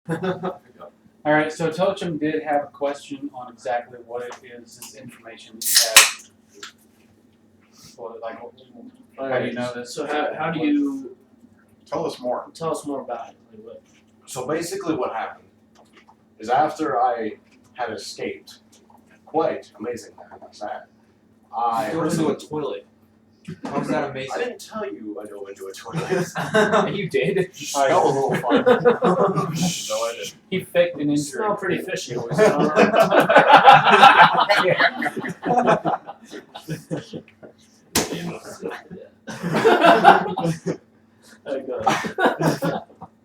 All right, so Tochum did have a question on exactly what it is, this information that you have. What, like, how do you know this? So how do you Tell us more. tell us more about it? Like what? So basically what happened is after I had escaped, quite amazingly, I must add, I Go heard into a some, toilet. How's that I amazing? didn't tell you I dove into a toilet. You did. It smelled a little fun. No, I didn't. He faked an You injury. smell pretty fishy.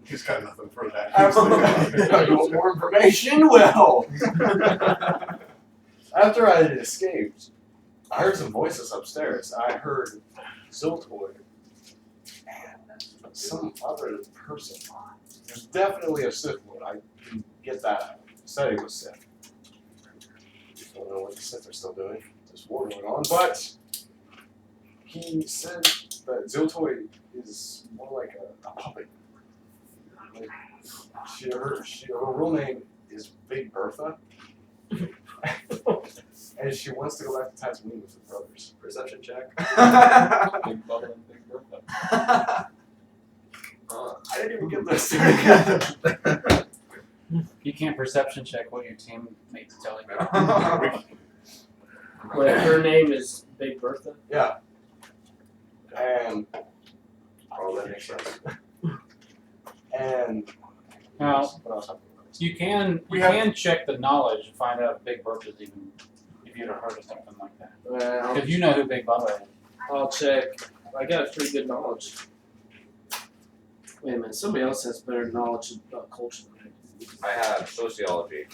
He's got nothing for that. Absolutely. You want more information? Well, after I had escaped, I heard some voices upstairs. I heard Ziltoid and some other person. There's definitely a Sith Lord. I can get that. Said he was Sith. Don't know what the Sith are still doing. There's war going on, but he said that Ziltoid is more like a puppet. Like, her real name is Big Bertha. And she wants to go back to Tatooine with her brothers. Perception check. Big Bubba and Big Bertha. I didn't even get this together. You can't perception check what your teammates tell you. Wait, her name is Big Bertha? Yeah. And oh, that makes sense. And Now, what else happened? you can We you have- can check the knowledge and find out if Big Bertha's even, if you'd have heard of something like that. Well, If you know who Big Bubba is. I'll check. I got pretty good knowledge. Wait a minute, somebody else has better knowledge about culture than I do. I have sociology.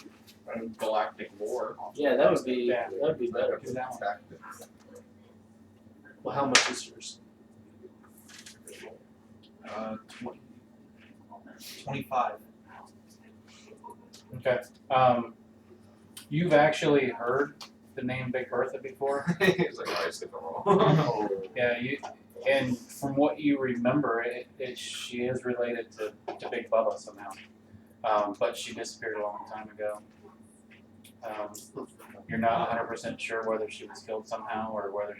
And galactic lore. Yeah, that would be Yeah. better. Do that one. Well, how much is yours? 25. Okay. You've actually heard the name Big Bertha before. He's like, oh, I skipped a roll. Yeah, and from what you remember, she is related to Big Bubba somehow. But she disappeared a long time ago. You're not 100% sure whether she was killed somehow or whether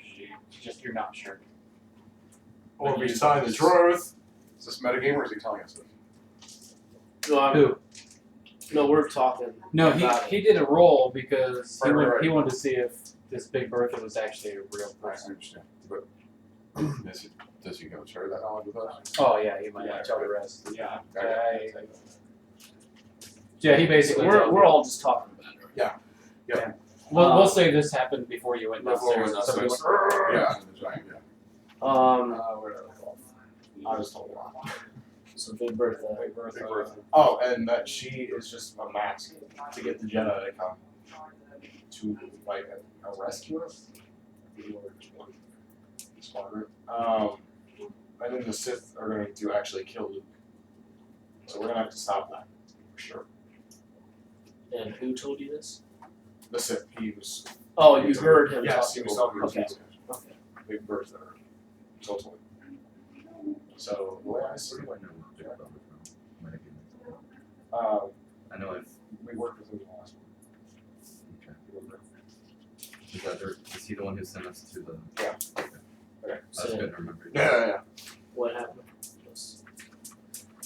you're not sure. Or beside the truth. Is this metagame or is he telling us this? No, Who? no, we're talking. No, about he did a roll because Right. he wanted to see if this Big Bertha was actually a real I person. understand. But does he go share that knowledge with us? Oh yeah, he might Yeah, not tell the rest. Yeah. Yeah, he basically. We're told we're you. all just talking about it. We'll say this happened before you went Before we downstairs. went Somebody went, Yeah, the giant, yeah. Where did I go? I was told wrong. So Big Bertha. Big Bertha. Oh, and that she is just a mask to get the Jedi to come to like a rescue us. Squadron. And then the Sith are going to actually kill Luke. So we're gonna have to stop that for sure. And who told you this? The Sith, he was. Oh, you heard him Yes, he talking. was talking to Okay. these guys. Okay. Big Bertha. Totally. So the way I see it, I know I've. we worked with him in the last one. Remember? Is he the one who sent us to the. Yeah. Okay. Okay. That's good to remember. Yeah. What happened? Yes.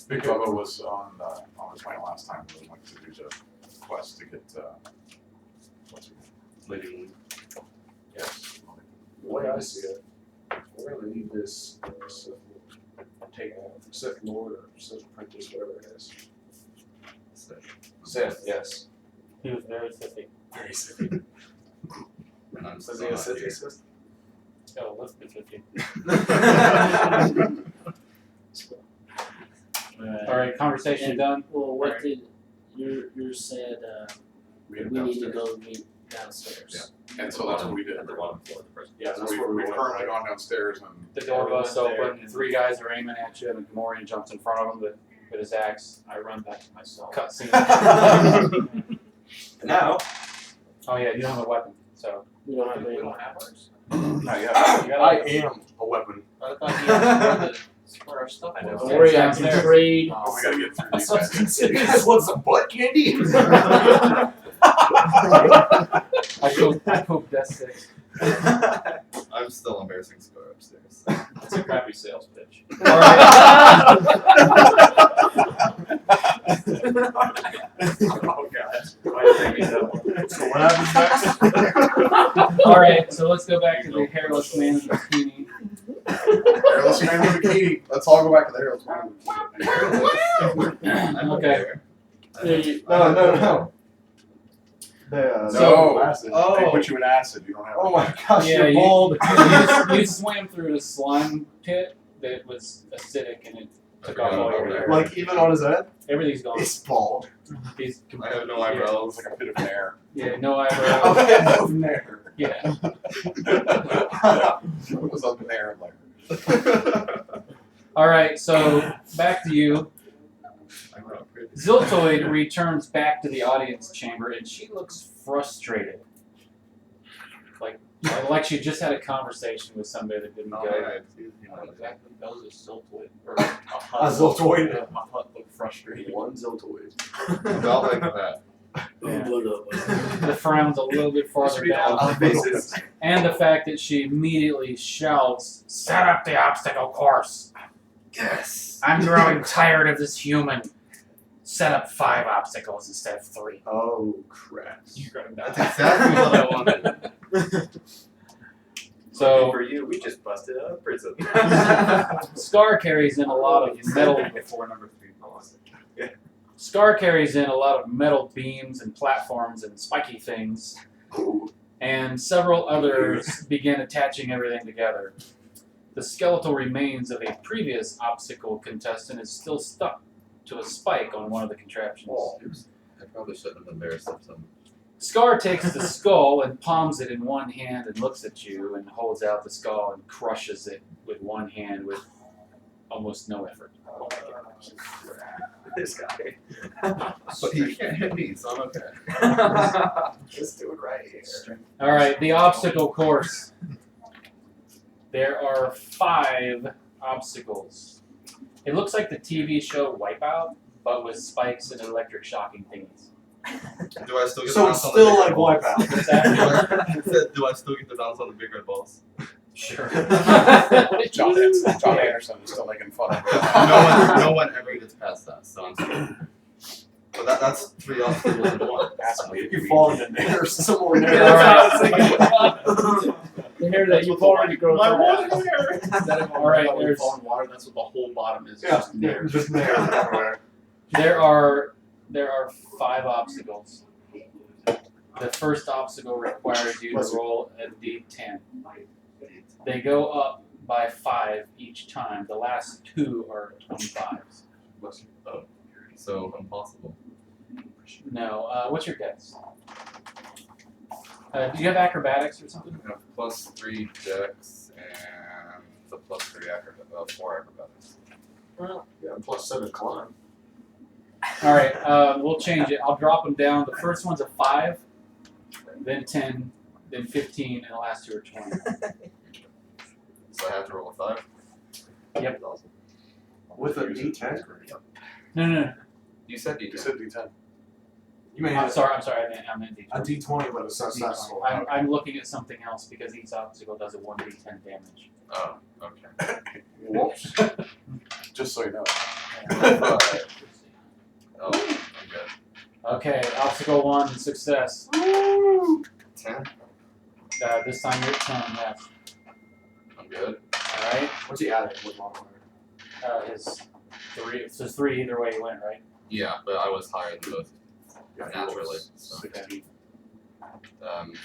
Big Bubba was on the plane last time. We went to do the quest to get what's her name? Lady Moon. Yes. The way I see it, we're gonna need this Sith taken out. Sith Lord or Sith Apprentice, whatever it is. Sith, yes. he was very sithy. Very Sithy. And I'm Is still he a not Sithy here. Sith? Oh, let's be sithy. All right, conversation And- done. Well, what Right. did you said? We had We him need to downstairs. go meet downstairs. And so that's what we did. At the bottom floor of the prison. Yeah, So that's where we we've went. currently gone downstairs and The door busts Everyone's there. open, 3 guys are aiming at you, and Gamorrean jumps in front of them with his axe. I run back to my cell. Cutscene. Now, Oh yeah, you don't have a weapon, so. We don't have We any. don't have ours. not yet. You I am a weapon. I thought you had to for our stuff. I know. Don't worry, I Sounds can fair. trade. Oh, we gotta get through these guys. substances. You guys want some butt candy? I cook death sticks. I'm still embarrassing Scar upstairs. That's a crappy sales pitch. Alright. Oh god. Why did you take me that one? So what happens next? Alright, so let's go back to the hairless man in the bikini. Hairless man in a bikini. Let's all go back to the hairless man in a bikini. I'm Okay. aware. No. So- Acid. Oh. They put you in acid. You don't have. Oh my gosh, Yeah, you're you, bald. you swam through a slime pit that was acidic and it took off all your hair. Like even on his head? Everything's gone. It's bald. He's I have no It eyebrows. was like a bit of an air. Yeah, no Of eyebrows. there. Yeah. It was up in there like. Alright, so back to you. I'm not pretty. Ziltoid returns back to the audience chamber and she looks frustrated. Like she just had a conversation with somebody that didn't No, go. I What exactly does a Ziltoid or A Ziltoid? My hut look frustrated. One Ziltoid. About like that. The frown's a little bit farther down. On faces. And the fact that she immediately shouts, "Set up the obstacle course! Yes. I'm growing tired of this human. Set up 5 obstacles instead of 3. Oh crap. You're gonna That's die. exactly what I wanted. So for you, we just busted out of prison. Scar carries in a lot of metal before number 3. Scar carries in a lot of metal beams and platforms and spiky things, and several others begin attaching everything together. The skeletal remains of a previous obstacle contestant is still stuck to a spike on one of the contraptions. I probably shouldn't have embarrassed him so much. Scar takes the skull and palms it in one hand and looks at you and holds out the skull and crushes it with one hand with almost no effort. This guy. But he can't hit me, so I'm okay. Let's do it right here. Alright, the obstacle course. There are 5 obstacles. It looks like the TV show Wipeout, but with spikes and electric shocking thingies. Do I still get So to it's bounce on still the like big red balls? Wipeout. What's that? Do I still get to bounce on the big red balls? Sure. John Anderson is still making fun of it. No one ever gets past that, so I'm still. But that's 3 obstacles in one. You fall into there somewhere Yeah, there. The hair that you've already grown My out. one hair. Instead of Alright, when you there's- fall in water, that's what the whole bottom is. Yeah, Just there. just there everywhere. There are 5 obstacles. The first obstacle requires you to roll a d10. They go up by 5 each time. The last 2 are 25s. So impossible. No, what's your guess? Do you have acrobatics or something? I have +3 dex and the +3 4 acrobatics. Yeah, +7 climb. All right, we'll change it. I'll drop them down. The first one's a 5, then 10, then 15, and the last 2 are 20. So I have to roll a 5? Yep. With a D10? No. You said you You did. said D10. You may I'm have sorry. I meant a D20. D20 but a successful. I'm looking at something else because each obstacle does a 1d10 damage. Oh, okay. Whoops. Just so you know. Oh, I'm good. Okay, obstacle 1, success. 10? This time you're at 10, yes. I'm good. Alright, What's he adding with modifier? his 3, so 3 either way you went, right? Yeah, but I was higher than both. Yeah, Naturally. So, 16.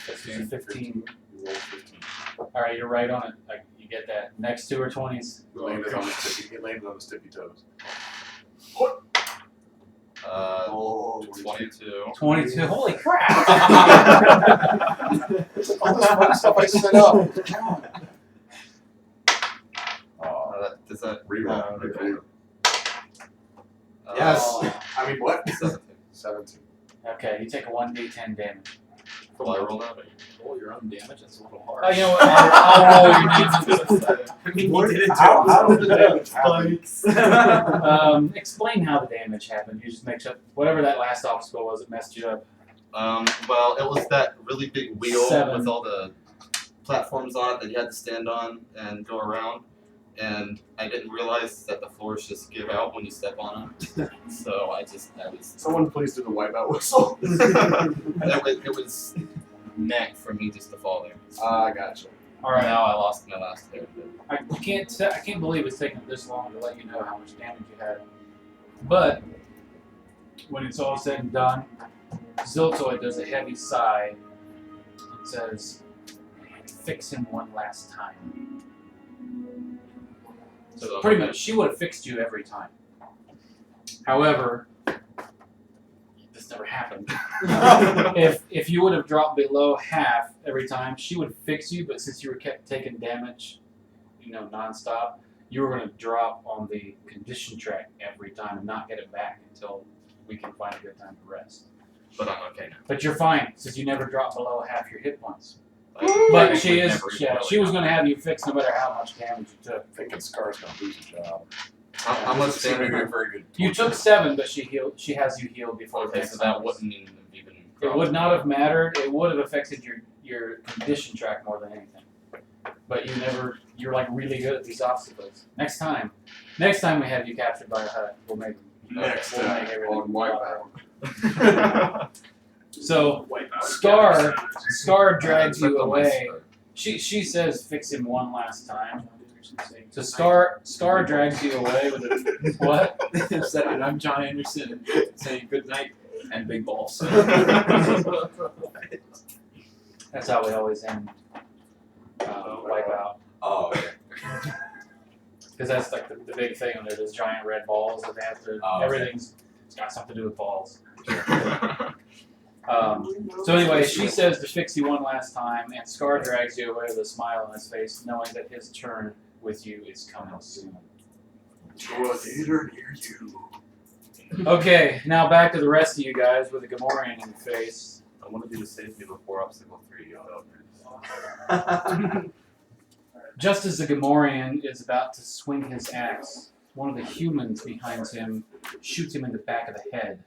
This is a 15. 15. You rolled 15. Alright, you're right on it. Like, you get that. Next 2 are 20s. He landed on his tippy toes. Oh, 22. 22. Holy crap! All this fun stuff I set up. Does that Reroll. Okay. Yes. I mean, what? 17. 17. Okay, you take a 1d10 damage. Will I roll that? Roll your own damage. That's a little hard. Oh, you know what? I'll roll your damage. I mean, What- you did it to how- him. how did the damage happen? Explain how the damage happened. You just make up whatever that last obstacle was that messed you up. Well, it was that really big wheel 7. with all the platforms on it that you had to stand on and go around. And I didn't realize that the floors just give out when you step on them. So I was. Someone please do the wipeout whistle. It was neck for me just to fall there. I gotcha. All right. Now I lost my last hit. I can't believe it's taken this long to let you know how much damage you had. But when it's all said and done, Ziltoid does a heavy sigh and says, "Fix him one last time." So pretty much, she would have fixed you every time. However, this never happened. if you would have dropped below half every time, she would fix you. But since you were kept taking damage, nonstop, you were going to drop on the condition track every time and not get it back until we can find a good time to rest. But I'm okay now. But you're fine since you never dropped below half your hit points. I But think she we've is, never yeah, she was going to have you fixed no matter how much damage you took. Thinking Scar's gonna lose a job. How much Doesn't seem to damage? be a very good. You took 7, but she has you healed before the Okay, next so that time. wouldn't even. It would not have mattered. It would have affected your condition track more than anything. But you're like really good at these obstacles. Next time we have you captured by a hut, we'll make Next we'll make everything on wipeout. So Wipeout. Scar drags you Except on my away. start. She says fix him one last time. So Scar drags you away with a what? Said it, I'm John Anderson saying good night and big balls. That's how we always end Wipeout. Oh, okay. Because that's like the big thing when there's giant red balls that they have to. Oh, okay. Everything's got something to do with balls. So anyway, she says to fix you one last time, and Scar drags you away with a smile on his face, knowing that his turn with you is coming soon. To a theater near you. Okay, now back to the rest of you guys with a Gamorrean in your face. I want to do the safety before obstacle 3. Just as the Gamorrean is about to swing his axe, one of the humans behind him shoots him in the back of the head.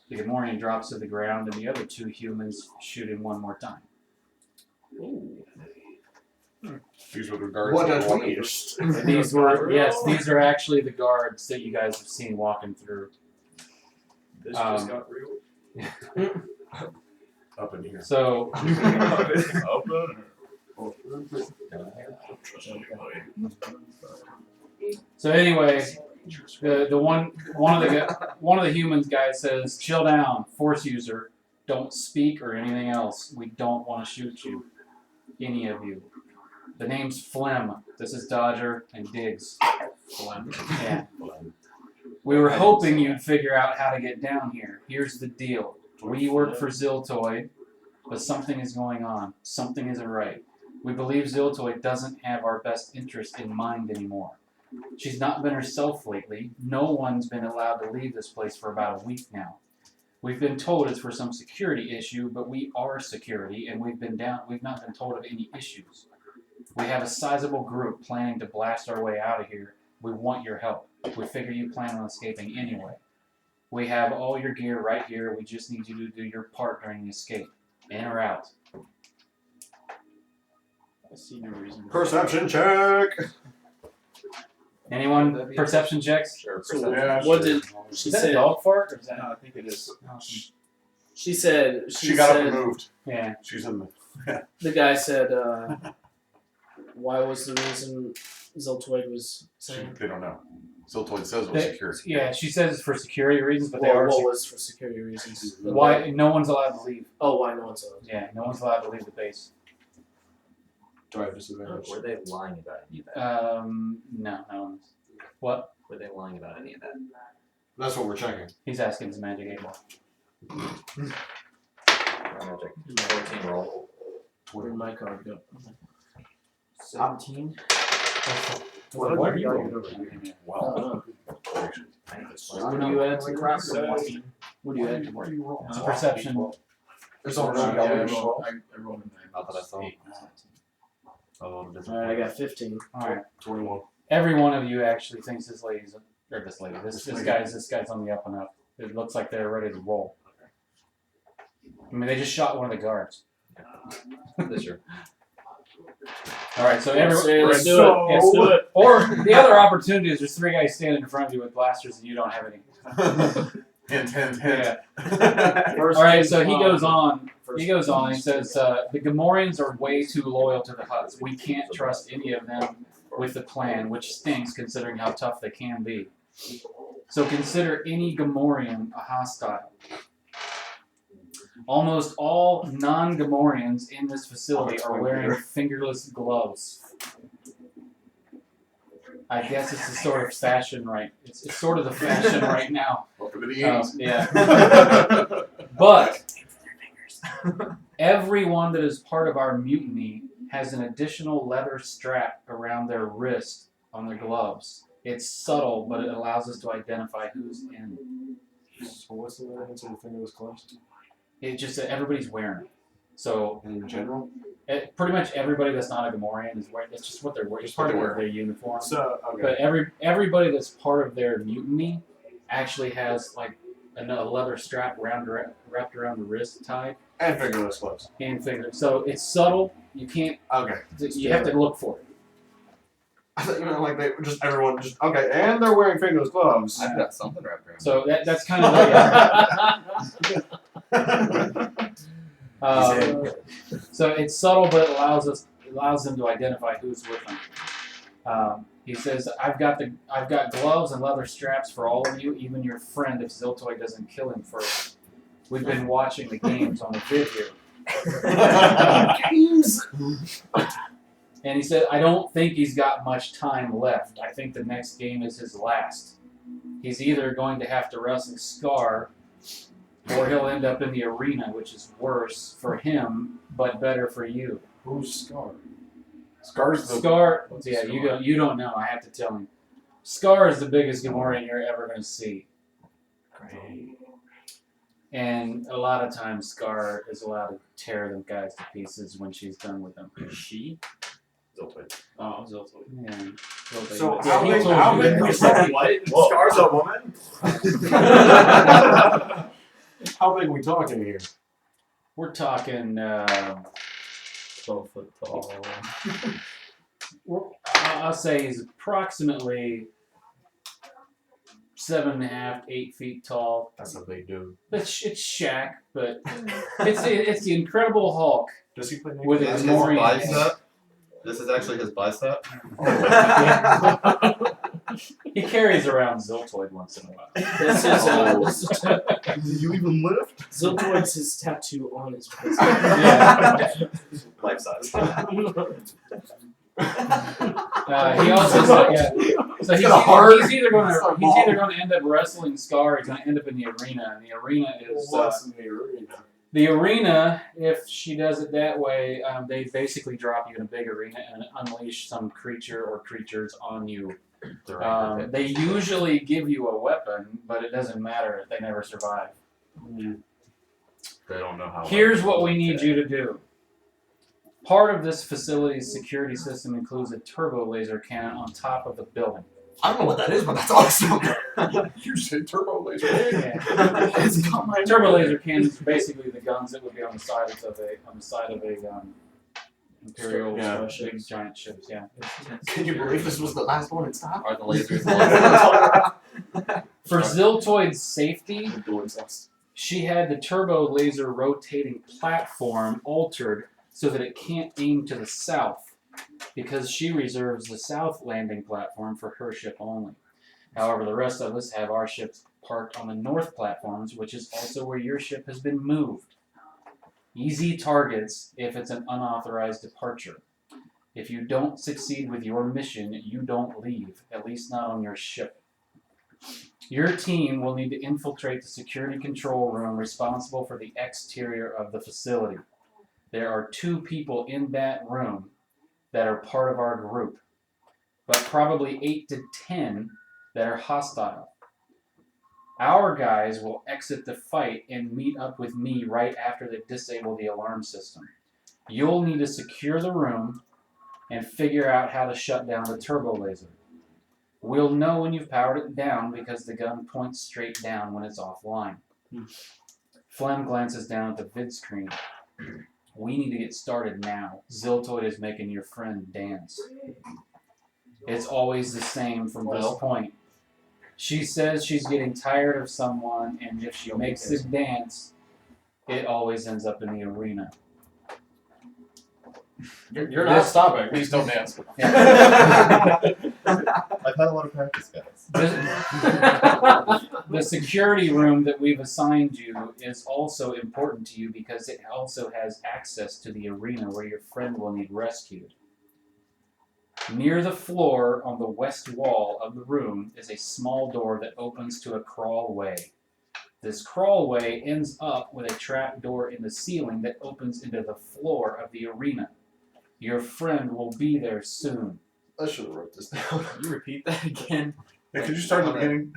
The Gamorrean drops to the ground, and the other 2 humans shoot him one more time. These were the guards. What that a walked in. twist. And these are actually the guards that you guys have seen walking through. This just got real. Up in here. So anyway, the one of the humans guys says, "Chill down, Force user. Don't speak or anything else. We don't want to shoot you, any of you." The name's Phlegm. This is Dodger and Diggs. Phlegm. Yeah. We were hoping you'd figure out how to get down here. Here's the deal. We work for Ziltoid, but something is going on. Something isn't right. We believe Ziltoid doesn't have our best interest in mind anymore. She's not been herself lately. No one's been allowed to leave this place for about a week now. We've been told it's for some security issue, but we are security, and we've not been told of any issues. We have a sizable group planning to blast our way out of here. We want your help. We figure you plan on escaping anyway. We have all your gear right here. We just need you to do your part during the escape. In or out. I see no reason. Perception check. Anyone? Perception checks? Sure, So Yeah, what sure. did she Is that a said? dog fart? Or is that... No, I think it is. She said She got up said and moved. Yeah. She's in the. the guy said why was the reason Ziltoid was saying? They don't know. Ziltoid says it was security. Yeah, she says it's for security reasons, but they Well, are. what was for security reasons? Why? No one's allowed to leave. Oh, why no one's allowed? Yeah, no one's allowed to leave the base. Do I have disadvantage? Were they lying about any of that? No one's. What? Were they lying about any of that? That's what we're checking. He's asking his magic 8-ball. Magic. 14 roll. Where did my card go? 17. What are you Wow. What do you add to that? 17. What do you add to that? It's a perception. There's only I others. rolled a 9. Not that I saw. Oh, Alright, I got 15. All right. 21. Every one of you actually thinks this guy's on the up and up. It looks like they're ready to roll. I mean, they just shot one of the guards. This year. All right, so everyone. Let's do it. Let's do it. Or the other opportunity is there's 3 guys standing in front of you with blasters and you don't have any. Hint, hint, hint. Yeah. First All right, thing, so he goes on. First He goes on. He says, "The Gamorreans are way too loyal to the Hutts. We can't trust any of them with the plan, which stinks considering how tough they can be. So consider any Gamorrean a hostile. Almost all non-Gamorreans in this facility are wearing fingerless gloves. I guess it's the sort of fashion It's sort of the fashion right now. Welcome to the 80s. Yeah. But everyone that is part of our mutiny has an additional leather strap around their wrist on their gloves. It's subtle, but it allows us to identify who's in. So what's the difference in the fingerless gloves? It just everybody's wearing it. So In general? pretty much everybody that's not a Gamorrean is wearing. That's just what they're wearing. It's part of their uniform. So, okay. But everybody that's part of their mutiny actually has like a leather strap wrapped around the wrist, tied, And fingerless gloves. and finger. So it's subtle. You can't. Okay. You have to look for it. I thought you meant like they just everyone just okay, and they're wearing fingerless gloves. I've got something wrapped around. So that's kind of the. So it's subtle, but it allows them to identify who's with them. He says, "I've got gloves and leather straps for all of you, even your friend if Ziltoid doesn't kill him first. We've been watching the games on the video." Games. And he said, "I don't think he's got much time left. I think the next game is his last. He's either going to have to wrestle Scar, or he'll end up in the arena, which is worse for him, but better for you." Who's Scar? Scar's the. Scar, What's yeah, Scar? you don't know. I have to tell him. Scar is the biggest Gamorrean you're ever going to see. Great. And a lot of times Scar is allowed to tear them guys to pieces when she's done with them. She? Ziltoid. Oh, Ziltoid. Yeah. So Yeah, how he big? told How you big? that. What? Scar's a woman? How big are we talking here? We're talking 12 foot tall. I'll say he's approximately 7.5, 8 feet tall. That's a big dude. It's Shaq, but it's the Incredible Hulk Does he play naked? with a This is his Gamorrean. bicep. This is actually his bicep. He carries around Ziltoid once in a while. This is Do you even lift? Ziltoid's his tattoo on his face. Yeah. Life size. He also so he's either going So to end up wrestling Scar. He's going to end up in the arena, and the arena is What's in the arena? the arena. If she does it that way, they basically drop you in a big arena and unleash some creature or creatures on you. They usually give you a weapon, but it doesn't matter if they never survive. They don't know how. Here's what we need you to do. Part of this facility's security system includes a turbo laser cannon on top of the building. I don't know what that is, but that's awesome. You say turbo laser. Yeah. It's got my Turbo laser cannons are basically the guns that would be on the side of a Imperial Yeah. big giant ships. Yeah. Can you believe this was the last one in stock? Are the lasers? For Ziltoid's safety, The door exhaust. she had the turbo laser rotating platform altered so that it can't aim to the south, because she reserves the south landing platform for her ship only. However, the rest of us have our ships parked on the north platforms, which is also where your ship has been moved. Easy targets if it's an unauthorized departure. If you don't succeed with your mission, you don't leave, at least not on your ship. Your team will need to infiltrate the security control room responsible for the exterior of the facility. There are 2 people in that room that are part of our group, but probably 8 to 10 that are hostile. Our guys will exit the fight and meet up with me right after they disable the alarm system. You'll need to secure the room and figure out how to shut down the turbo laser. We'll know when you've powered it down because the gun points straight down when it's offline. Flem glances down at the vid screen. We need to get started now. Ziltoid is making your friend dance. It's always the same from this point. She says she's getting tired of someone, and if she makes it dance, it always ends up in the arena. You're not stopping. Please don't dance. I've had a lot of practice, guys. The security room that we've assigned you is also important to you because it also has access to the arena where your friend will need rescued. Near the floor on the west wall of the room is a small door that opens to a crawlway. This crawlway ends up with a trap door in the ceiling that opens into the floor of the arena. Your friend will be there soon. I should have wrote this down. Can you repeat that again? Yeah, could you start at the beginning?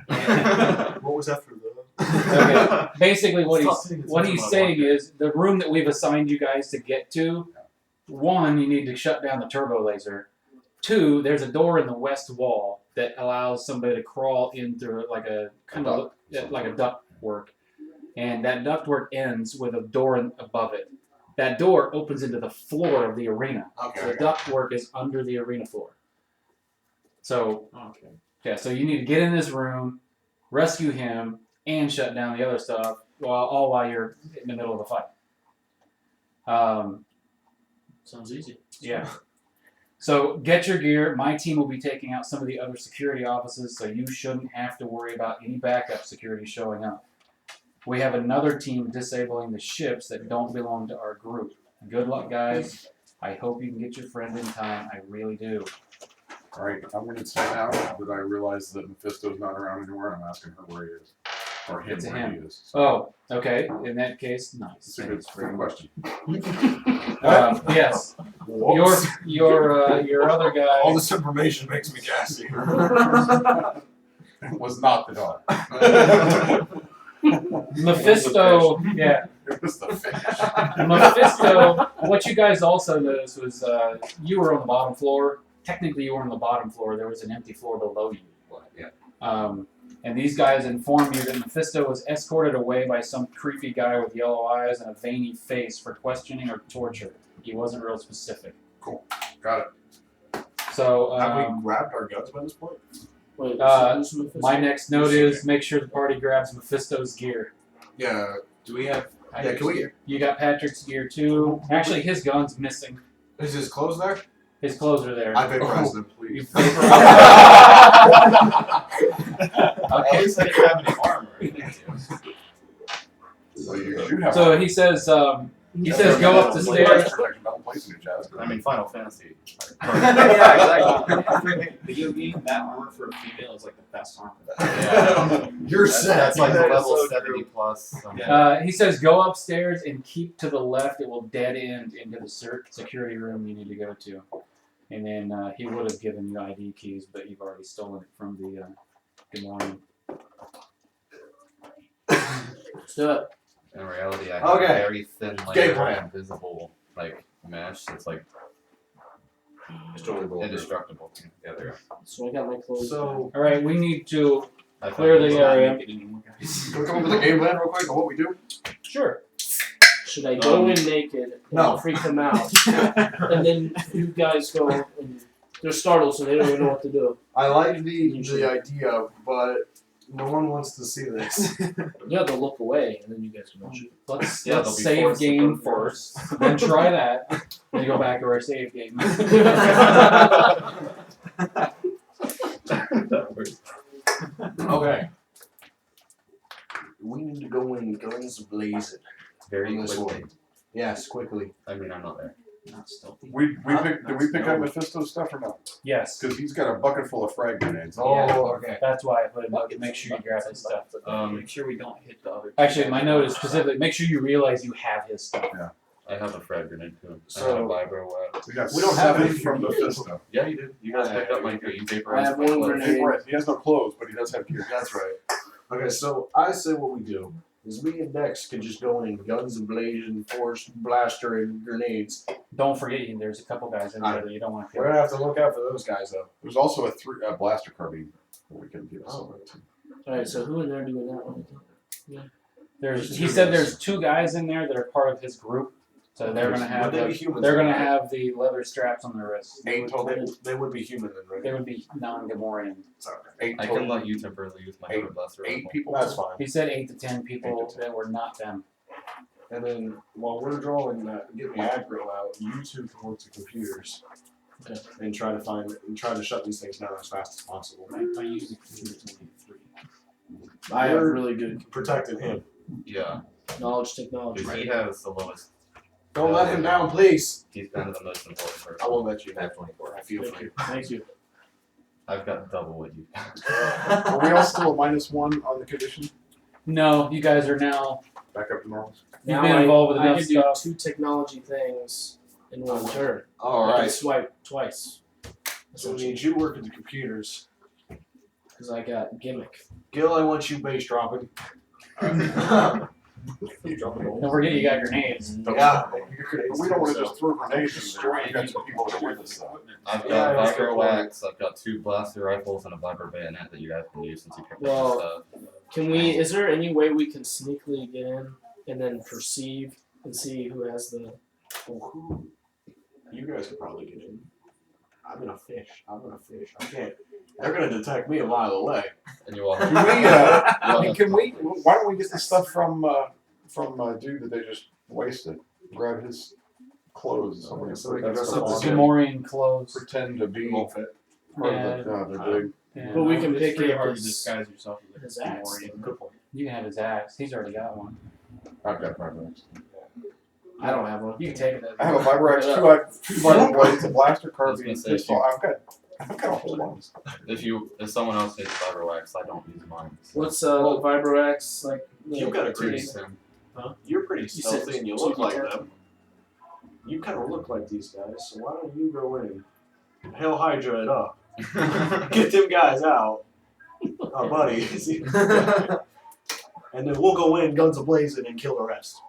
What was after the? Okay. Basically, what Stop saying he's it's saying is the room that we've assigned you guys to get to. 1, you need to shut down the turbo laser. 2, there's a door in the west wall that allows somebody to crawl in through like a kind of like a duct work, and that duct work ends with a door above it. That door opens into the floor of the arena. Okay. The duct work is under the arena floor. So Okay. yeah, so you need to get in this room, rescue him, and shut down the other stuff while you're in the middle of the fight. Sounds easy. Yeah. So get your gear. My team will be taking out some of the other security offices, so you shouldn't have to worry about any backup security showing up. We have another team disabling the ships that don't belong to our group. Good luck, guys. I hope you can get your friend in time. I really do. All right, I'm going to say now that I realize that Mephisto's not around anymore, and I'm asking her where he is. Or him It's a where him. he is. So Oh, okay. In that case, nice. it's a good question. Yes. Your other guy. All this information makes me gassy. It was not the dog. Mephisto. Yeah. It was the fish. Mephisto. What you guys also noticed was you were on the bottom floor. Technically, you were on the bottom floor. There was an empty floor below you. Yeah. And these guys informed you that Mephisto was escorted away by some creepy guy with yellow eyes and a veiny face for questioning or torture. He wasn't real specific. Cool. Got it. So Have we grabbed our guns by this point? Wait, who's Mephisto? my next note is make sure the party grabs Mephisto's gear. Yeah. Do we have? Yeah. Can we? You got Patrick's gear too. Actually, his gun's missing. Is his clothes there? His clothes are there. I vaporize them, You please. At least I didn't have any armor. So you should have. So he says go up the stairs. Don't place in your chest. I mean, Final Fantasy. Yeah, exactly. Video game, that armor for a female is like the best armor. Yeah. You're That's, set. that's like That is level so 70 plus. He says go upstairs and keep to the left. It will dead end into the security room you need to go to. And then he would have given you ID keys, but you've already stolen it from the good morning. Let's do it. In reality, I have Okay. a very thin Game layer plan. of invisible like mesh. It's like It's totally bulletproof. indestructible. Yeah, there you go. So I got my clothes. So, All right, we need to I clear thought the it was- area. Can we come up with a game plan real quick on what we do? Sure. Should I go in naked and No. freak them out? And then you guys go and they're startled so they don't even know what to do. I like the idea, but no one wants to see this. You have to look away and then you guys can shoot. Let's Yeah, let's they'll be save forced to game go through. first. Then try that. Then go back to our save game. Okay. We need to go in guns blazing. Very On this quickly. one. Yes, quickly. I mean, I'm not there. Not stealthy. Did we pick up Mephisto's stuff or not? Yes. Because he's got a bucket full of frag grenades. Oh, okay. That's why I put it up. Make sure you grab his stuff. Make sure we don't hit the other. Actually, my note is specifically make sure you realize you have his stuff. I have a frag grenade too. I have So- a vibro web. We got We don't have 7 any from gear. Mephisto. Yeah, you did. You guys picked up my gear. You I vaporized have my one clothes. grenade. He has no clothes, but he does have gear. That's right. Okay, so I say what we do is me and Dex can just go in guns ablazing, force blaster, and grenades. Don't forget, there's a couple guys in there that you don't want to We're kill. gonna have to look out for those guys though. There's also a blaster carbine that we can give us. Oh. Alright, so who in there doing that one? He said there's 2 guys in there that are part of his group, so they're gonna have Would they be humans? they're gonna have the leather straps on their wrists. 8 total. They would be human then, right? They would be non-Gamorrean. 8 I total. can let you temporarily use my Eight- blaster 8 rifle. people. That's fine. He said 8 to 10 people 8 to 10. that were not them. And then while we're drawing that, get the aggro out. You two can work the computers. Okay. And try to shut these things down as fast as possible. I use the computer to only 3. I have We're really good protecting him. Yeah, knowledge technology. because he has the lowest. Don't let him down, please. He's kind of the most important person. I won't let you I down. have 24. I feel Thank for you. you. Thank you. I've got double what you. Are we all still a -1 on the condition? No, you guys are now. Back up to normal. You've been involved with I enough can stuff. do 2 technology things in one turn. All I can right. swipe twice. So we need you working the computers. Because I got gimmick. Gil, I want you base dropping. Don't forget you got grenades. Yeah. We don't want to just throw grenades in there. We've got some people that are with us though. I've Yeah, got that's a good vibro point. wax. I've got 2 blaster rifles and a vibro bayonet that you guys can use since you picked Well, up stuff. Can we? Is there any way we can sneakily get in and then perceive and see who has the? Well, who? You guys could probably get in. I'm gonna fish. I can't. They're gonna detect me a mile away. And you all Can have. we? you all have- Can we? Why don't we get the stuff from dude that they just wasted? Grab his clothes. Somebody So we put can that dress stuff up on. as Gamorrean clothes. Pretend to be Won't fit. part of the big. Yeah. But we can It's pick pretty it hard to as disguise yourself as his a axe. Gamorrean. Good point. You can have his axe. He's already got one. I've got vibro. I don't have one. You can take it. I have a vibro axe too. I have 2 vibro blades, a blaster carbine, gonna say, pistol. I've got a whole lot. If someone else needs vibro wax, I don't use mine. So. What's the vibro axe like? You got a great Use them. You're pretty said stealthy and you 2D10? look like them. You kind of look like these guys, so why don't you go in? Hell Hydra it up. Get them guys out. Our buddies. And then we'll go in, guns a-blazing, and kill the rest.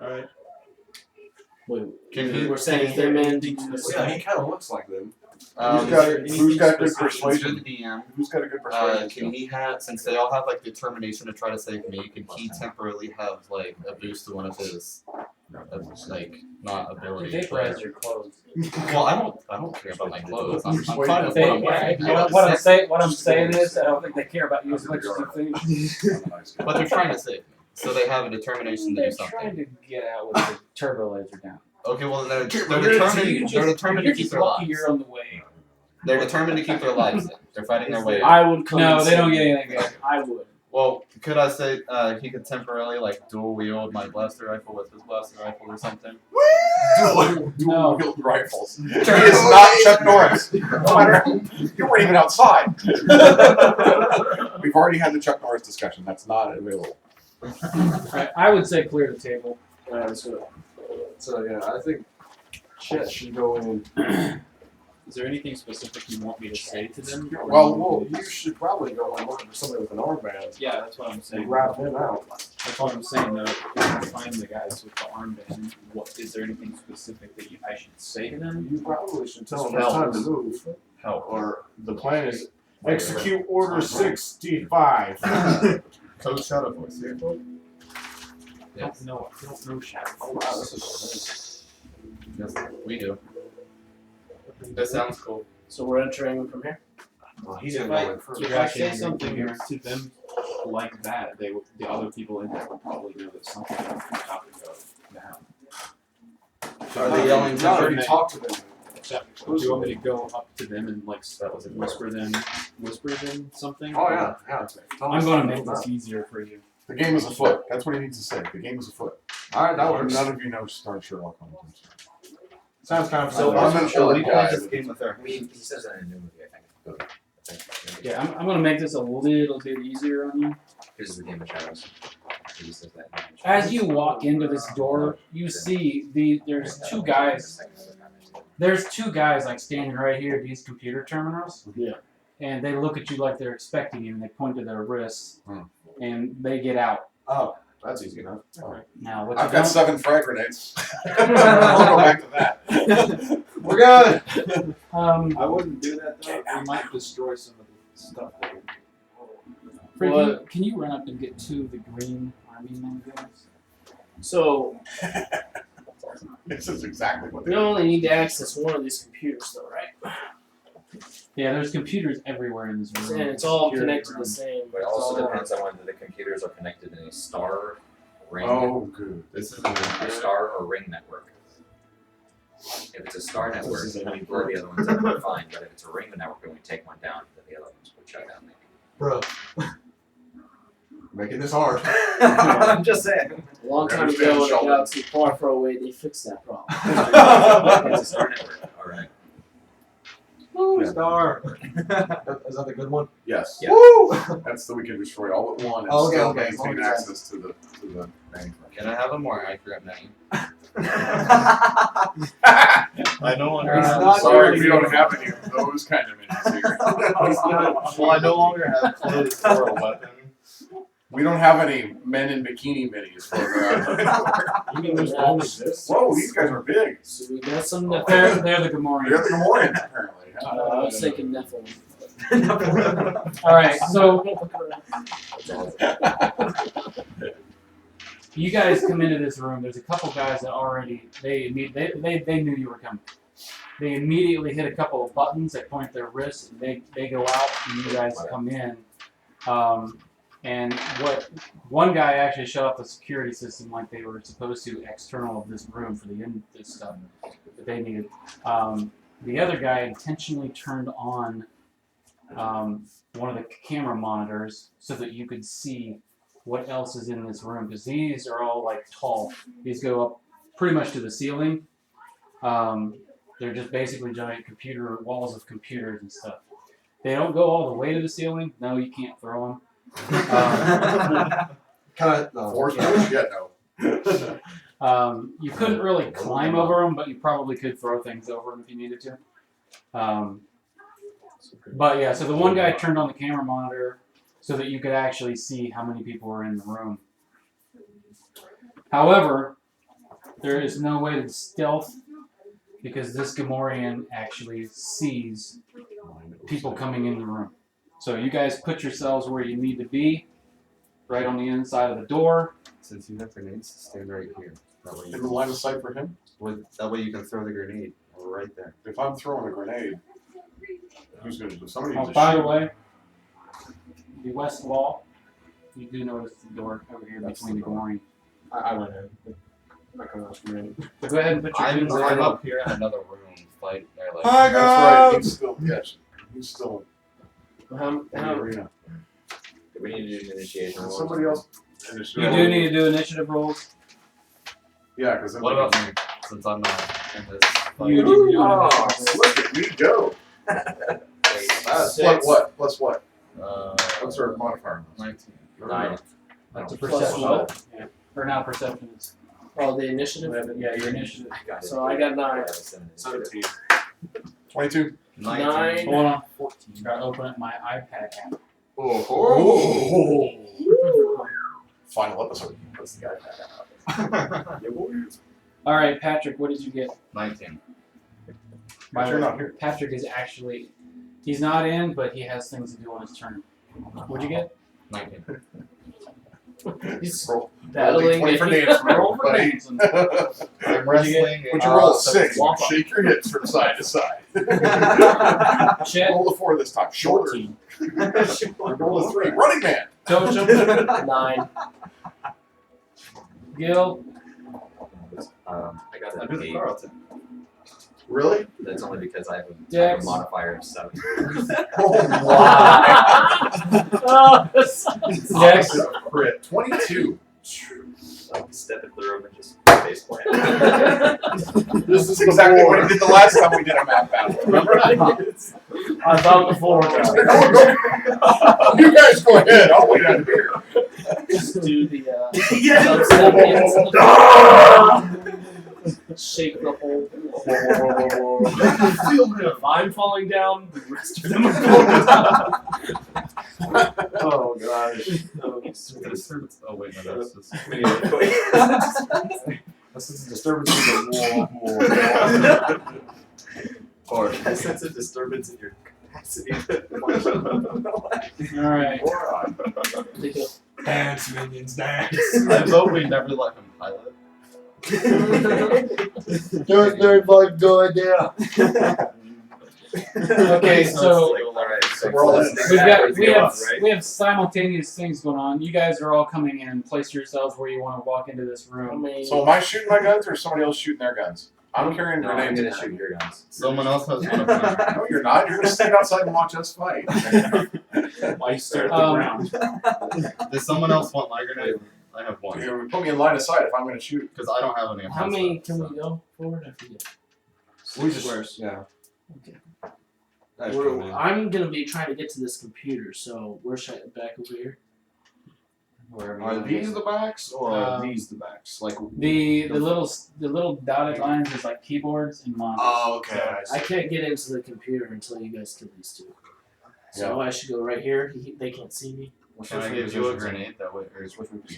Alright. Wait, Can he? we're sending him in. Yeah, he kind of looks like them. Who's got good Since you're persuasion? the DM, Who's got a good persuasion? can he have, since they all have like determination to try to save me, can he temporarily have like a boost to one of his, like not You abilities? vaporize your clothes. Well, I don't care about my clothes. I'm Persuade fine them. with They, what I'm wearing. what I'm saying is, I don't think they care about you as much as you think. But they're trying to save me, so they have a determination to They're do something. trying to get out with the turbo laser down. Okay, well they're You're determined. They're determined to you're keep just their lucky lives. you're on the way. They're determined to keep their lives in. They're fighting their way. I would come. No, and they save don't get you. anything good. I would. Well, could I say he could temporarily like dual wield my blaster rifle with his blaster rifle or something? Dual wield rifles. He is not Chuck Norris. No matter, you weren't even outside. We've already had the Chuck Norris discussion. That's not available. I would say clear the table. So yeah, I think Chet should go in. Is there anything specific you want me to say to them? Or Well, you should probably go in looking for somebody with an armband yeah, that's what I'm and saying. grab them out. That's what I'm saying. Though, if I find the guys with the armband, what is there anything specific that I should say to them? You probably should tell them it's time to move. Help. Or the plan is execute Order 65. Code Shadow Voice here. Yes. No, I don't know Shadow. Oh wow, this is Yes, we do. That sounds cool. So we're entering from here. well, he's If gonna I, go in first. if I say something to them like that, the other people in there will probably know that something is about to go down. Are they yelling No, timber? you talk to them. Do you want me to go up to them and like whisper them something? Oh yeah, yeah. Tell I'm them going to something make about this easier for you. The game is afoot. That's what he needs to say. The game is afoot. it. All right, that works. None of you know Star Sherlock Holmes. Sounds kind of So fun. I'm an So old we guy. played this game with her. I mean, he says that in a new movie, I think. Yeah, I'm going to make this a little bit easier on you. This is the Game of Shadows. He says that. As you walk into this door, you see there's two guys. There's two guys like standing right here at these computer terminals. Yeah. and they look at you like they're expecting you, and they point to their wrists, Hmm. and they get out. Oh, that's easy enough. All right. Now, what I've you got don't- 7 frag grenades. We'll go back to that. We're good. I wouldn't do that though. We might destroy some of the stuff. That we Fred, What? can you run up and get 2 of the green army men guys? So This is exactly what they we only need to access one of these computers, though, right? Yeah, there's computers everywhere in this room. And it's all Security connected room. the same. But it It's also all- depends on whether the computers are connected in a star, ring, Oh, good. This is a star or ring network. If it's a star network, is then we blow the other ones up, we're fine. But if it's a ring network and we take one down, then the other ones would shut down. Bro. Making this hard. I'm just saying. A long time Understand, ago, in a Sheldon. galaxy far, far away, they fixed that problem. It's a star network. All right. Ooh, star. Is that the good one? Yes. Yeah. Woo! That's so we can destroy all but one and Oh, okay, still okay, as long maintain as access to the manufacturer. Can I have a more accurate name? I no longer It's have. not Sorry, we don't have any of those kind of minis here. Well, I no longer have clothes or a weapon. We don't have any men in bikini minis floating around. You mean there's only this? Whoa, these guys are big. So we got some They're Nephilim. the They're Gamorreans. the Gamorreans, apparently. I was thinking Nephilim. All right, so you guys come into this room. There's a couple guys that already they knew you were coming. They immediately hit a couple of buttons that point their wrists, and they go out, and you guys come in. And what one guy actually shut off the security system like they were supposed to external of this room for this stuff that they needed. The other guy intentionally turned on one of the camera monitors so that you could see what else is in this room, because these are all like tall. These go up pretty much to the ceiling. They're just basically giant computer walls of computers and stuff. They don't go all the way to the ceiling. No, you can't throw them. Kind of. Force Yeah. push? Yeah, no. You couldn't really climb over them, but you probably could throw things over them if you needed to. But yeah, so the one guy turned on the camera monitor so that you could actually see how many people were in the room. However, there is no way to stealth because this Gamorrean actually sees people coming in the room. So you guys put yourselves where you need to be, right on the inside of the door. Since you have grenades, stand right here. That way, In the line of sight for him? that way you can throw the grenade right there. If I'm throwing a grenade, who's going to do? Somebody needs Oh, to by the shoot. way, the west wall, you do notice the door over here That's between the the door. Gamorrean. I went in. I'm not gonna ask for me. So go ahead and put your I'm guns in. up here in another room, fighting there like. That's right. He's still, yes. He's still How, in the how, arena. Do we need to do an initiation roll? Somebody else. You do need to do initiative rolls. Yeah, because What about me? Since I'm not in this. fight? You do do Oh, initiative rolls. look at me go. Six. What? Plus what? What's What's our modifier? 19. 9. That's a Plus perception. what? Yeah. Or now perception is. oh, the initiative? Yeah, your initiative. So I got 9. 17. 22. 9. Hold on. 14. Gotta open up my iPad app. Oh. Final episode. What's the guy? All right, Patrick, what did you get? 19. By You're the way, not here. Patrick is actually, he's not in, but he has things to do on his turn. What'd you get? 19. He's Roll. battling. Roll D20 for Nikki. dance, Roll for buddy. dancing. I'm What'd you get? wrestling. Would you roll a 6? 17. Walk up. Shake your hips from side to side. Chet, Roll a 4 this time. Shoulder. 14. Roll a 3. Running man. Totem, 9. Gil, I got I do an the 8. Carlton. Really? That's only because I have a Dex. modifier of 7. Oh, Oh, that's Dex, Opposite of crit. 22. Like step into the room and just face plant. This is exactly what he did the last time we did a map battle. Remember? I thought before. You guys go ahead. I'll wait out here. Just do the Yeah. subsections. shake the whole. Feel him. If I'm falling down, the rest of them are falling down. Oh gosh. The disturbance. Oh wait, no, that's just. This is a disturbance in the wall. Or a sense of disturbance in your capacity. All right. They go, Dance, minions, dance. I vote we never let him pilot. There's very much going down. Okay, so Alright, so we're all in. we have simultaneous things going on. You guys are all coming in. Place yourselves where you want to walk into this I room. mean, So am I shooting my guns or is somebody else shooting their guns? I'm carrying No, I'm grenades. gonna shoot your guns. Someone else has one of mine. No, you're not. You're gonna stand outside and watch us fight. Why you stare at the Um, ground? Does someone else want my grenade? I have one. You put me in line of sight if I'm gonna shoot. Because I don't have any. how many can we go forward? I forget. We just Squares. yeah. Okay. That's We're, true, man. I'm gonna be trying to get to this computer, so where should I back over here? Wherever you Are wanna these get. the backs or are Um, these the backs? Like The little dotted lines is like keyboards and monitors. oh, okay. I can't get into the computer until you guys kill these two. So I should go right here. They can't see me. Can I give you a grenade that way? Or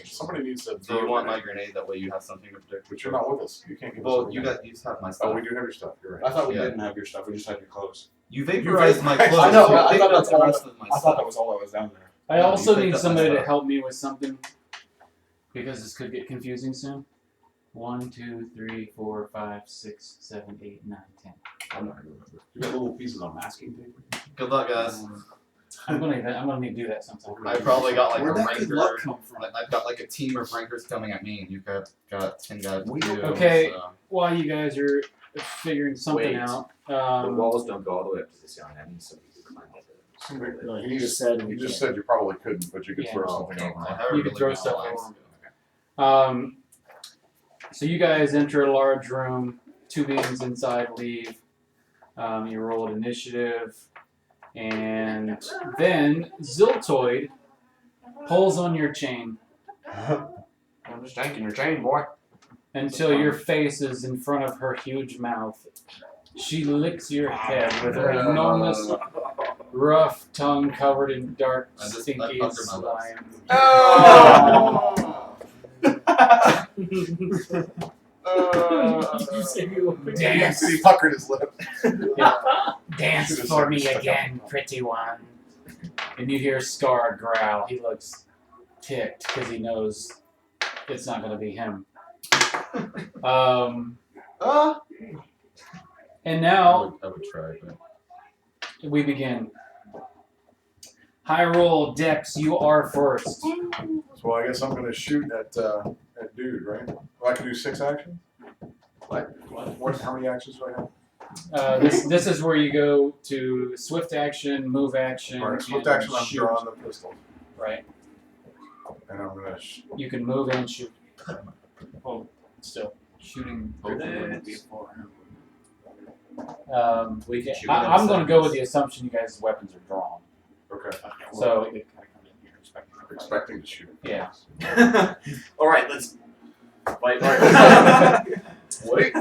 Somebody needs to. do you want my grenade that way you have something to protect? But you're not with us. You can't give us. Well, a you grenade. got you just have my Oh, stuff. we do have your stuff. You're right. I thought we Yeah. didn't have your stuff. We just had your clothes. You vaporized my clothes. I know, You I thought picked that's up the all- rest of my I thought stuff. that was all that was down there. I Yeah, also you picked need up my somebody to stuff. help me with something because this could get confusing soon. 1, 2, 3, 4, 5, 6, 7, 8, 9, 10. I'm not gonna remember. You got little pieces on masking tape. Good luck, guys. I'm gonna need to do that sometime. I probably got like Where'd a that good luck ranker. come from? I've got like a team of rankers coming at me, and you've got 10 guys. We with don't- you, Okay. so- While you guys are figuring something Wait. out, The walls don't go all the way up to this young end, so you can climb up it. No, he just said we You just can't. said you probably couldn't, but you could Yeah. throw Oh, something okay. over. I it. haven't You could really throw been stuff online, over. So you guys enter a large room. 2 beings inside leave. You roll an initiative, and then Ziltoid pulls on your chain I'm just tanking your chain, boy. until your face is in front of her huge mouth. She licks your head with her enormous, rough tongue covered in dark, I stinky puckered my lips. slime. Did you say you were Dance. He puckered his lip. Dance Should've for said me stuck up. again, pretty one. And you hear Scar growl. He looks ticked because he knows it's not going to be him. And now I would try, but we begin. High roll, Dex, you are first. So I guess I'm gonna shoot at dude, right? Well, I can do 6 actions. What? How many actions do I have? This is where you go to swift action, move action, Alright, swift and action. I'm shoot. drawing the pistol, Right. and I'm gonna. You can move and shoot. Oh, still. Shooting both of them would be a 4. We can shoot I'm going to go with the assumption you guys' weapons are drawn. Okay. So, they kind of come in here expecting I'm expecting to shoot. yeah. Alright, let's fight. Wait.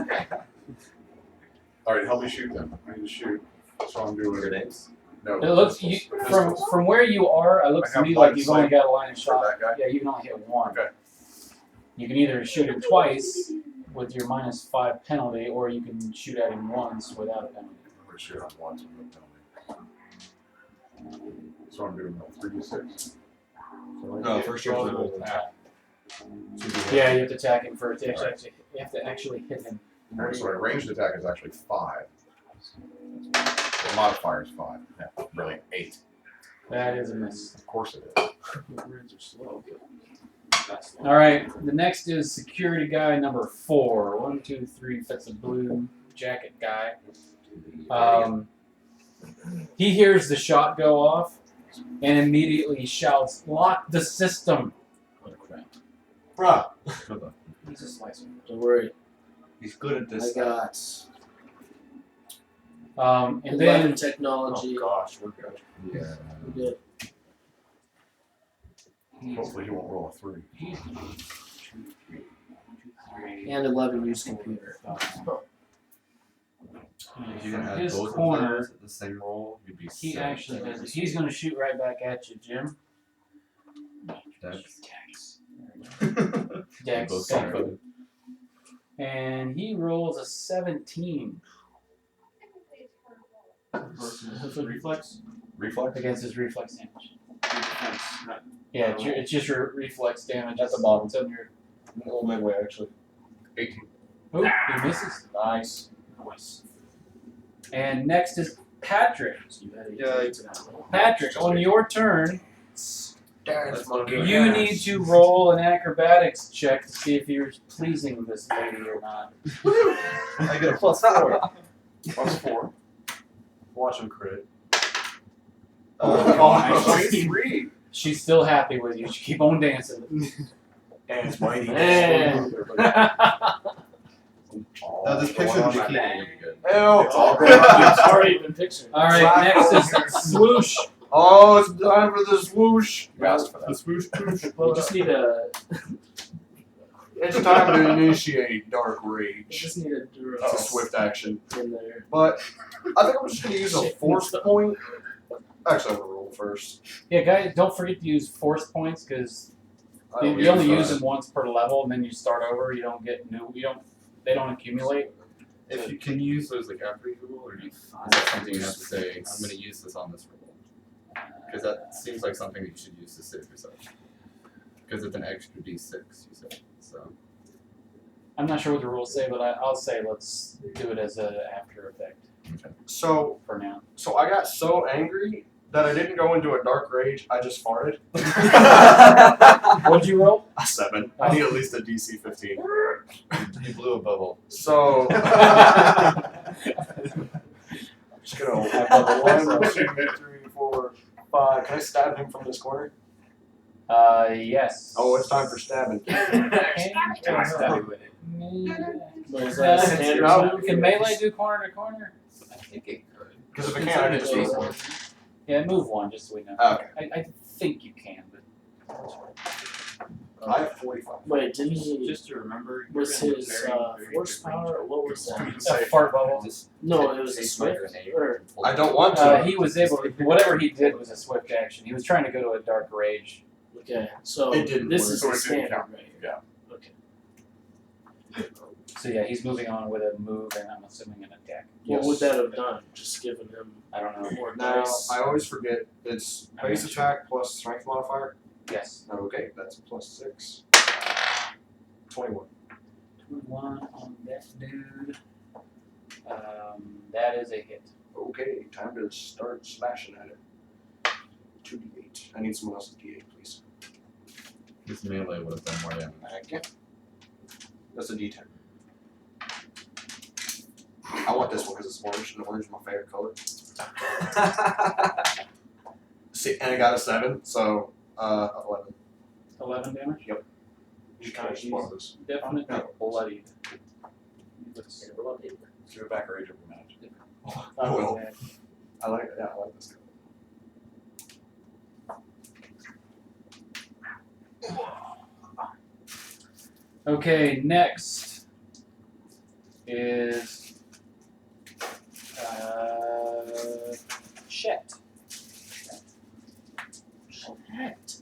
All right, help me shoot them. I need to shoot. So I'm doing Grenades. No. It looks you, from where you are. It looks I to have me line like of you've only sight got a line of for shot. that guy. Yeah, you can only hit one. Okay. You can either shoot him twice with your -5 penalty, or you can shoot at him once without a penalty. I'm gonna shoot on once with no penalty. So I'm doing 3d6. No, first you have to roll attack. Yeah, you have to attack him first. You have to actually hit him. All right, so my ranged attack is actually 5. The modifier is 5. Yeah, brilliant. 8. That is a miss. Of course it is. Words are slow, but that's All right, the next is security guy number 4. 1, 2, 3. That's a blue jacket guy. He hears the shot go off and immediately shouts, "Lock the system!" what a crap. Bruh. He's a slicer. Don't worry. He's good at I this. got And 11 then technology. Oh gosh, we're good. Yeah. We did. Hopefully he won't roll a 3. 3, And 11 use computer. 5. If you can From add his both of corner, those at the same roll, you'd be he sick. actually does it. He's going to shoot right back at you, Jim. Dex. Dex. Both separate. And he rolls a 17 Reflex? Reflex? against his reflex damage. Defense, not Yeah, it's just your reflex damage. At the bottom. It's on your. A little midway, actually. 18. Oh, he misses. Nice. voice. And next is Patrick. Yeah, Patrick, on your turn, That's monkey. you need to roll an acrobatics check to see if you're pleasing this lady or not. I get a +4. +4. Watch him crit. Oh, nice. 23. She's still happy with you. She keep on dancing. Dance mighty. Man. Now this picture of the bikini would be good. Hell, It's all good. It's already been pictured. All right, next is Swoosh. Oh, it's time for the swoosh. You asked for that. The swoosh. Well, just need a. It's time to initiate Dark I Rage. just need a Duro It's a swift action. in there. But I think I'm just going to use a force point. Actually, I'm going to roll first. Yeah, guys, don't forget to use force points because I don't you only use use that. them once per level, and then you start over. You don't get new. You don't. They don't accumulate. If you can use those like after you roll, or is that something you have to say? I'm going to use this on this roll because that seems like something that you should use to save yourself. Because it's an extra d6, you said. So I'm not sure what the rules say, but I'll say let's do it as a after effect So for now. I got so angry that I didn't go into a dark rage. I just farted. What'd you roll? A 7. I need at least a DC 15. you blew a bubble. So I'm just gonna 1, 2, 3, 4, 5. Can I stab him from this corner? Yes. Oh, it's time for stabbing. But is that a standard No. move? Can melee do corner to corner? I think it could. Because if I can't, I can just move one. Yeah, move one just so we know. Okay. I think you can, but I have 45. Wait, didn't he? Just to remember, Was you're in his very, very force good range. power? Or what was that? a fart bubble. Just No, it was a take my swift. grenade Or and pull I it. don't want to. He was able to. Whatever he did was a swift action. He was trying to go to a dark rage. okay, so It didn't this work. is So the it didn't standard, count. right? Yeah. Okay. So yeah, he's moving on with a move, and I'm assuming an attack. What would that have done? Just given him I don't know. more Now, dice. I always forget it's base attack plus strength modifier. Yes. Okay, that's a +6. 21. 21 on that dude. That is a hit. Okay, time to start smashing at it. 2d8. I need someone else's d8, please. This melee would have done more damage. Okay. That's a d10. I want this one because it's orange, and orange is my favorite color. See, and I got a 7, so 11. 11 damage. Yep. You kind of just one of those. Definitely bloodied. Give it back rage every match. I will. I like it. Yeah, I like this color. Okay, next is Chet.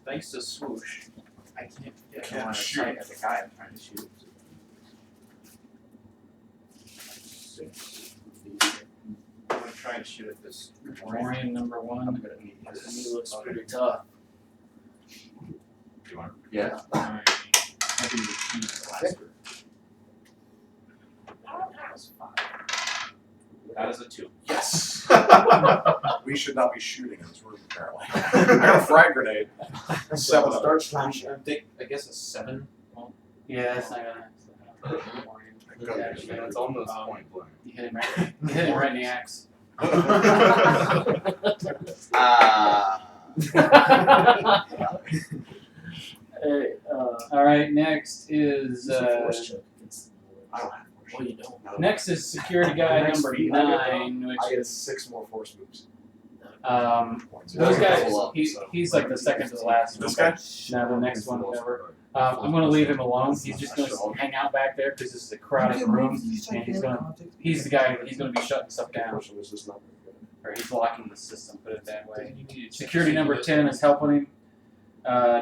Thanks to swoosh, I can't get Can't line of shoot. sight at the guy I'm trying to shoot. I'm gonna try and shoot at this. Morian number I'm 1. gonna need He this. looks pretty tough. Do you want Yeah. I can use the last word. That is a 2. Yes. We should not be shooting in this room, apparently. I got a frag grenade. 7 of them. slashing. I guess a 7. Yeah, that's not gonna. Yeah, it's almost point blank. You hit him right. You hit him right in the axe. Hey, All right, next is force check. I don't have force. Well, you don't. No. next is security guy Next number feat I get, 9, which I get is 6 more force moves. Those guys, he's like the second to the last. This guy? No, the next one, whatever. I'm going to leave him alone. He's just going to hang out back there because this is a crowded room, and he's the guy. He's going to be shutting stuff down, or he's locking the system. Put it that way. Security number 10 is helping him.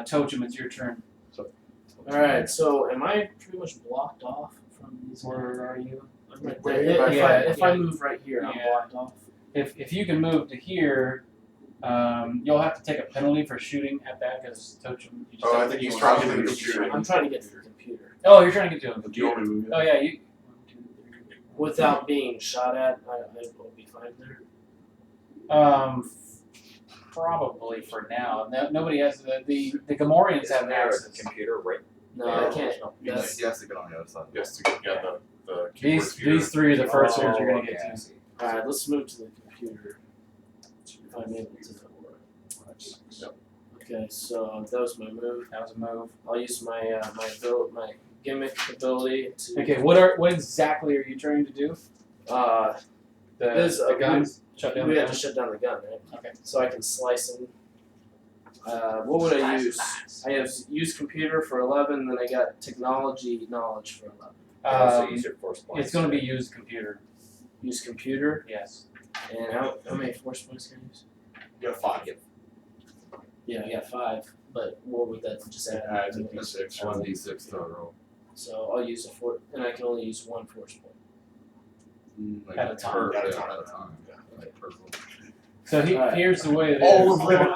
Totem, it's your turn. Alright, so am I pretty much blocked off from these? Where are you? I'm right there. If I move right here, I'm blocked off. If you can move to here, you'll have to take a penalty for shooting at that because Totem. You just Oh, have I think to- he's trying to get the shooting. I'm trying to get to the computer. Oh, you're trying to get to him. Do you want me to move it? Oh yeah, you. Without being shot at, I will be fine there. Probably for now. No, nobody has the Gamorreans have access. computer right. No, I can't. He has to get on the other side. Yes, to get the keyboard These three are the first ones you're gonna okay, get I to. see. Alright, let's move to the computer. If I'm able to. Okay, so that was my move. That was a move. I'll use my my gimmick ability to. Okay, what exactly are you trying to do? There's The a- guns shut down. We the have to guns? shut down the gun, right? Okay. So I can slice in. What would I use? I have used computer for 11, then I got technology knowledge for 11. Also use your force points. It's going to be used computer. Use computer, Yes. and how many force points can I use? You got 5. Yeah, I got 5, but what would that just add? Add to a it? D6. 1d6 total. So I'll use and I can only use 1 force point. Like At a time. per- At a yeah, time. at a time. Like per roll. So Alright. here's the way it is. Oh, we're really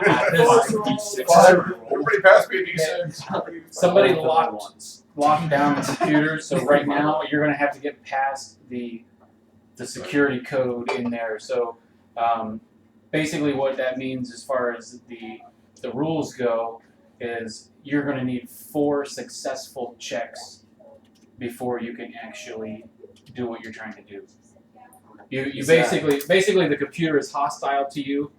Everybody pass me a D6. Somebody locked down the computer, so right now you're going to have to get past the security code in there. So basically what that means as far as the rules go is you're going to need 4 successful checks before you can actually do what you're trying to do. You basically the computer is hostile to you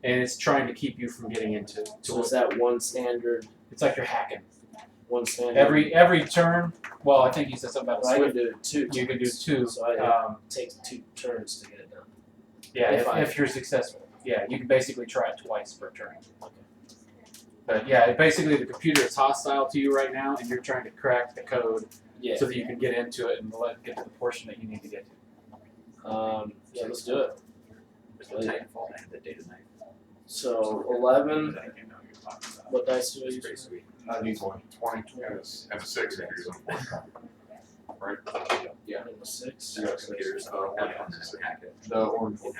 and it's trying to keep you from getting into it. So is that one standard? It's like you're hacking. One standard. Every turn, well, I think he said something about Well, I swift. can do 2. You can do 2. So I take 2 turns to get it done. Yeah, If if you're successful. Yeah, you can basically try it twice per turn. But yeah, basically the computer is hostile to you right now, and you're trying to crack the code Yeah. so that you can get into it and get to the portion that you need to get to. Yeah, let's do it. There's no Titanfall and the data knife. So 11. What dice do I It's use? pretty sweet. I need 20 and a 6 if you're using force point. Right? Yeah. 6. You got computers. one Hack it. The orange one.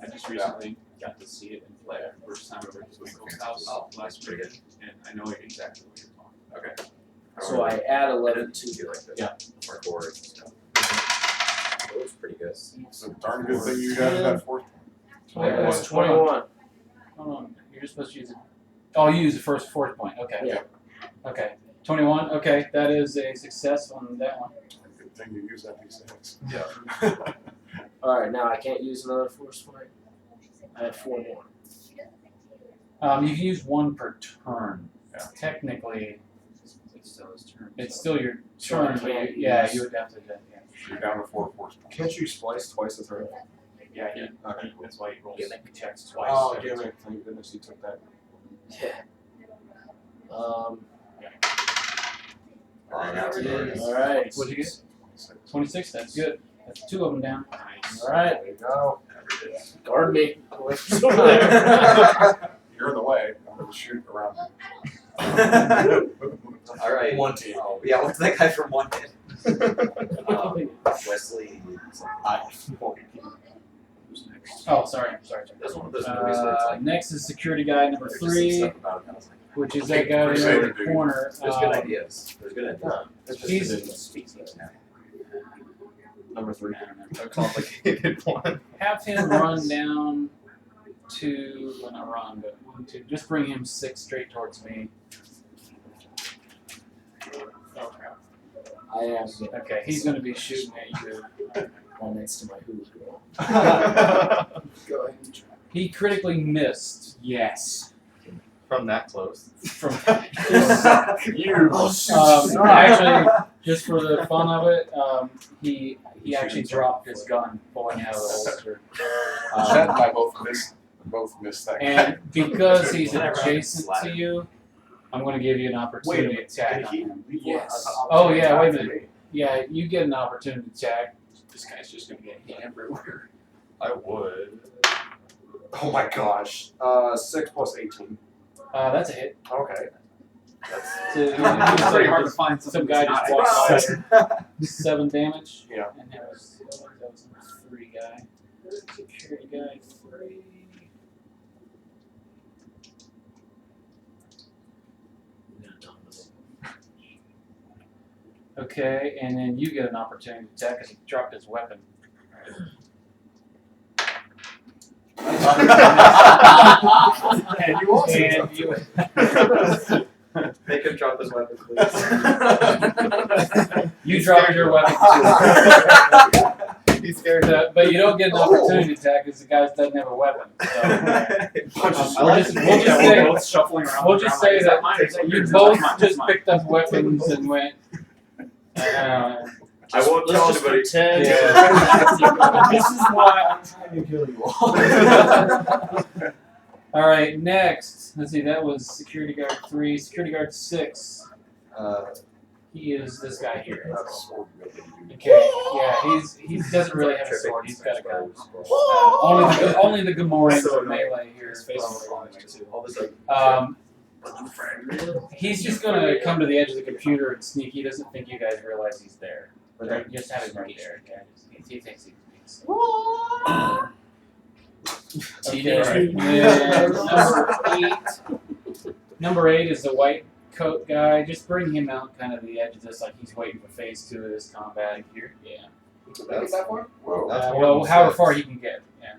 I just recently got to see it in play. First time over to Winkle's house last pretty weekend, and I know exactly what you're talking about. So I add I 11 didn't to do like this. Yeah. Hardcore and stuff. It was pretty good. It's a darn good thing you got that force point. Yeah, that's 21. Hold on, you're just supposed to use it. Oh, you use the first force point. Okay. Yeah. Okay. 21. Okay, that is a success on that one. Good thing you use that D6. Yeah. Alright, now I can't use another force point. I have 4 more. You can use 1 per turn. Yeah. Technically, It's still his turn. it's so- still your So I turn. But can't yeah, use- you would have to. Yeah. You're down to 4 force points. Can't you splice twice a turn? Yeah, he, Okay. that's why he rolls Gimmick. checks twice. Oh, damn it. Thank goodness he took that. Yeah. Alright. What'd you get? 26. That's good. That's 2 of them down. Nice. Alright. There you go. Guard me. Over there. You're in the way. I'm going to shoot around All right. One team. Oh, yeah, what's that guy from One Hit? Wesley. Who's next? Oh, sorry. That's one of those movies where it's like. Next is security guy number there's just some 3, stuff about it, and I was like, which is that guy in Crusader the dude. corner. there's good ideas. There's good ideas. It's just He's- a bit Speaks now. number 3. A complicated one. Have him run down to, well, not run, but 1, 2. Just bring him 6 straight towards me. Oh crap. I am Okay, he's going to be shooting at you. one next to my hula girl. Go ahead and try. He critically missed. Yes. From that close. From You. actually, just for the fun of it, he actually dropped his gun pulling out of the holster. Chet and I both missed Both missed that. And because he's Whenever I'm adjacent to sliding. you, I'm going to give you an opportunity attack on him. Yes. Oh, yeah, wait a minute. Yeah, you get an opportunity attack. This guy's just gonna get hit everywhere. I would. Oh my gosh. 6 plus 18. That's a hit. Okay. So, It's pretty hard to find some something guy that's just not walks exciting. by. 7 damage. Yeah. And that was number 3 guy. Security guy 3. Okay, and then you get an opportunity to attack because he dropped his weapon. And you also And you, Make him drop his weapon, please. you dropped your weapon too. He's scared. But you don't get an opportunity attack because the guy doesn't have a weapon. So, we'll just say, We're both shuffling around. we'll the just ground say like, that mine? Is that you yours? both Mine, just mine. picked up weapons and went. I won't tell Let's just anybody. pretend. Yeah. This is why I'm trying to kill you all. All right, next. Let's see. That was security guard 3. Security guard 6. He is this guy here. Okay. Yeah, he doesn't really have a sword. He's got a gun. Only the Gamorreans So with melee here. His face is wrong too. All this like. He's just gonna come to the edge of the computer and sneak. He doesn't think you guys realize he's there. But they just have him right there. Okay? He thinks he's. Okay, and number 8 is the white coat guy. Just bring him out kind of the edge of this, like he's waiting for phase 2 of this combat here. Yeah. That's that far? Whoa. That's more Well, than however 6. far he can get. Yeah.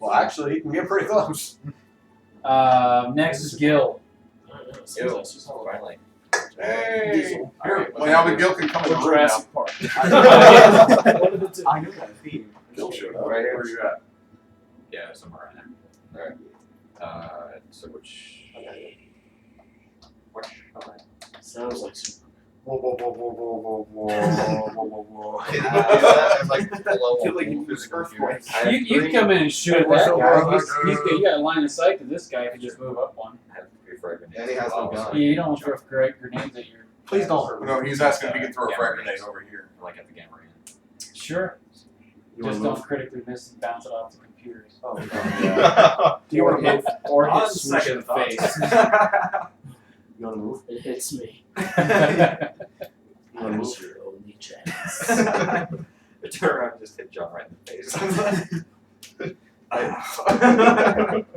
Well, actually, he can get pretty close. Next is Gil. Finally. Hey! Here, well, now the Gil can come in the room now. Jurassic Park. I know that theme. Gil showed up. Right here. Where you at? Yeah, somewhere around there. So which? Sounds like super. Whoa, whoa, whoa, whoa, whoa, whoa, whoa, whoa, whoa, whoa. I'm like below I feel like a you wolf lose in the computer. earthquakes. You can come in and shoot at that guy. You got a line of sight to this guy if you just move up one. I have 3 fragments. And he has no gun. You don't throw grenades at your. Please don't hurt me. No, he's asking if he can throw a Yeah, frag right. grenade over here. Like at the gamma ring. Sure. You wanna Just move? don't critically miss and bounce it off the computers. Oh, God. Do you want to move? Or hit On switch in the second face. You want to move? It hits me. You want to move? That's your only chance. I turn around and just hit John right in the face. Do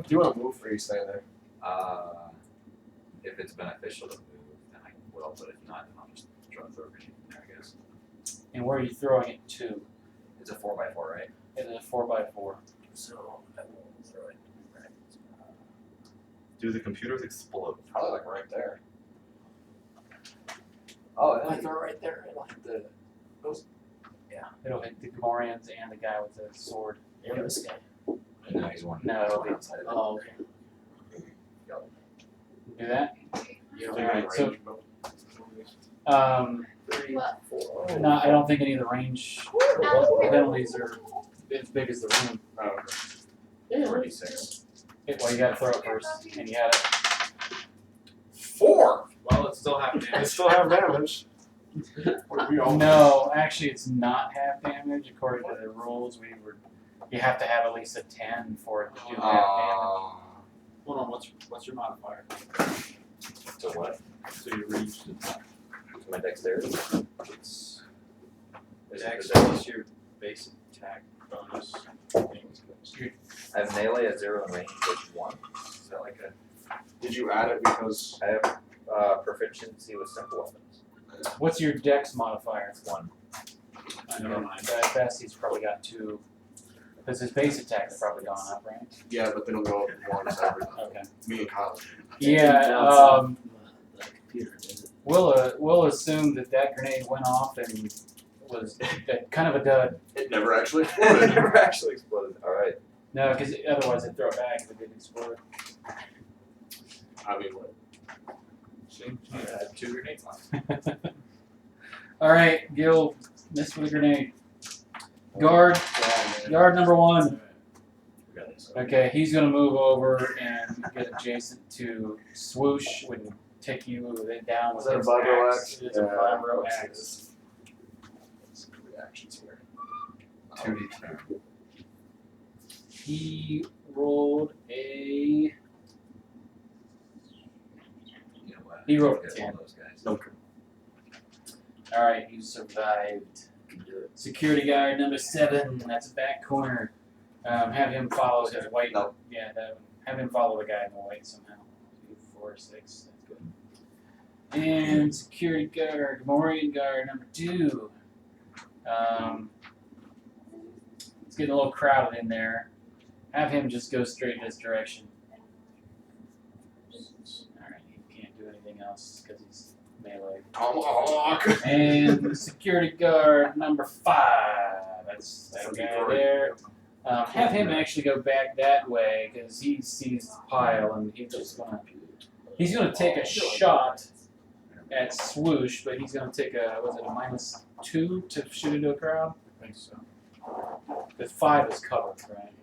you want to move or you stay there? If it's beneficial to move, then I will, but if not, then I'll just throw a grenade in there, I guess. And where are you throwing it to? It's a 4x4, right? It's a 4x4. So I will throw it. Do the computers explode? Probably like right there. Oh, I throw it right there. It'll hit the. It'll hit the Gamorreans and the guy with the sword. And this guy. And now he's one. No, it'll be outside of it. Oh, okay. do that. Yeah. Alright, so 3, 4. no, I don't think any of the range penalties are as big as the room. Oh, okay. Yeah, 36. Well, you gotta throw it first, and you had it. 4! Well, it's still half I damage. still have damage. What are we all? No, actually, it's not half damage according to the rules. You have to have at least a 10 for it to do half damage. Hold on, what's your modifier? So what? So you reached the My dexterity? It's Is dex it plus your basic attack bonus. I have melee at 0 and range at 1. Is that like a... Did you add it because? I have proficiency with simple weapons. What's your dex modifier? 1. Never mind. At best, he's probably got 2. Because his base attack's probably gone up, right? Yeah, but they don't go up once every. Okay. Me and Kyle. Yeah, The computer did it. we'll assume that grenade went off and was kind of a dud. It never actually It exploded. never actually exploded. Alright. No, because otherwise they'd throw it back if it didn't explode. I mean, what? See? I had 2 grenades left. Alright, Gil missed with a grenade. Guard number 1. We got this. Okay, he's gonna move over and get adjacent to Swoosh and take you down with Is that a his vibro axe. axe? It is a vibro axe. Some reactions here. 2d10. He rolled a. You know what? He rolled a Get 10. all those guys. Okay. All right, you survived. Security guard number 7. That's a back corner. Have him follow his white. No. Yeah, have him follow the guy in the white somehow. 2, 4, 6. That's good. And security guard, Morian guard number 2. It's getting a little crowded in there. Have him just go straight in this direction. Alright, he can't do anything else because he's melee. Tomahawk. And security guard number 5. That's that guy there. Have him actually go back that way because he sees the pile and he's gonna take a shot at Swoosh, but he's gonna take a -2 to shoot into a crowd. I think so. Because 5 is covered, right?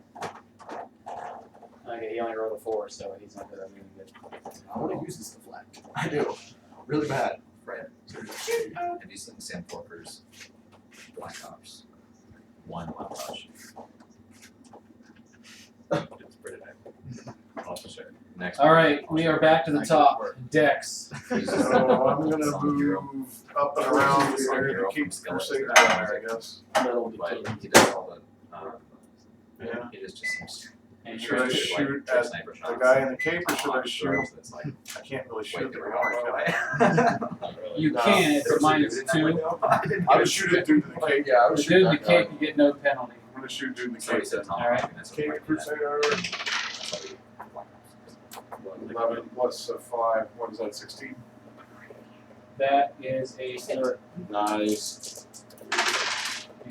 Okay, he only rolled a 4, so he's not gonna really good. I want to use this deflect. I do. Really bad. Fred, have you seen Sam Porter's Black Ops 1 montage? It's pretty nice. Also share. Next. All right, we are back to the top. Dex. So I'm gonna move up and around the area to keep Crusader down there, I guess. Metal But detector. he does all the. Yeah. He just seems. And Should I you're- shoot at the guy in the cape or should I shoot? That's like I can't really way shoot too very far hard. away. You No. can, it's a -2. I would shoot it due to the cape. Yeah, I would The shoot dude in the that guy. cape, you get no penalty. I'm gonna shoot dude in the So he cape. said Tom. All right. and that's what Cape we're doing. Crusader. 11 plus 5. What is that? 16. That is a hit. Nice.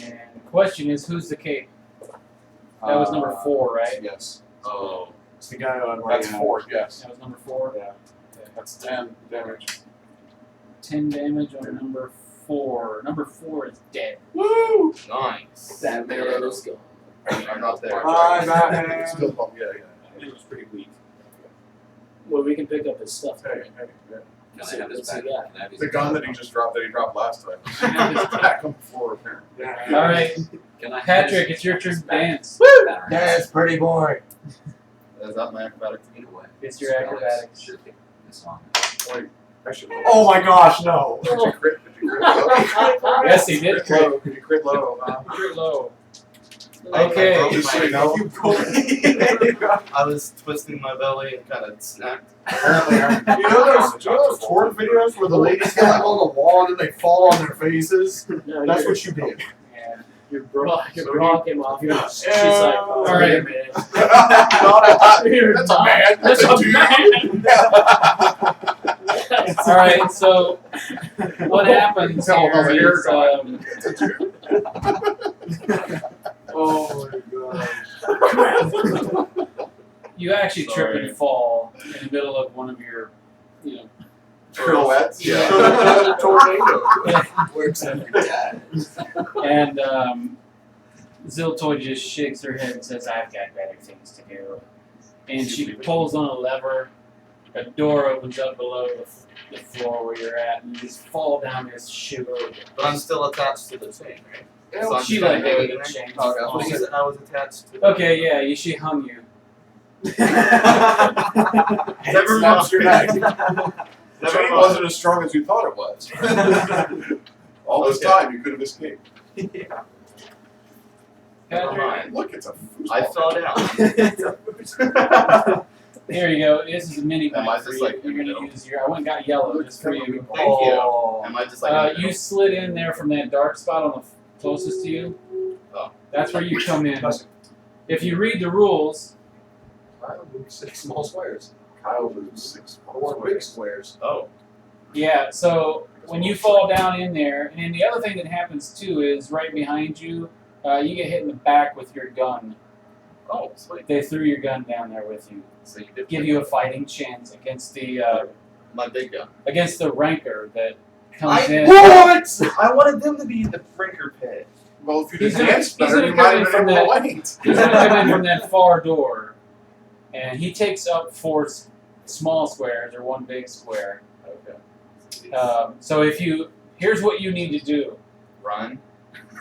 And the question is, who's the cape? That was number 4, right? Yes. Oh. It's the guy on That's 4, yes. That was number 4. Yeah. That's 10 damage. 10 damage on number 4. Number 4 is dead. Woo! Nice. That man is gone. I'm not there. Bye, Batman. Still, yeah. It was pretty weak. Well, we can pick up his stuff. Hey, hey, yeah. Can I have his What's he back? got? Can I have his The gun that he just dropped, last time. Back on the floor, apparently. All right, Can I have Patrick, his- it's your turn his to back? dance. Yes, pretty boy. Is that my acrobatic? Either way. It's your acrobatics. Should take this on. I should. Oh my gosh, no. Did you crit? Did you crit low? Yes, he did. Crit low. Did you crit low? Pretty low. I Okay. broke Just so my- you know. I was twisting my belly and kind of snapped. Apparently, You know those porn videos where the ladies get like on the wall and then they fall on their faces? No, That's you're- what you did. Yeah. You're Brock him off. She's Yeah. like, All wait a right. minute. That's a man. That's a dude. All right. So what happens Tell him here how's is the hair going. Oh my god. you actually trip Sorry. and fall in the middle of one of your, Pirouettes. Yeah. Tornado. Works every time. and Ziltoid just shakes her head and says, "I've got better things to do." And she pulls on a lever. A door opens up below the floor where you're at, and you just fall down this chute. But I'm still attached to the chain, right? So I'm She just let gonna go hang of the in there? chain. Okay, I thought you said I was attached to the Okay, yeah, she hung you. Never Snaps your neck. mind. The Never chain mind. wasn't as strong as you thought it was. All this Okay. time, you could have escaped. Never Patrick, mind. Look, it's a I foosball. fell down. there you go. This is a mini Am I map for just you. like You're in the gonna middle? use your. I went and got yellow just for you. Thank you. Am I just like in the You middle? slid in there from that dark spot on the closest to you. Oh. That's where you come in. If you read the rules, Kyle moved 6 small squares. Kyle moves 6 4 big squares. Oh. yeah. So when you fall down in there, and then the other thing that happens too is right behind you, you get hit in the back with your gun. Oh, sweet. They threw your gun down there with you. So you did Give you a fighting chance against the my big gun. ranker that comes in. What? I wanted them to be the Frinker pit. Well, if you He's did gonna- dance he's better, gonna you come might in have from been able to that- wait. He's going to come in from that far door, and he takes up 4 small squares or 1 big square. Okay. So here's what you need to do. Run.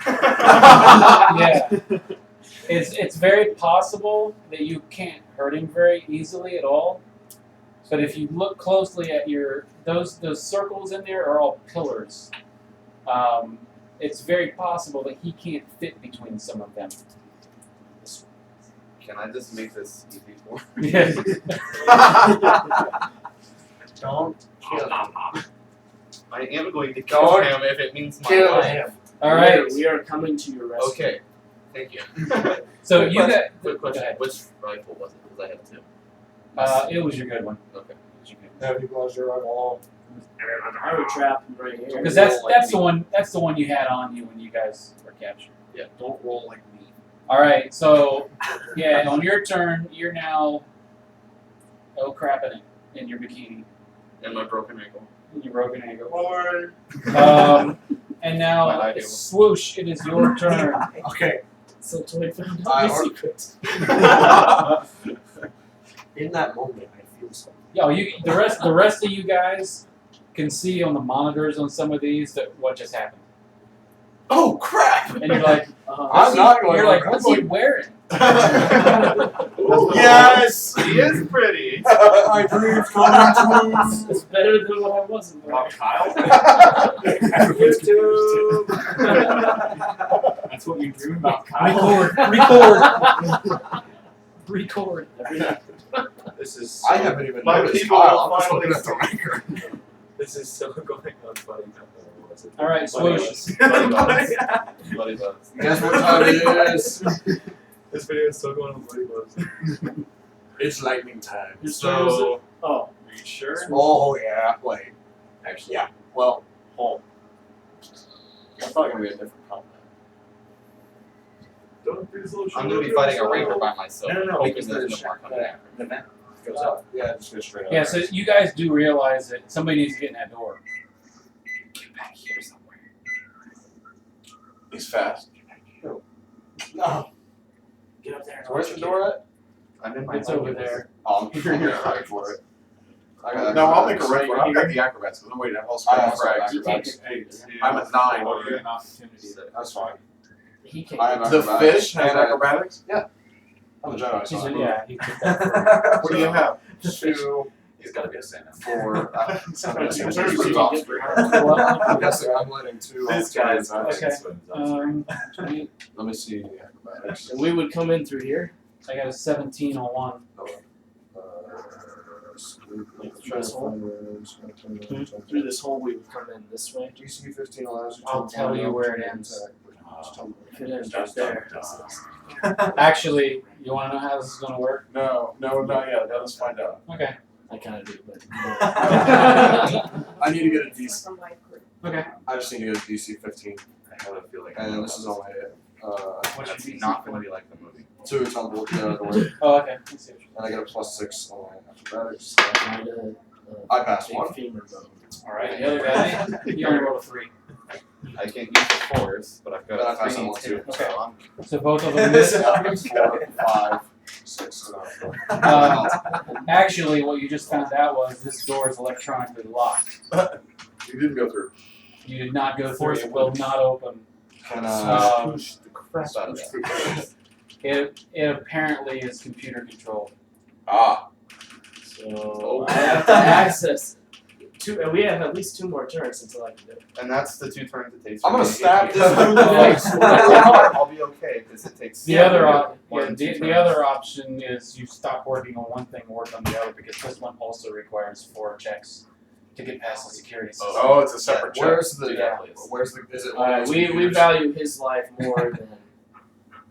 Yeah, it's very possible that you can't hurt him very easily at all. But if you look closely at those circles in there are all pillars. It's very possible that he can't fit between some of them. Can I just make this easy for him? Yeah. Don't kill him. I am going to kill Don't him if it means my Kill life. him. All right. We are coming to your rescue. Okay. Thank you. So Quick you question- got. Quick question. Go ahead. Which rifle was it? Because I have 2. It was your good one. Okay. Have you guys your eyeball? I would trap him right here. Because that's the one you had on you when you guys were captured. Yeah. Don't roll like me. All right. So yeah, on your turn, you're now crapping it in your bikini, And my broken ankle. in your broken ankle. Forward. And My now ideal. swoosh, it is your turn. Okay. Ziltoid found I out my or- secret. In that moment, I feel something. Yo, the rest of you guys can see on the monitors on some of these that what just happened, Oh crap! and you're like, I'm not going. you're like, I'm what's he going- wearing? Yes. He is pretty. My dreams come true. It's better than what I was. Kyle? YouTube. That's what you dream about, Kyle? Record. This is I haven't even My noticed people Kyle. will I'm just finally looking at the record. This is still going on, buddy. Was it? All right, swoosh. Bloody buzz. Bloody buzz. Guess what time it is? This video is still going on Bloody Buzz. It's lightning time. So, Oh, Are you sure? Oh yeah. Wait. Actually, Yeah. Well, home. I thought it was gonna be a different combat. Don't be so I'm going to be fighting a ranger by myself. No, hoping because there's the no mark on the the- map. the vent goes Oh, up. yeah, just go straight up. Yeah, so you guys do realize that somebody needs to get in that door. Get back here somewhere. He's fast. No. get up there. Where's the door at? I'm in my It's over there. Oh, I'm here right for it. I got No, I'll make a right run. I've got the acrobats. So wait, I'll I spend also have frags. acrobatics. I'm at 9. Oh, you get an opportunity. That's fine. He can't. I have The acrobatics. fish has And acrobatics? I'm a Jedi. She's So yeah, he took that for What do you have? 2, He's got to be a Santa. 4. Somebody's I'm pretty Pretty off. guessing I'm letting 2. This guy's Okay. Let me see the acrobatics. And we would come in through here. I got a 17 on one. Through this hole, we would come in this way. DC 15 allows you to. I'll tell you where it ends. If it ends right there. Actually, you want to know how this is going to work? No, not yet. Let us find out. Okay. I kind of do, but. I need to get a DC. Okay. I just need to get a DC 15. I have a feeling. And this is on my. That's not going to be like the movie. 2 tumble door. Oh, okay. Let's see. And I get a +6 on my acrobatics. I passed big one. femur bone. All right. The other guy, he only rolled a 3. I can't use the force, but I've But I got a passed 3 on one too. Okay. so I'm So both of them missed. 4, 5, 6. Actually, what you just found out was this door is electronically locked. You didn't go through. You did not go through. It will not open. Can Push the crap out of that. It apparently is computer controlled. Ah. So I have to access 2, and we have at least 2 more turns until I can do it. And that's the 2 turns it takes. I'm for gonna me to stab get this here. dude in the face. I'll be okay because it takes. The other more than 2 the turns. other option is you stop working on one thing and work on the other because this one also requires 4 checks to get past the security system. Oh, it's a separate check. Where's the? Do that, please. Where's the? Is it one of those We computers? value his life more than.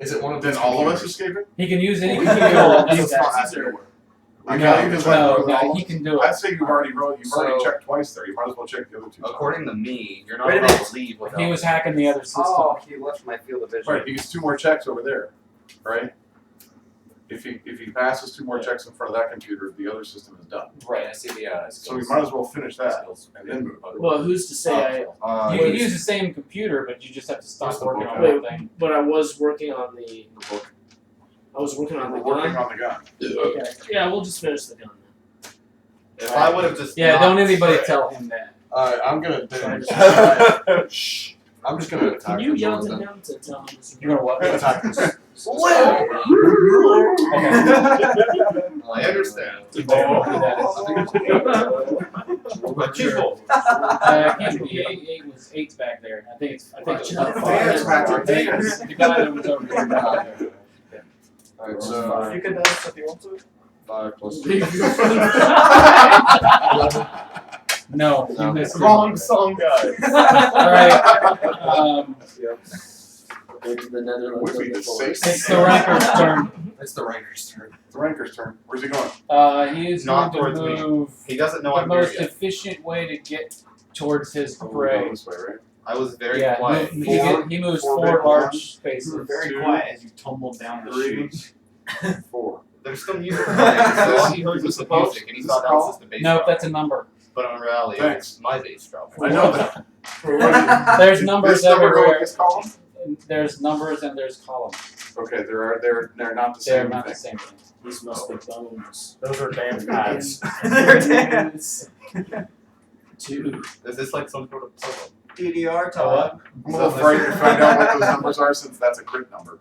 Is it one of Then those all of us computers? escape it? He can use any We computer. can go. that It's does not that. asking to work. I value his life more than all No, of he us. can do I'd it. say you've already So- checked twice there. You might as well check the other 2 times. According to me, you're not Wait a allowed minute. to leave without. He was hacking the other system. Oh, he left my field of vision. Right, he gets 2 more checks over there, right? If he passes 2 more checks in front of that computer, the other system is done. Right, I see the So we might as well finish that and then move. Well, who's to say You can use the same computer, but you just have to stop Where's the working book on at? that thing. But I was working on the. The book. I was working on the We're working gun. on the gun. Okay. Yeah, we'll just finish the gun then. If I would have just Yeah, not don't anybody said- tell him that. I'm gonna. Shh. I'm just gonna attack Can you the yell doors to then. him to tell him this? You're gonna what? Attack this. I understand. You better not do that. Chisel. Eight was 8's back there. I think it's about Dance, 5. Patrick, dance. The guy that was over here. Alright, so You can dance if you want to. 5 plus. No, you missed it. Wrong song, guys. Alright. Go to the Netherlands. Would be of the the forest. It's the ranker's turn. It's the ranker's turn. The ranker's turn. Where's he going? He is Not going towards to me. move He doesn't know the I'm here most yet. efficient way to get towards his Oh, we're going prey. this way, right? I was very Yeah, quiet. he moves Four 4 big large ones. spaces. You were very 2, quiet as you tumbled down the 3, chute. 4. There's still music playing. So he heard Is this the a post? music and he Is thought this that a was just the bass Nope, drop. that's a number. But in reality, Thanks. it's my bass drop. I know that. There's numbers This number go everywhere. with this column? There's numbers and there's columns. Okay, they're not the They're same not thing. the same thing. These must be bones. Those are damn pads. They're dance. 2. Is this like some sort of puzzle? DDR Oh, what? I'm a little afraid to find out what those numbers are since that's a crit number.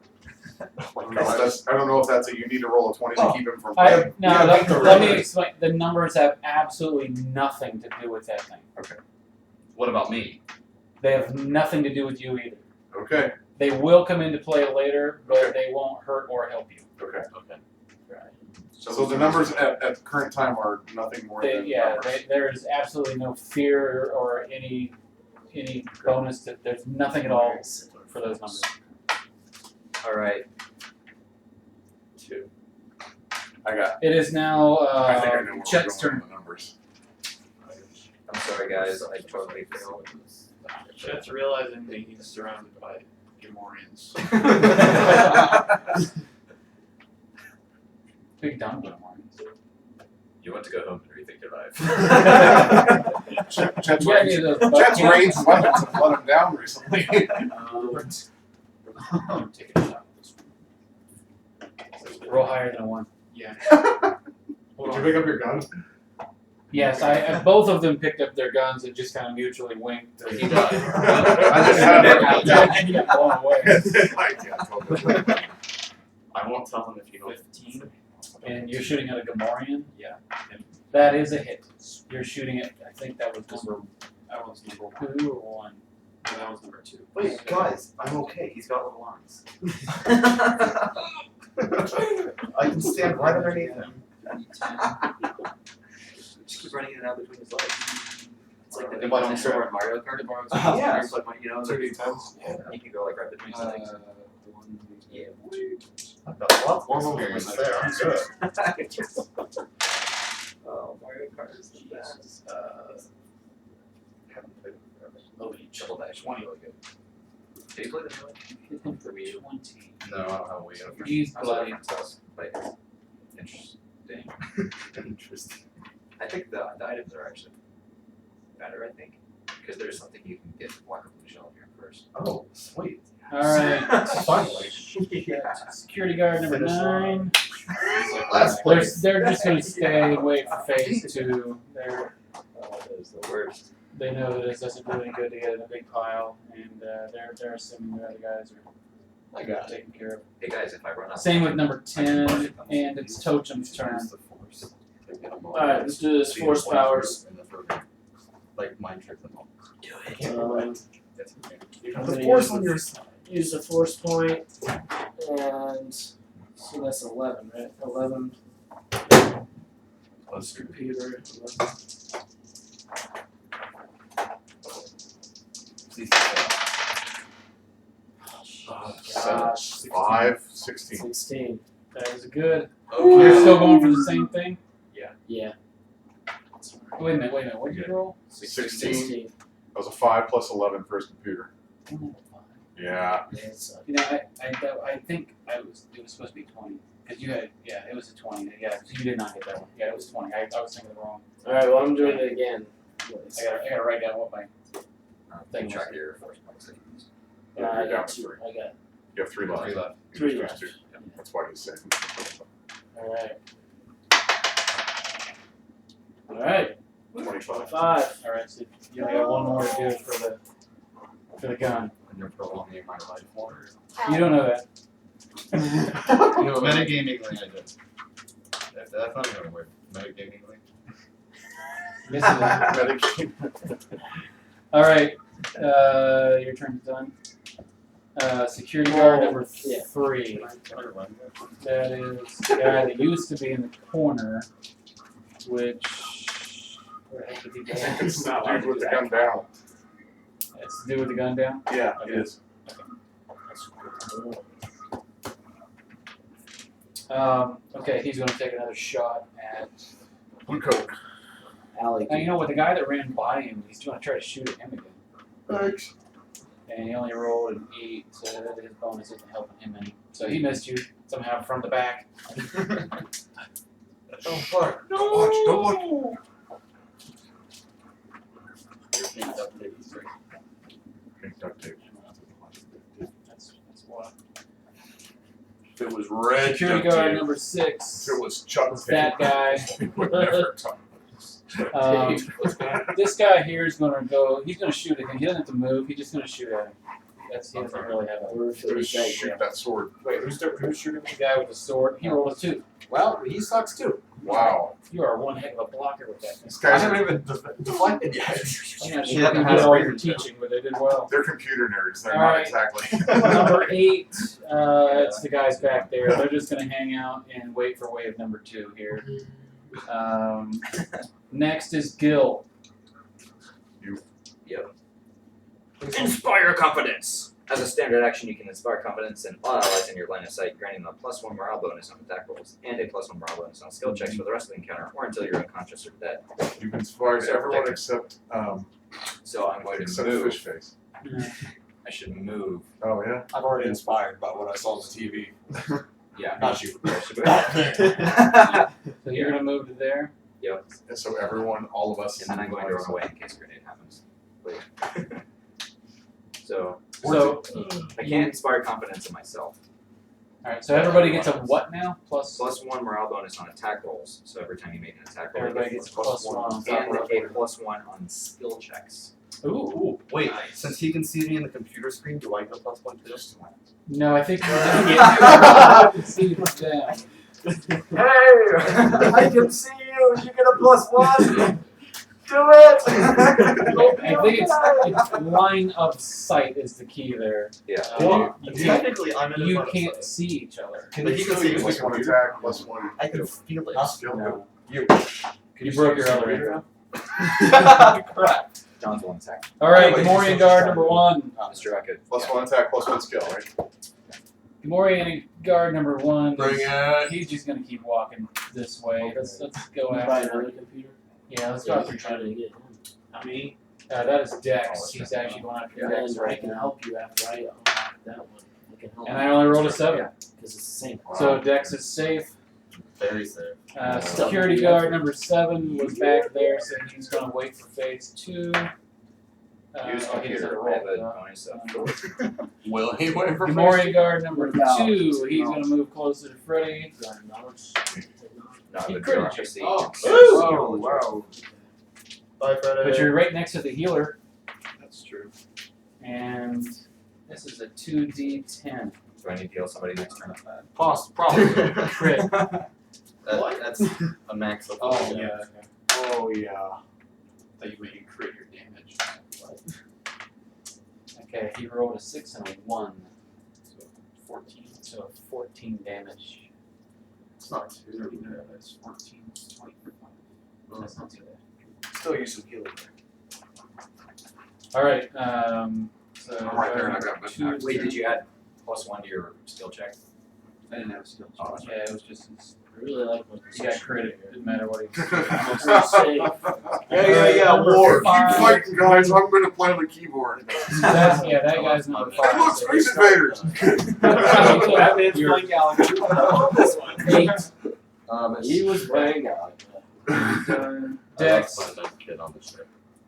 I don't know if that's a you need to roll a 20 to keep him from playing. No, let me explain. The numbers have absolutely nothing to do with that thing. What about me? They have nothing to do with you either. Okay, They will come into play later, but Okay. they won't hurt or help you. okay. Okay. So the numbers at the current time are nothing more than numbers. There is absolutely no fear or any bonus. There's nothing at all for those numbers. Alright. 2. I got. It is now I think I know where Chet's we're going turn. with the numbers. I'm sorry guys, I totally failed. Chet's realizing that he's surrounded by Gamorreans. Big dumb one. You want to go home and rethink your life. Chet's Yeah, ranged weapons have let him down recently. Take a shot with this one. Roll higher than a 1. Yeah. Did you pick up your gun? Yes, both of them picked up their guns and just kind of mutually winked. He died. I just had it. And he got blown away. I won't tell him if you don't. 15. And you're shooting at a Gamorrean? Yeah. That is a hit. You're shooting at, I think that was number That was number 1. 2 or 1. No, that was number 2. Wait, guys, I'm okay. He's got little arms. I can stand right underneath him. Just keep running it out between his legs. It's like the If I don't Nintendo share in Mario Kart. Yeah. It's like when, you know, 2d10s. you can go like right between his legs. Yeah. I've got lots more experience there. I'm good. Oh, Mario Kart is the best. Haven't played it forever. Oh, you Double dash. 20. Did you play the new one? Hit him for 20. No, I don't have a way of He's I saw bloody. it from like interesting. Interesting. I think the items are actually better. I think because there's something you can get black or blue shell here first. Oh, sweet. Alright. Finally. Security guard number 9. Last place. They're just going to stay and wait for phase 2. That is the worst. They know that it doesn't do any good to get in a big pile, and they're assuming the other guys are I got it. taken care of. Hey guys, if I run out. Same with number 10, and it's Tochum's turn. Use the force. Alright, let's do this. Force powers. Like mind trick them all. That's okay. I'm The gonna force use on the- your side. Use a force point, and so that's 11, right? 11. Let's do Computer. 11. Please. Oh, Seven. gosh. 5, 16. 16. That is good. Okay. You're still going for the same thing? Yeah. Wait a minute. What did you roll? 16. 16. That was a 5 plus 11 for his computer. Yeah. Yeah, it's, You know, I think it was supposed to be 20. because you had, yeah, it was a 20. Yeah, so you did not get that one. Yeah, it was 20. I was thinking the wrong. Alright, well, I'm doing it again. I gotta write down what my Keep track of your force points. You're I down got to 2. 3. I got You have 3 left. 3 left. You 3 just left. used 2. Yeah, that's why he's saying. Alright. Alright. 25. 5. Alright, so you only got one more to do for the gun. And you're prolonging my life more. You don't know that. Metagamingly, I did. That's not even a word. Metagamingly. This is it. Alright, your turn's done. Security guard number 3. That is the guy that used to be in the corner, which where the heck did he go? It's the dude with the gun down. It's the dude with the gun down? Yeah, it is. Okay, he's gonna take another shot at. Blue coat. Alley. Now you know what? The guy that ran by him, he's gonna try to shoot at him again. Thanks. And he only rolled an 8, so that his bonus isn't helping him any. So he missed you somehow from the back. Oh fuck. Don't watch, don't look. Okay, duct tape. That's why. If it was red Security duct guard tape, number if 6. it was Chuck It's that guy. it would never come. This guy here is gonna go. He's gonna shoot at him. He doesn't have to move. He's just gonna shoot at him. He doesn't really have a. Just shoot that sword. Wait, who's shooting the guy with the sword? He rolled a 2. Well, he sucks too. Wow. You are one heck of a blocker with that. These I guys haven't are, even deflected yet. I'm not He sure doesn't you have did all to your read teaching, but they did well. they're computer nerds. They're All not right. exactly. Number 8, it's the guys back there. They're just gonna hang out and wait for wave number 2 here. Next is Gil. Inspire confidence. As a standard action, you can inspire confidence in all allies in your line of sight, granting them a +1 morale bonus on attack rolls and a +1 morale bonus on skill checks for the rest of the encounter, or until you're unconscious or dead. You've inspired everyone except So I'm going to except move. fish face. I should move. Oh yeah. I've already inspired by what I saw on the TV. Yeah. Not you. I should move. That thing. So you're gonna move to there. And so everyone, all of us. And then I'm going to run away in case a grenade happens. Later. So I can't inspire confidence in myself. Alright, so everybody gets a what now? Plus +1 morale bonus on attack rolls. So every time you make an attack roll, everybody gets a +1 on top and of a it. +1 on skill checks. Ooh. Wait, since he can see me in the computer screen, do I get a +1 too? No, I think you can see them. Hey! I can see you! You get a +1! Do it! I think it's line of sight is the key there. Yeah. Well, you technically, I'm in his You line of can't sight. see each other. But he can see me in the +1 computer. attack, +1 I can feel it. skill. No. You. You broke your elevator. Correct. John's one attack. Alright, Wait, Gamorrean so- guard number 1. Mr. I could. +1 attack, +1 skill, right? Gamorrean guard number 1. Bring it. He's just gonna keep walking this way. Let's go Can you buy after. another computer? Yeah, let's Yeah, go you're after trying to Johnny. get him. Me? That is Dex. Oh, He's that's actually going after And Dex then I right can now. help you after I unlock that one. I can help And I only rolled a 7. because it's the same. So Dex is safe. Very safe. Security guard number 7 was back there, so he's gonna wait for phase 2. Use I'll get his computer. I have a roll. bonus of Will he wait for Gamorrean guard number What about 2, he's gonna move closer to Freddy. Got knowledge. no, He the critted bureaucracy. Oh, Whoa, wow. Bye, Friday. But you're right next to the healer, That's true. and this is a 2d10. Do I need to heal somebody next turn? Probably. Crit. That's a max of Oh, four. yeah. Oh yeah. That you when you crit your damage. Okay, he rolled a 6 and a 1, So 14. so 14 damage. It's not too bad. That's 14. It's 25. That's not too bad. Still use some healing. Alright, so I'm right there and I got two- midnight. Wait, did you add +1 to your skill check? I didn't have skill. Oh, that's Yeah, it was just his I really like what He got credit. Didn't matter what he War. Keep Five. fighting, guys. I'm going to play on the keyboard. That guy's number Hey, 5. look, Space Invaders. Batman's You're- playing Galaga. This one. 8. He was playing out. Dex. I love finding that kid on the ship.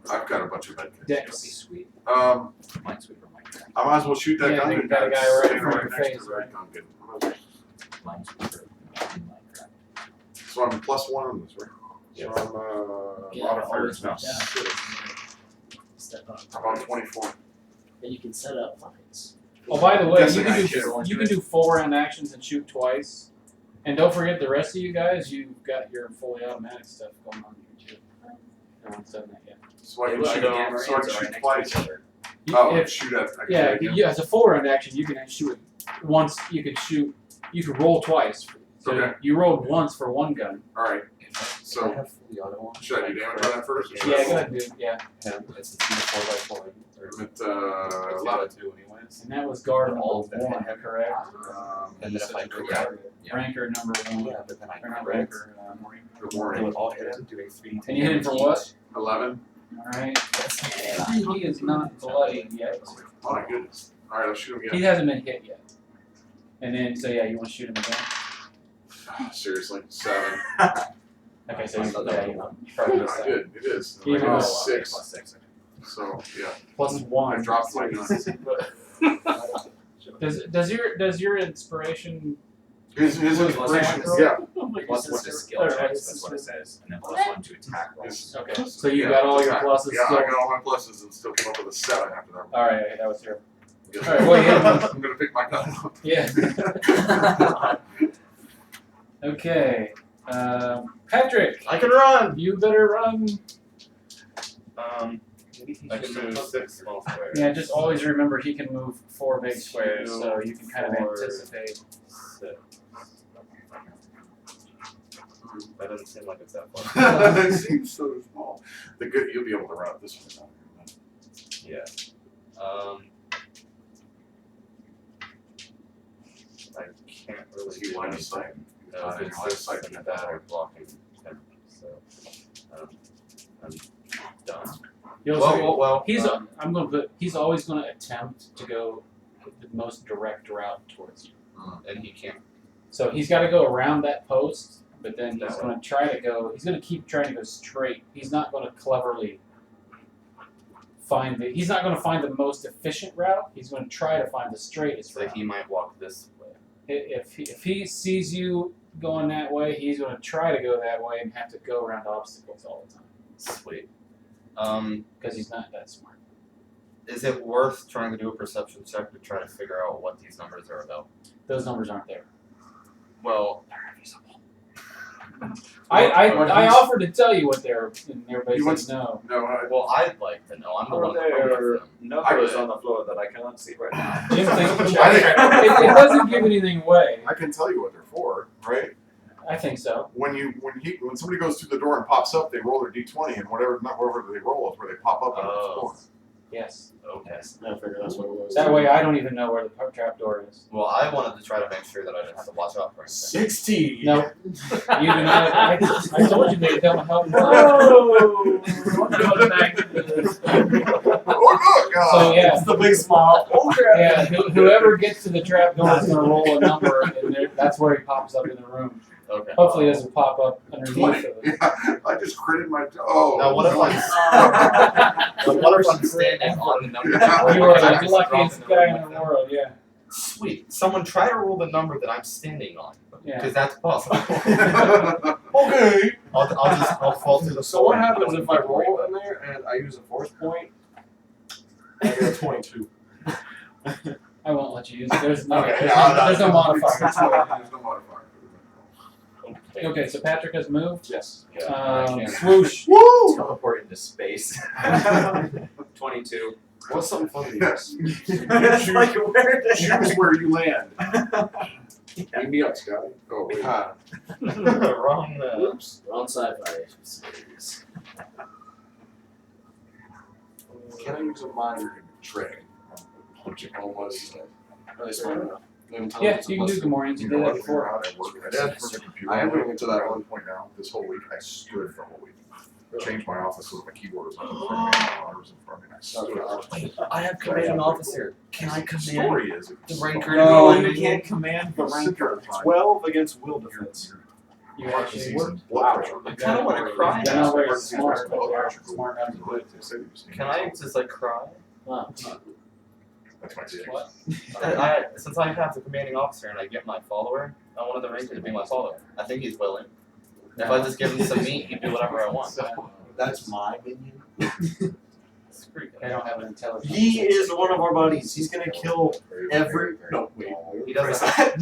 I've got a bunch of medkits. Dex. Sweet. I Mine's sweet for Minecraft. might as well shoot that Yeah, gun. you got a guy that's right in standing front of your next face, to the right? gun. Good. Mine's sweet for Minecraft. So I'm +1 on this, right? Yes. So I'm Yeah, modifiers now. always Step on. How about 24? And you can set up lines. Oh, by the way, Guessing I should. you can do 4 round actions and shoot twice. And don't forget the rest of you guys, you've got your fully automatic stuff going on here too. No one's done that yet. So I They can will shoot, shoot again, so I can right shoot next to twice. each other. Oh, If- shoot at. I can yeah, shoot again. as a 4 round action, you can shoot it once. You could roll twice. So Okay. you rolled once for one gun. All right. Can I So have fully auto on? should I do damage on that first? Or should Yeah, I go roll? ahead, dude. Yeah, And it's a 4x4. Or I'm at it's 11. 2 anyways. and that was guard number All of them 1, have- correct? And then if I crit, Yeah. Ranker number 1. yeah, but then I Or not crit, ranker. Good do morning. it all hit him, doing 3 And you hit him for what? 11. All right. He is not bloodied yet. Oh my goodness. All right, I'll shoot him He again. hasn't been hit yet. And then, so yeah, you want to shoot him again? Seriously, 7. Okay, so I you, thought that yeah, was you one. probably That's missed that. good. It is. Even Like, though- it's 6. Plus 6. So yeah, Plus 1. I dropped my gun. Does your inspiration? His Plus inspiration, one. yeah. Plus 1 to skill Alright, checks, that's what it says. And then plus 1 to attack rolls. Okay, so you Yeah, got all your attack. pluses Yeah, still. I got all my pluses and still came up with a 7 after that. All right, that was terrible. Yeah. All right, well, yeah. I'm gonna pick my gun up. Yeah. Okay, Patrick, I can run! you better run. I can move 6 small squares. Yeah, just always remember he can move 4 big squares, so you can kind of 4, anticipate. 6. That doesn't seem like it's that far. It seems so small. The good, you'll be able to run up this one. Yeah. I can't really See do line of anything. sight. No, Line it's of just sight in in the the back blocking him. So, I'm done. You'll see- Well. He's he's always going to attempt to go the most direct route towards you. and he can't. So he's got to go around that post, but then he's That going to try to go. He's going to keep trying to go straight. He's not going to cleverly find the. He's not going to find the most efficient route. He's going to try to find the straightest So route. he might walk this way. If he sees you going that way, he's going to try to go that way and have to go around obstacles all the time Sweet. because he's not that smart. Is it worth trying to do a perception check to try to figure out what these numbers are about? Those numbers aren't there. Well, I offered to tell you what they're, and everybody You says no. No, well, I'd like to know. I'm the Are one that there wrote them. numbers on the floor that I cannot see right now? Jim thinks I think- it doesn't give anything away. I can tell you what they're for, right? I think so. When somebody goes through the door and pops up, they roll their d20, and whatever they roll is where they pop up on the floor. Yes. Okay. I figure that's what it was. That way, I don't even know where the trap door is. Well, I wanted to try to make sure that I didn't have to watch out for anything. 16. No, you do not. I told you they don't help. Oh, going back to this. Oh look! So yeah, It's the big smile. Oh crap. yeah. Whoever gets to the trap door is going to roll a number, and that's where he pops up in the room. Okay. Hopefully, it doesn't pop up underneath 20. of it. Yeah, I just critted my. Oh. Now, what if I'm standing on the number? You Or are can I the just luckiest drop guy the in number the world. Yeah. Sweet. Someone try to roll the number that I'm standing on. Yeah. Because that's possible. Okay. I'll fall through the So what floor. happens if I roll in there and I use a force point? I get a 22. I won't let you use it. There's no modifier. There's no modifier. Okay, so Patrick has moved. Yes. Swoosh. Woo! Teleport into space. 22. What's something funny? Yes. It's like where the Choose where you land. Beam me up, Scotty. Oh wait. Wrong. Whoops. Wrong sci-fi series. Can I use a minor? Trade. Almost. Are they smart enough? Yeah, you can do Gamorreans. You You did know that what? before. How I work. I Yeah, sit for the computer. I am going into that At one. point now. This whole week, I stood for a whole week. Changed my office so that my keyboard was up in front of me, my monitor was in front of me. I stood. Wait, I have commanding officer. Can I The command story is, the ranker? No, to go you can't command the ranker. 12 against will defense. You Heart actually disease work. and blood pressure. I kind of want to cry They're now. not very Heart disease smart, and but blood they're pressure go smart enough to do it. They say that you just need Can I just like cry? That's my dick. What? Since I have the commanding officer and I get my follower, I wanted the ranker to be my follower. I think he's willing. If I just give him some meat, he'd do whatever I want. That's my minion. Screw They don't have an intelligence. He is one of our buddies. He's gonna kill every. No, wait. He doesn't have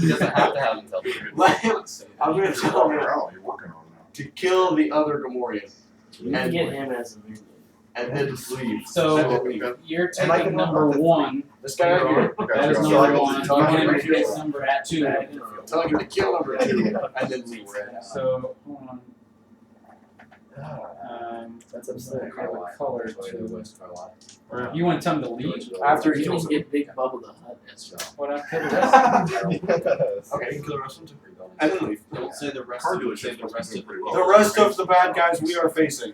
to have intelligence. Let him. I'm gonna You're tell walking him around, you're working on to kill the other Gamorrean You can get him as a minion. and then leave. So that. you're And I taking can number roll up to 1. This guy right here. That is So number I 1. You tell him want him to to get kill. number 2. Tell him to kill number 2 and then leave. So hold on. That's I upsetting. have a color too. West Carolina. You want him to leave? After he You kills can him. get Big Bubba the Hutt as well. What I'm killing this? Okay, you can kill the rest of them too. And then leave. Don't say the rest Car of it, say dealerships the must rest be of doing it. pretty The well. rest of the bad guys we are facing.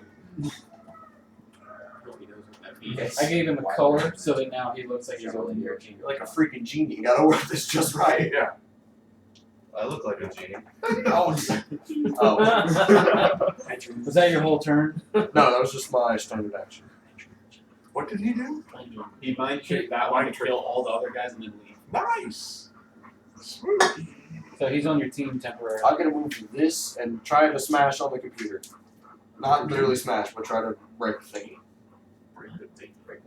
I gave him a color so that now he looks like he's on your team. You're like a freaking genie. You gotta work this just right. Yeah. I look like a genie. Oh. Was that your whole turn? No, that was just my standard action. What did he do? He mind tricked that one to kill all the other guys and then leave. Nice. Smooth. So he's on your team temporarily. I'm gonna move this and try to smash on the computer. Not literally smash, but try to break the thingy.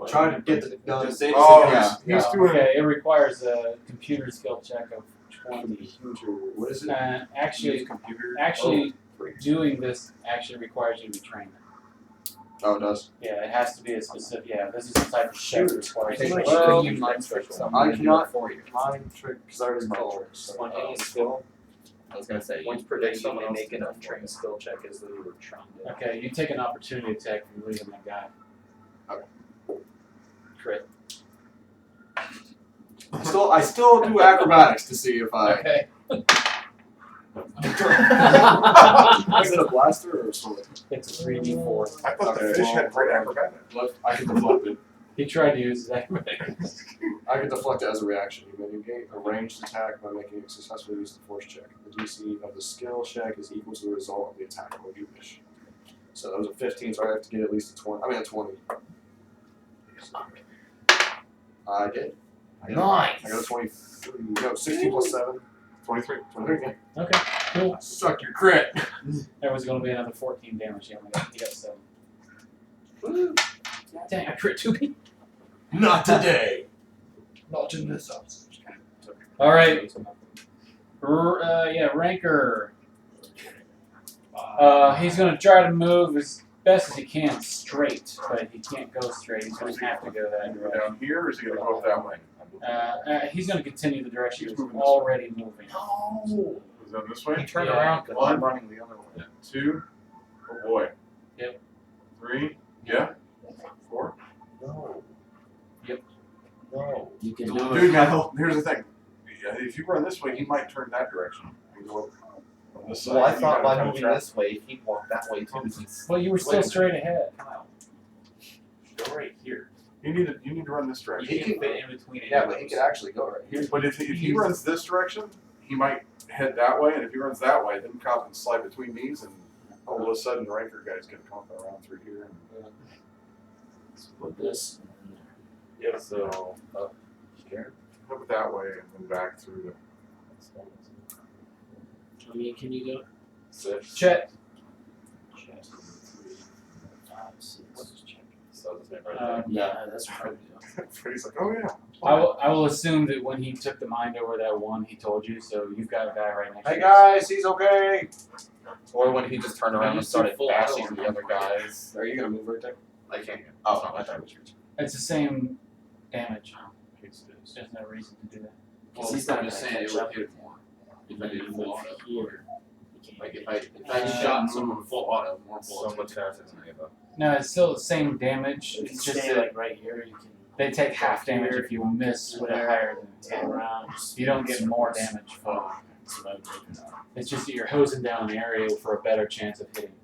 Try to get it done. Oh, Yeah, he's doing. Okay, it requires a computer skill check of 20. What is it? Actually, computer. doing this actually requires you to be trained. Oh, it does. Yeah, it has to be a specific. Yeah, this is the type of check that requires Okay, you. well, you mind trick someone I and do cannot it for you. mind trick because I already mind trick. Spontaneous skill. I was gonna say, Once you per predict day, you someone may else make to an do it for untrained you. skill check as though you were trying to. Okay, you take an opportunity attack from leaving that guy. Crit. I still do acrobatics to see if I. Okay. Is it a blaster or a sword? It's a 3d4. I thought the Okay, fish well, had great acrobatics. I can deflect it. He tried to use his acrobatics. I can deflect it as a reaction. You mitigate a ranged attack by making a successful use of the force check. The DC of the skill check is equal to the result of the attack roll you wish. So that was a 15, so I have to get at least a 20. I mean a 20. I did. I got a 23. No, 16 plus 7. 23. 23. Okay, cool. Suck your crit. There was going to be another 14 damage. He got 7. Dang, I crit 2 people. Not today. Not in this house. All right. Yeah, Ranker. He's going to try to move as best as he can straight, but he can't go straight. He's going to have to go that direction. Down here, or is he going to go that way? He's going to continue the direction he was already moving. No. Is that this way? He turned Yeah. around because I'm running the other way. 2. Oh boy. Yep. 3. Yeah. 4. No. Yep. No. You can do it. Dude, now here's the thing. Yeah, if you run this way, he might turn that direction and go on this side. Well, I You thought gotta by come moving trap. this way, he'd walk that way too. Since Well, you were still straight ahead. Go right here. You need to run this direction. You can fit in between it. Yeah, but he could actually go right here. But if he runs this direction, he might head that way, and if he runs that way, then Cobb can slide between these, and all of a sudden the Ranker guy's gonna come around through here. Put this. Yep. So up here. Come that way and then back through the. I mean, can you go? 6. Chet. 3, 5, 6. So this man right Yeah, that's probably. He's like, oh yeah. I will assume that when he took the mind over that one, he told you, so you've got a guy right next to Hey you. guys, he's okay. Or when he just turned around and just started do full bashing auto. the other guys. Are you gonna move right there? I can't. Oh, not my I thought turn. it was your turn. It's the same damage. There's no reason to do that. Well, He's not I'm just gonna saying it catch would up hit with if I did full auto. Here. Like if I shot someone full auto, more So bullets. much faster than I give up. No, it's still the same damage. If you It's just stay that like right here, you can. They take half damage if you miss with a higher than 10. You don't get more damage from it. It's just that you're hosing down an area for a better chance of hitting.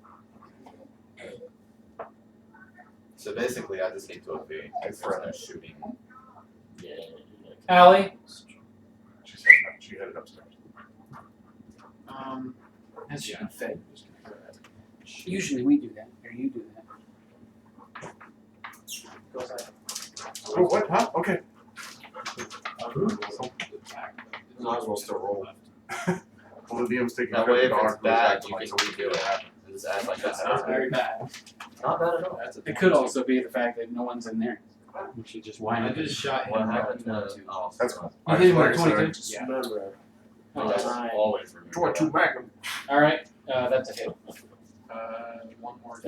So basically, I just need to evade because there's no shooting. Yeah. Allie? She headed upstairs. Has she been fed? Usually we do that, or you do that. Go outside. Oh, what? Huh? Okay. Might as well still roll. Well, the DM's taking That care way, of if the it's dog. bad, goes you back can to life, redo it. Just act like That's that. not very bad. Not bad at all. It could also be the fact that no one's in there. You should just whine I at just shot What him happened to? 22. Oh, That's fine. I You hit him like with I said, 22? Just Yeah. remember. Always, Alright. always remember. Draw two magnum. Alright, that's a hit. One more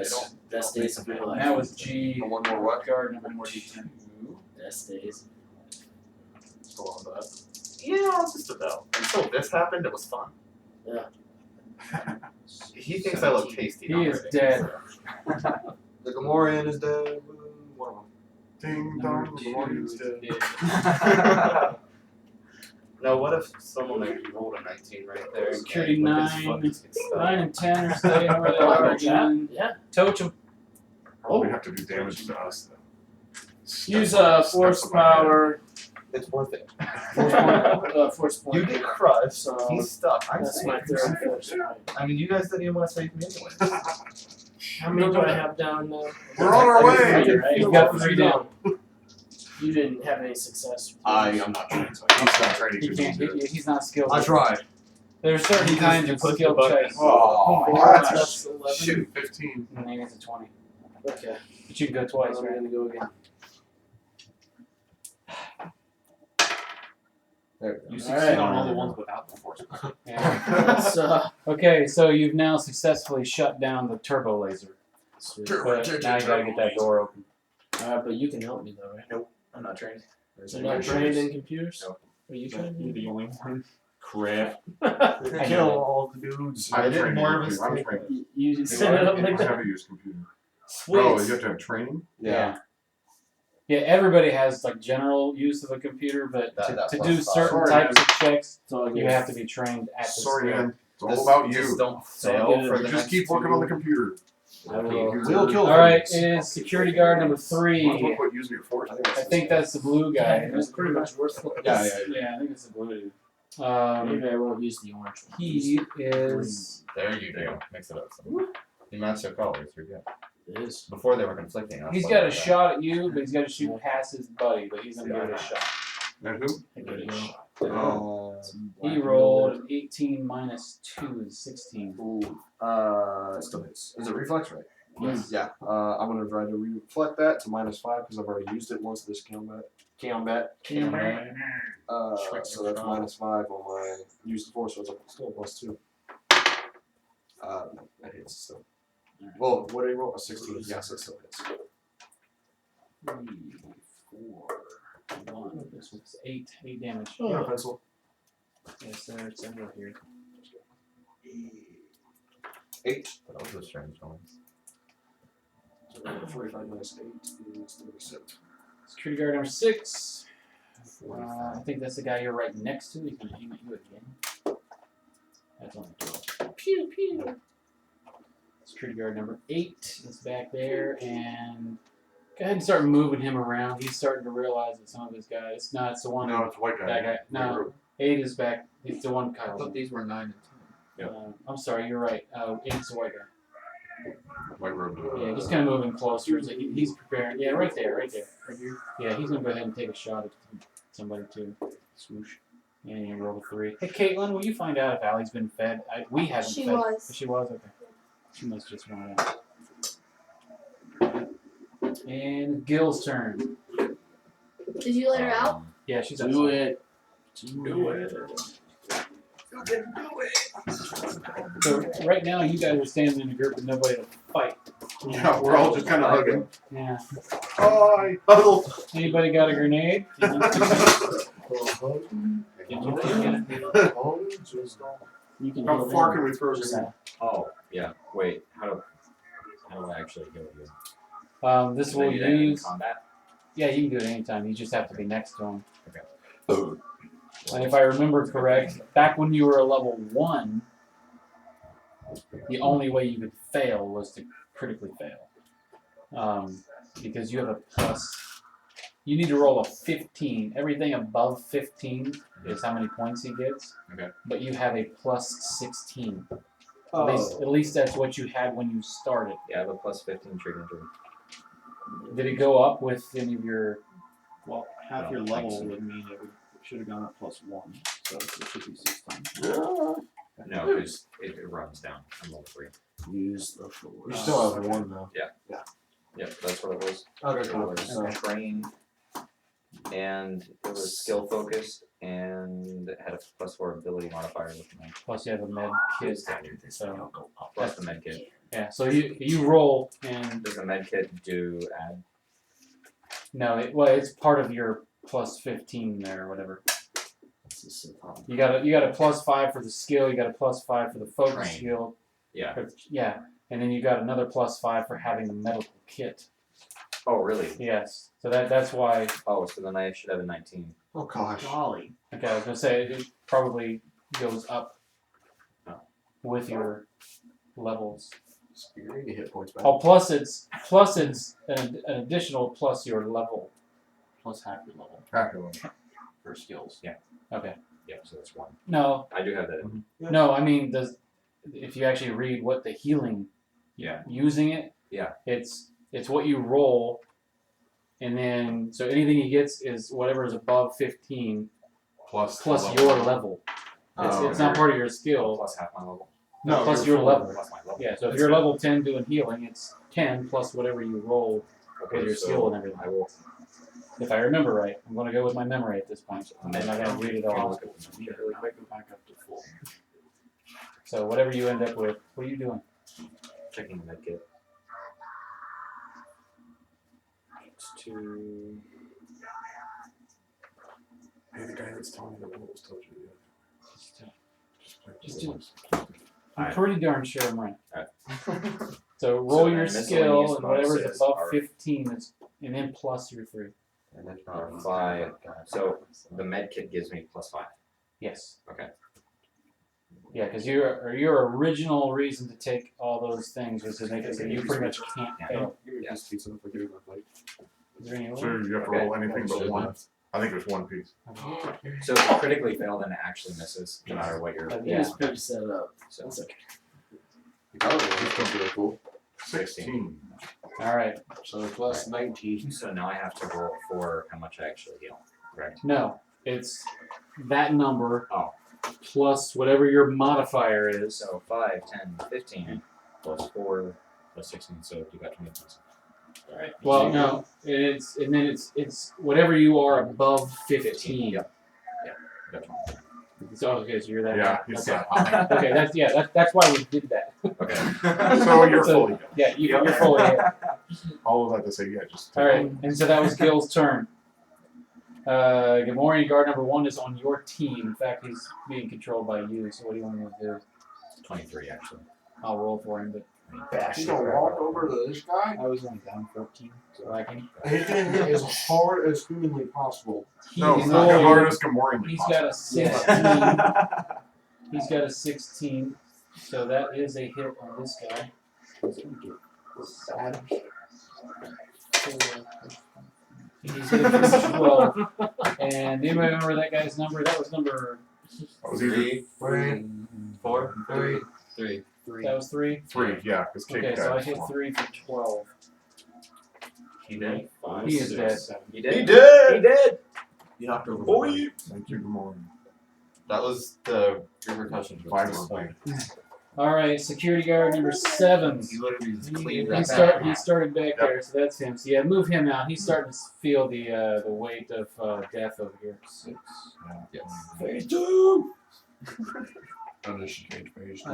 Best days of your life. That was G. One more what? Guard number 2. Best days. Still on that. Yeah, just about. Until this happened, it was fun. Yeah. He thinks I look tasty. He not is pretty. dead. The Gamorrean is dead. One of them. Ding Number dong, the 2 morning's is dead. dead. No, what if someone like rolled a 19 right there? Security and, like, his 9. foot just gets stuck? 9 and 10 are staying where they are again. Yeah. Touch him. Probably have to do damage to us though. Use Steps force on my head. power. It's worth it. Force point. You get crushed. So He's stuck. I'm that's safe. my third force point. I mean, you guys didn't even want to save me anyway. How many do I have down now? We're on our way. You're right. He's got 3 down. You didn't have any success. I'm not trained, so He's not training He to can't. do it. He's not skilled. I tried. There's certain kinds of skill checks. Oh, That's that's 11. shoot, 15. And then it's a 20. Okay. But you can go twice, I'm right? gonna go again. There we You go. succeed Alright. on all the ones without the force. Yeah. Let's, Okay, so you've now successfully shut down the turbo laser. sweet. But now you gotta get that door open. But you can help me though, right? I'm not trained. You're not trained in computers? No. Are you trained? You're the only one. Crap. Kill all the dudes. I I'm did training more you, of a I'm stick. training. You set it up You like must that? have a use computer. Sweet. Oh, you have to have training? Yeah. Yeah, everybody has like general use of a computer, but That to plus do 5. certain Sorry, types of checks, It's all you good. have to be trained at the Sorry, skill. man. It's all about Just you. don't So fail good. for You the just next keep working on the two. computer. I will. You will kill Alright, things. it is security guard number Might as well 3. quit using your force. I think that's the blue guy. It was pretty much worthless. Yeah, I think it's the blue dude. Maybe I won't use the orange one. He is. There you go. Mix it up. Some. You match your colors. You're good. It is. Before they were conflicting. I was He's like, got a okay. shot at you, but he's got to shoot past his buddy. But he's gonna give it a shot. And who? I get it. He rolled an 18 minus 2 is 16. It still hits. Is it reflex, right? Yes. Yeah. I'm gonna try to reflect that to -5 because I've already used it once this combat. So that's -5 on my use the force, so it's still a +2. That hits still. Well, what did he roll? A 16. Yes, it still hits. 3, 4, 1. This was 8. 8 damage. Yeah, pencil. Yes, sir. It's over here. 8. That was a strange noise. So 45 minus 8 is 37. Security guard number 6. I think that's the guy you're right next to. He's gonna aim at you again. That's on the door. Pew pew. Security guard number 8 is back there, and go ahead and start moving him around. He's starting to realize that some of his guys. No, it's the one. No, it's a white guy. That guy. No, 8 is back. It's the one I Kyle. thought these were 9 and 10. I'm sorry, you're right. 8's the white guy. White robe. Yeah, just kind of moving closer. It's like he's preparing. Yeah, right there, right here. Right here. Yeah, he's gonna go ahead and take a shot at somebody too. Swoosh. And you roll a 3. Hey, Caitlin, will you find out if Allie's been fed? We haven't She fed. was. She was? Okay. She must just want out. And Gil's turn. Did you let her out? Yeah, she's Do outside. it. Do it. So right now, you guys are standing in a group with nobody to fight. Yeah, we're all just kind of hugging. Yeah. Hi. Huddle. Anybody got a grenade? Did you You can How heal far them. can we throw Just this? Oh, yeah. Wait, how do I actually heal you? This Can I will do that in use. combat? Yeah, you can do it anytime. You just have to be next to him. Oh. And if I remember correct, back when you were a level 1, the only way you could fail was to critically fail. Because you have a plus. You need to roll a 15. Everything above 15 is how many points he gets. Okay. But you have a plus 16. Oh. At least that's what you had when you started. Yeah, I have a plus 15 trigger injury. Did it go up with any of your? Well, half No, your thanks. level would mean it should have gone up +1, so it should be 16. No, because it runs down. I'm level 3. Use the force. You still have one though. Yep, that's what it was. Okay, It cool. was So, train, and it was skill focused, and it had a +4 ability modifier with me. Plus you have a med kit. So Plus the med kit. yeah. So you roll and Does the med kit do add? no, it's part of your plus 15 there or whatever. That's the Ziltoid. You got a +5 for the skill. You got a +5 for the focus Train. skill. Yeah. Yeah, and then you got another +5 for having the medical kit. Oh, really? Yes. So that's why. Oh, so then I should have a 19. oh gosh. Golly. Okay, I was gonna say it probably goes up Oh. with your levels. You're gonna get hit points back. Oh, plus it's an additional plus your level. Plus half your level Calculate. for skills. Okay. Yeah, so that's 1. No, I do have that. In. no. I mean, if you actually read what the healing, Yeah. using it, Yeah. it's what you roll, and then so anything he gets is whatever is above 15 Plus your level. It's not part of your skill. Plus half my level. No, plus your level. Plus my level. Yeah. So if you're level 10 doing healing, it's 10 plus whatever you roll with your skill and everything. I will. If I remember right, I'm going to go with my memory at this point. I'm not going to read it all. Really quick, go back up to full. So whatever you end up with, what are you doing? Checking the med kit. It's 2. Hey, the guy that's telling me the rules told you. Just do it. I'm Alright. pretty darn sure I'm right. Alright. So roll then your miscellaneous skill and whatever's bonuses above are- 15 is, and then plus your 3. And then 5. So the med kit gives me +5. Yes. Okay. Yeah, because your original reason to take all those things was to make it so you pretty much can't fail. Give me a piece of pizza if I give you my plate. Is there any So other? you have to Okay. roll anything but one. I think there's one piece. So if you critically fail, then it actually misses, no matter what you're. Yeah. Just pick set up. So That's okay. This one's really cool. 16. All right. So plus 19. So now I have to roll for how much I actually heal. Correct. No, it's that number Oh. plus whatever your modifier is. So 5, 10, 15 plus 4 plus 16. So you got 20 points. All right. Well, no, it's whatever you are above 15. Yep. Got 20. So okay, so you're that. Yeah, high. he's Okay. that high. Okay, that's why we did that. Okay. So you're So- fully done. Yeah, you're fully hit. All of that to say, yeah, just. All right, and so that was Gil's turn. Gamorrean guard number 1 is on your team. In fact, he's being controlled by you. So what do you want me to do? 23 actually. I'll roll for him, but He's gonna walk over to this guy. I was only down 14. so I can. He's gonna hit as hard as humanly possible. No, He's it's not rolled- as hard as Gamorrean. He's got a 16. He's got a 16. So that is a hit on this guy. Sad. He's hit for 12. And anybody remember that guy's number? That was number. That was either 4, 3. That was 3. 3, yeah, because Kate Okay, so I got hit 3 for 12. He did. He is dead. You did? He did! He did! You knocked over. Boy! Thank you, Gamorrean. That was the repercussions. of 5 this. point. All right, security guard number 7. He literally just cleaned He that back. started back Yep. there, so that's him. So yeah, move him out. He's starting to feel the weight of death over here. 6. Yes. Phase 2! And then she changed phase 3.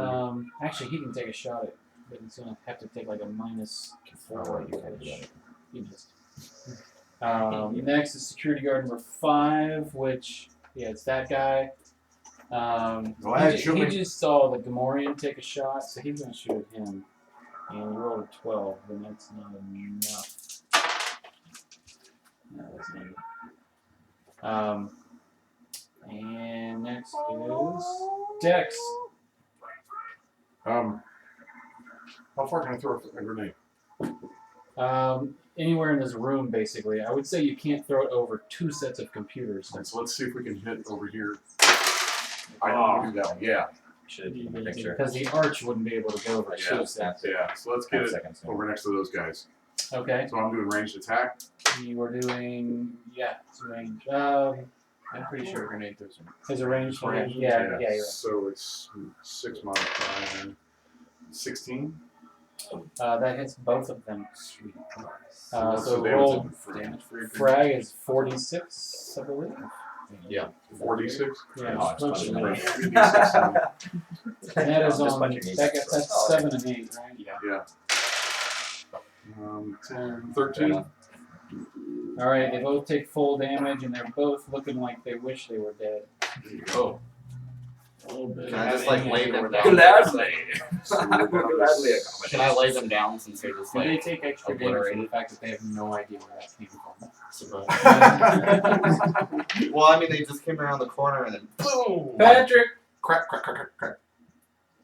Actually, he can take a shot at, but he's gonna have to take like a -4. you can do that. He missed. Next is security guard number 5, which it's that guy. Go ahead, He shoot me. just saw the Gamorrean take a shot, so he's gonna shoot at him. And he rolled a 12, then that's not enough. And next is Dex. How far can I throw a grenade? Anywhere in this room, basically. I would say you can't throw it over 2 sets of computers. And so let's see if we can hit over here. I don't do that one. Yeah. Should have taken a picture. Because the arch wouldn't be able to go over 2 sets. Yeah. So let's get 10 it seconds. over next to those guys. Okay. So I'm doing ranged attack. You are doing, it's range. I'm pretty sure grenade throws them. Is a range? Range? Yeah, you're right. So it's 6 modifier. 16. That hits both of them. Sweet. So the damage roll on frag? Damage for your frag is 46, I believe. Yeah. 46. Yeah. Oh, it's punch punching it. it. And that is Just on, punching each that's side. 7 and 8, right? Yeah. 10, 13. Alright, they both take full damage and they're both looking like they wish they were dead. Oh. Can I just like lay them down? Gladly. Gladly Can I lay them down since they're just Do they like take extra damage for the fact that they have no idea where that came from? surprised? Well, I mean, they just came around the corner and then boom. Patrick! Crack, crack, crack, crack,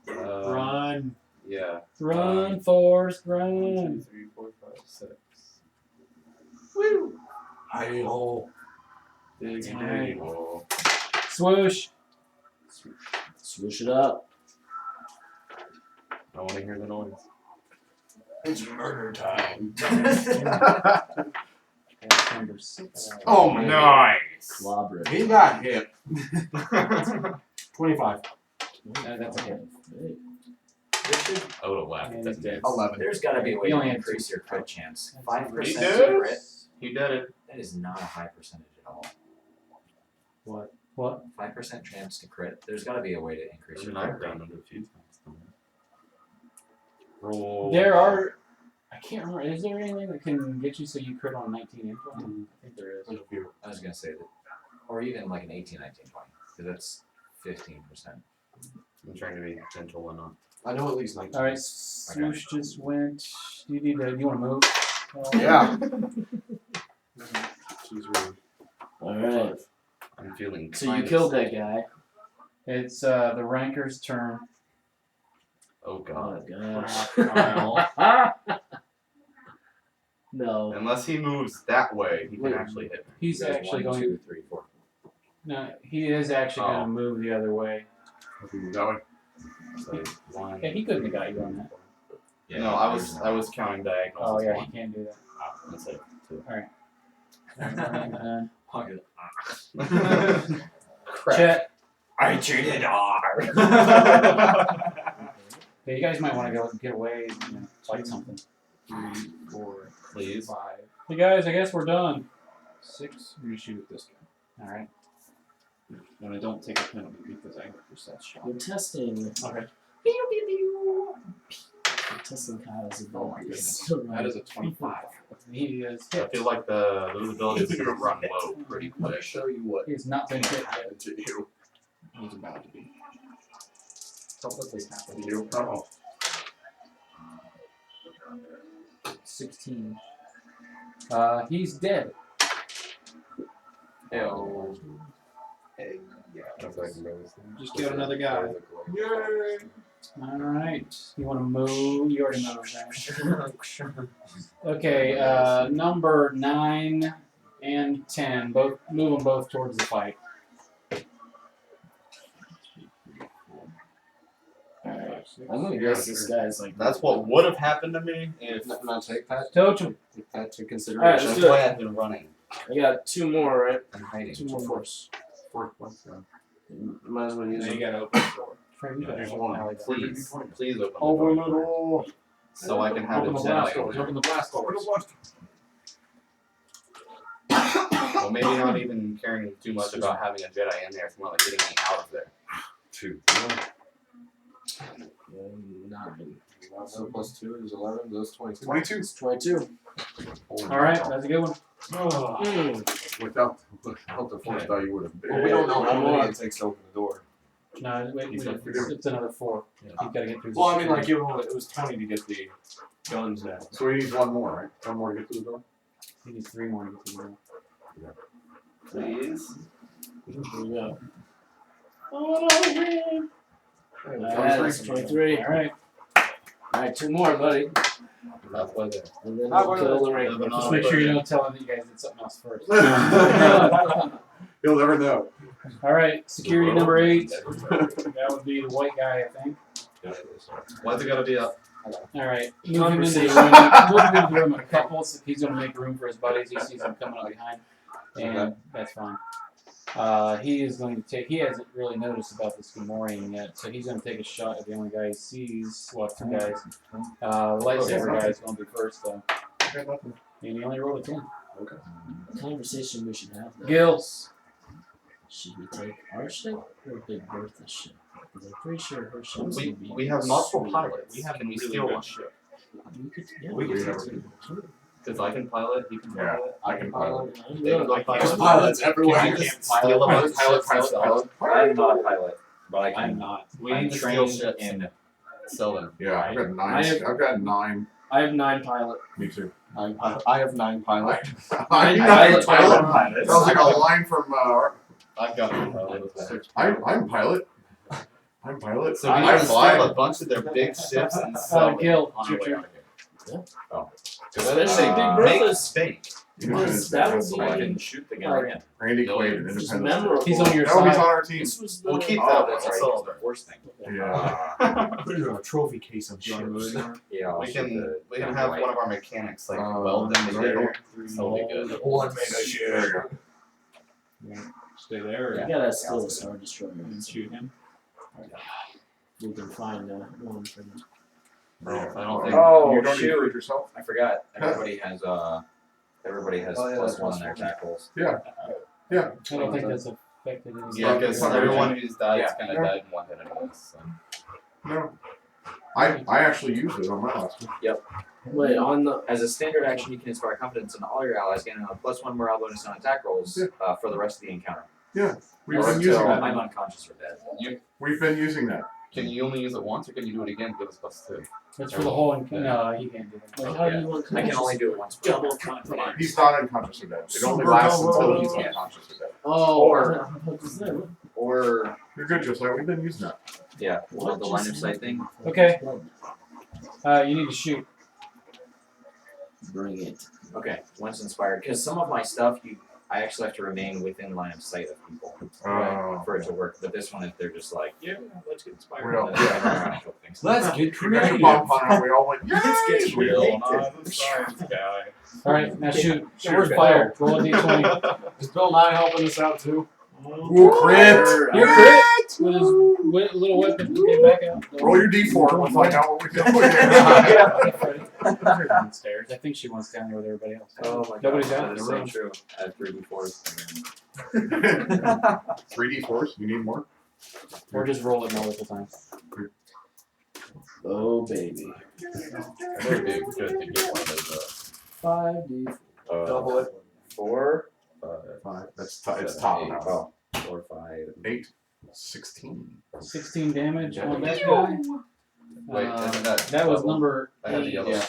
crack. Run! Yeah. Run, Forrest, 1, run! 2, 3, 4, 5, 6. Woo! Hi-ho. Big Alright. hole. Swoosh! Swoosh it up. I want to hear the noise. It's murder time. That's number 6. Oh, nice. Clobber. He got hit. 25. That's a hit. I would have laughed And at he's that. dead. 11. There's got to be a way He to only had increase your crit chance. That's 5% He to did? crit. He did it. That is not a high percentage at all. What? What? 5% chance to crit. There's got to be a way to increase I your mean, I've crit rate. done it a few times. Roll. There are. I can't remember. Is there anything that can get you so you crit on 19 and 20? I think there is. There's a few. I was going to say that. Or even like an 18, 19, 20. Because that's 15%. I'm trying to be gentle and not. I know at least 19. Alright, Swoosh just went. Do you want to move? Yeah. She's rude. Alright. I'm feeling. So you kind of killed sick. that guy. It's the ranker's turn. Oh god. gosh. No. Unless he moves that way, he can Wait. actually hit me. He's You guys, actually 1, going. 2, 3, 4. No, he is actually going to move the other way. That way. So 1. Yeah, he couldn't have got you on that. Yeah, No, I was counting diagonals. Oh as yeah, one. he can't do that. That's it. 2. Chet. I cheated hard. Yeah, you guys might want to go get away and fight something. 3, 4, please. 5. Hey guys, I guess we're done. 6. I'm gonna shoot at this guy. All right. And I don't take a penalty because I just that shot. We're testing. Okay. We're testing Kyle's abilities. That is a 25. He is I hit. feel like those abilities are gonna run low pretty Let me quick. show you what He has not been hit yet. happened to you. He's about to be. Probably happened to you. Oh. 16. He's dead. Ew. Hey, yeah. Just kill another guy. Yay! All right. You want to move? You already moved, right? Okay. Number 9 and 10. Both move them both towards the fight. I'm gonna guess this guy's like. That's what would have happened to me if Not take that. Totem. Take that to Alright, consideration. let's that's do why it. I've been running. I got 2 more, right? I'm hiding. 2 more force. Fourth one. Might as well use Now you them. gotta open the door. Frank, you There's got one. alley. Please, please open the Open door the door. so I can have a Open the blast Jedi. doors. Open the blast doors. Open the blast Well, maybe not even caring too much about having a Jedi in there. It's more like getting me out of there. 2. 9. So plus 2 is 11. That's 22. 22. It's 22. All right, that's a good one. Without the force die, you would have been. Well, we don't know how many it takes to open the door. No, wait, it's another 4. Yeah. You've got to get through. Well, I mean, like, it was 20 to get the guns now. So we need one more, right? One more to get to the door? You need 3 more to get through. Please. Here we go. Oh man. That's 23. Alright. Alright, 2 more, buddy. Halfway there. And then I'll kill the ring. Just make sure you don't tell him that you guys did something else first. You'll never know. Alright, security number 8. That would be the white guy, I think. Why's it gotta be up? Alright, move him into the room. Move him into the room in a couple, so he's going to make room for his buddies. He sees them coming up behind. And that's fine. He is going to take, he hasn't really noticed about this Gamorrean yet, so he's going to take a shot at the only guy he sees. Well, 2 guys. Lightsaber guy is going to be first, though. And he only rolled a 10. Okay. The conversation we should have though. Gills. Should we take our ship or Big Bertha's ship? Because I'm pretty sure her ship's gonna be. We have multiple sweet. pilots. Can we steal one? We could, yeah, We we could could steal too. Because I can pilot, he can Yeah, pilot. I can pilot. I'm They really can go like pilot. There's pilots everywhere. I can't steal a bunch of ships themselves. I'm not a pilot, but I I'm can. not. We I'm need to steal trained ships in. and sell them. Yeah, I've got 9. I have- I've got 9. I have 9 pilot. Me too. I have 9 pilot. I'm pilot. pilot. Sounds like a line from. I've got a pilot. I'm pilot. I'm pilot. So we I need to fly. steal a bunch of their big ships and sell them Gil, on it's our your way turn. out of here. Because they say Big make Bertha's- fake. That would So I be. can shoot the Gamorrean. Randy Quaid, Just Independence. memorable. He's on your No, he's on side. our team. This was We'll the- keep Oh, that. that's We'll right. sell It's them. the worst thing. Yeah. Put it in a trophy case of ships. Yeah, I'll We shoot can the we can have white. one of our mechanics like weld them together. So it'll be good. One mega ship. Stay there. You gotta steal a Star Destroyer. And shoot him. We can find one for them. I don't think. Oh, You don't shoot. recruit yourself? I forgot. Everybody has Oh, yeah, plus that's 1 on their plus tackles. Yeah. I don't think that's affected any. Yeah, because Yeah. everyone who's died Yeah. kind of died in one hit anyways. So. No. I actually used it on my last one. Wait, on the. As a standard action, you can inspire confidence in all your allies, gaining a +1 morale bonus on attack rolls for the rest of the encounter. We've Or been until using that. I'm unconscious or dead. We've been using that. Can you only use it once, or can you do it again? Give us +2. That's for the whole. No, he can't do that. Like, how do you want I can only do it once. per double round. confidence? He's not unconscious or dead. It only Super lasts double until he's roll. unconscious or dead. Oh, Or- What is that? Or You're good, Josiah. We've been using that. yeah, What the just line of sight thing. happened? Okay. You need to shoot. Bring it. Okay, once inspired, because some of my stuff I actually have to remain within line of sight of people for it to work. But this one, if they're just like, yeah, let's get inspired. Real. then I can run a couple things. Let's get You got your creative. bomb pun on. We all went, Let's get yay! real. I'm the science guy. All right, now shoot. Shoot. Where's fire? Roll a d20. Is Bill Nye helping us out too? Ooh, crit! You're crit with his little weapon. Okay, back out. Roll your d4 and we'll find out what we do. Downstairs. I think she wants down there with everybody else. Oh my Nobody's god, out that is in the so room. true. I have 3d4s. 3d4s? You need more? Or just roll it multiple times. Oh baby. It would be good to get one of those. 5D. Double it. 4, 5. That's it's top now. 4, 5. 8. 16. 16 damage on that guy. Wait, isn't that That was double? number I have the 8, yellow. right?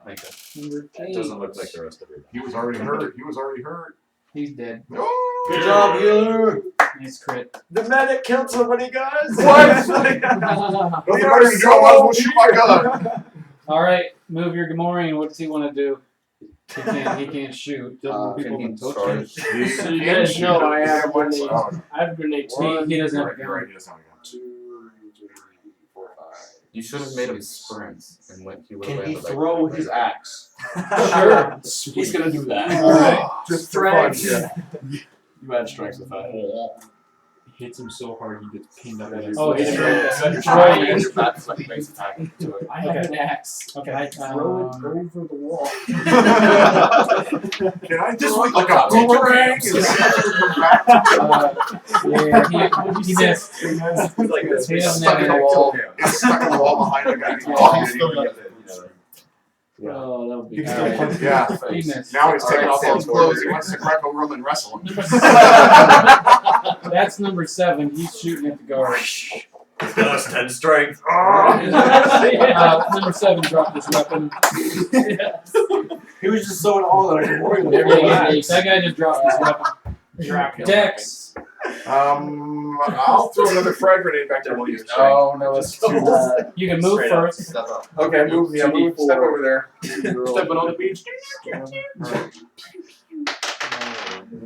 Thank you. Number It 8. doesn't look like the rest of it. He was already hurt. He was already hurt. He's dead. Oh! Good job, healer. Nice crit. The medic killed somebody, guys! What? Nothing better to do. I might as well shoot my gun. All right, move your Gamorrean. What's he want to do? He can't shoot. Can he charge? So you guys know I have grenade. Oh, I have grenade too. He doesn't have a you're right, gun. he doesn't have a gun. 2, 3, 4, 5. You should have made him sprints and went. He would have Can he landed like throw his axe? Sure. He's gonna do that. All right. Just for fun, Strength. You had strength with that. Hits him so hard he gets pinned up. Oh, he's That's right. That's like base attack to it. I have an axe. Okay. I throw it over the wall. Can I just like a boomerang? He missed. It's like this. He doesn't Stuck have in an the wall. axe. It's stuck in the wall behind the guy. He's Yeah, blocking he's it. still He got can get it. Oh, that would He be can still Alright. punch. Yeah. He missed. Now he's taking Alright, off all his Sam clothes. He Gordon. wants to Greco-Roman wrestle him. That's number 7. He's shooting at the guard. He's got us 10 strength. Number 7 dropped his weapon. He was just so in awe that I could worry That guy just dropped his weapon. Dex. I'll throw another frag grenade back there while you. Oh no, that's too. You can move Straight up. first. Step up. Okay, move. Yeah, move. Step over there. Stepping on the beach.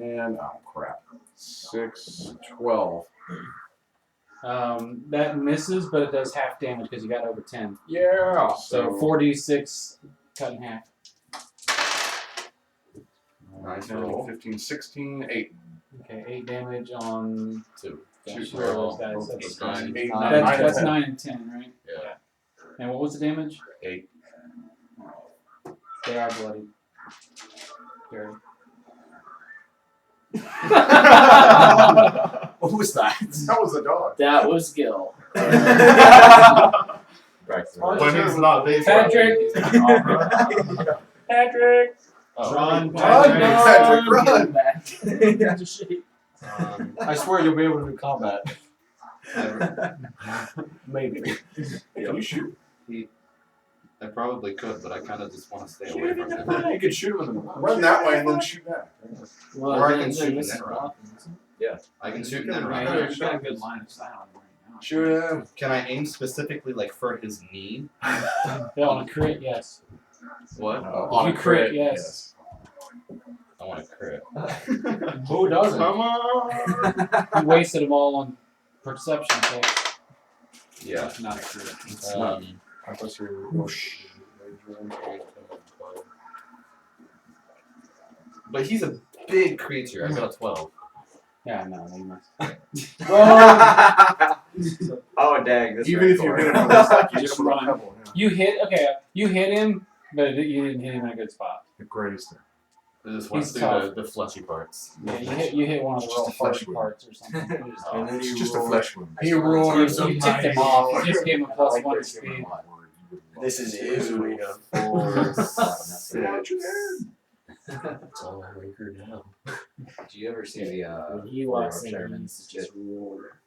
And oh crap. 6, 12. That misses, but it does half damage because you got over 10. Yeah. So 4d6 cut in half. Nice 10, roll. 15, 16, 8. Okay, 8 damage on 2. two of those guys. That's That's, 9. 8, that's 9, 9 and 10, right? Yeah. And what was the damage? 8. They are bloody. Very. What was that? That was a dog. That was Gil. When he's not based Patrick! Patrick! Run, Patrick, run! I swear you'll be able to do combat. Maybe. Can you shoot? I probably could, but I kind of just want to stay away from him. You could shoot him in the Run that way and then shoot back. Well, Or I then can shoot this and is then run. blocking. I can shoot and then Right, run. you've got a good line of sight on him right now. Shoot him. Can I aim specifically like for his knee? Yeah, on a crit, yes. What? On You a crit, yes. I want to crit. Who doesn't? Come on. You wasted them all on perception checks. Yeah. Not a crit. I thought you were. But he's a big creature. I got a 12. Yeah, no, you must. Oh, dang. This Even if you hit him, it's like you just run. Pebble. Yeah. You hit him, but you didn't hit him in a good spot. The greatest thing. I just went He's through tough. the fleshy parts. Yeah, you hit one of the Just real a flesh hard wound. parts or something. And then it's just a flesh wound. He You, roars. you tipped him off. You just gave him a plus 1 to speed. This is his arena. 4, It's all anchored now. Do you ever see the When he walks in, Sherman's he's just roar.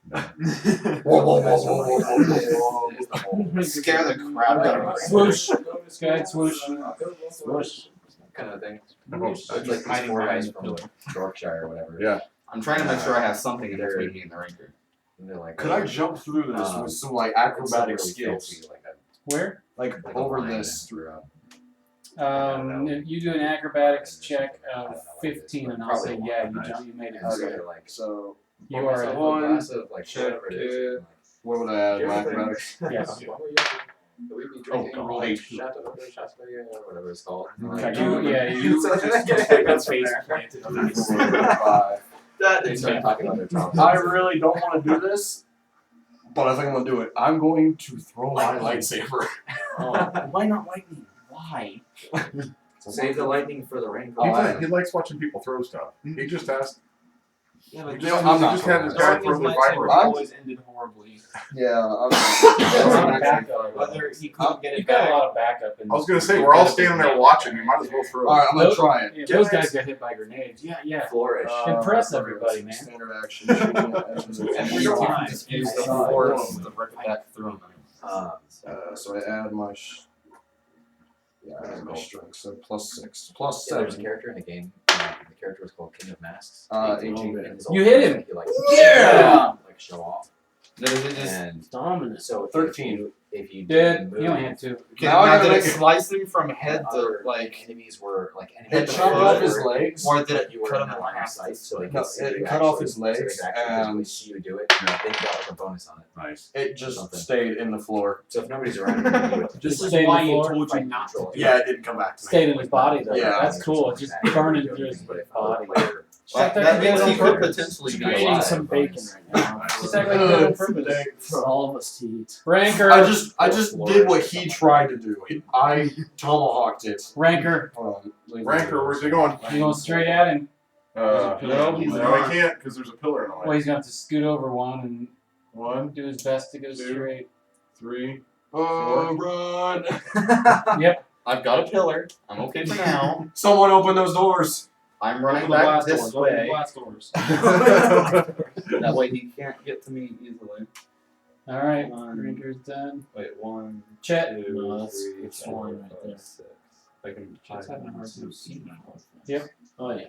Scare the crap out of me. Swoosh. Go ahead, swoosh. Swoosh. kind of thing? It's It's like these 4 guys from Yorkshire or whatever. Yeah. I'm trying to make sure I have something in between me and the ranger. And they're like, Could I jump through this with some like acrobatic skills? Where? Like a over line this. through a- If you do an acrobatics check of 15, and I'll say, yeah, you Nice. jump, you made it. And so Okay. they're like, So You are a at one, glass of like check whatever it is. what would I add? My acrobatics? Yes. We be Oh, drinking God. Eight. Chateau, whatever it's called. That's face planted. 5. They start talking about their childhood. I really don't want to do this, but I think I'm gonna do it. I'm going to throw my lightsaber. Why not lightning? Why? Save the lightning for the rain. He likes watching people throw stuff. He just asked. Yeah, He but just, I'm he not just had throwing this it. guy Darwin's throw the lightsaber viper. always ended horribly. Yeah, Whether he couldn't get You've it got a back. lot of backup. In I was gonna say we're all standing there watching. You might as well throw. Alright, I'm gonna try it. Yeah, those guys got hit by grenades. Yeah. Flourish. Impress everybody, man. Standard action. shooting at enemies of And any we size. can just use the Size. force to rip it back through him. So I add my. I add my strength. So +6, +7. Yeah, there's a character in the game. The character was called King of Masks. 18. And his You ultimate hit is him. that he, like, Yeah! like show off. No, does it just And Dominant. so 13. If you Dead. move, You only had 2. Now I now gotta did it make it- slice him from head to other like, enemies were like It enemies chopped that off his were- legs. or did it you were cut in him that in line of half? sight, so they No, could see it you cut off actually- his so they could legs actually visually and- see you do it. Then you got like a bonus on it. Nice. It just Something. stayed in the floor. So if nobody's around, you can do it. This is Stay why on the you floor, told you fight not to control. do Yeah, it didn't come back to me. Stayed in his body, though. Yeah. That's cool. It's just burning through his But if body. a player- That means he could Players. potentially He's be eating alive. some bacon right now. Just act like that on purpose. For all of us to eat. Ranker. I just did what he tried to do. I tomahawked it. Ranker. Hold on. Ranker, where's he going? You going straight at him? No, No, he's he not. can't because there's a pillar in the Well, way. he's going to have to scoot over one and 1, do his best to go 2. straight. 3. Run! Yep. I've got a pillar. I'm okay for now. Someone open those doors. I'm Open running the back blast this doors. Open the way. blast doors. That way he can't get to me easily. All right. One. Ranker's done. Wait, 1, Chet. 2, No, that's- 3, it's 4, one right 5, there. 6. Like I'm just having a hard time seeing Oh yeah.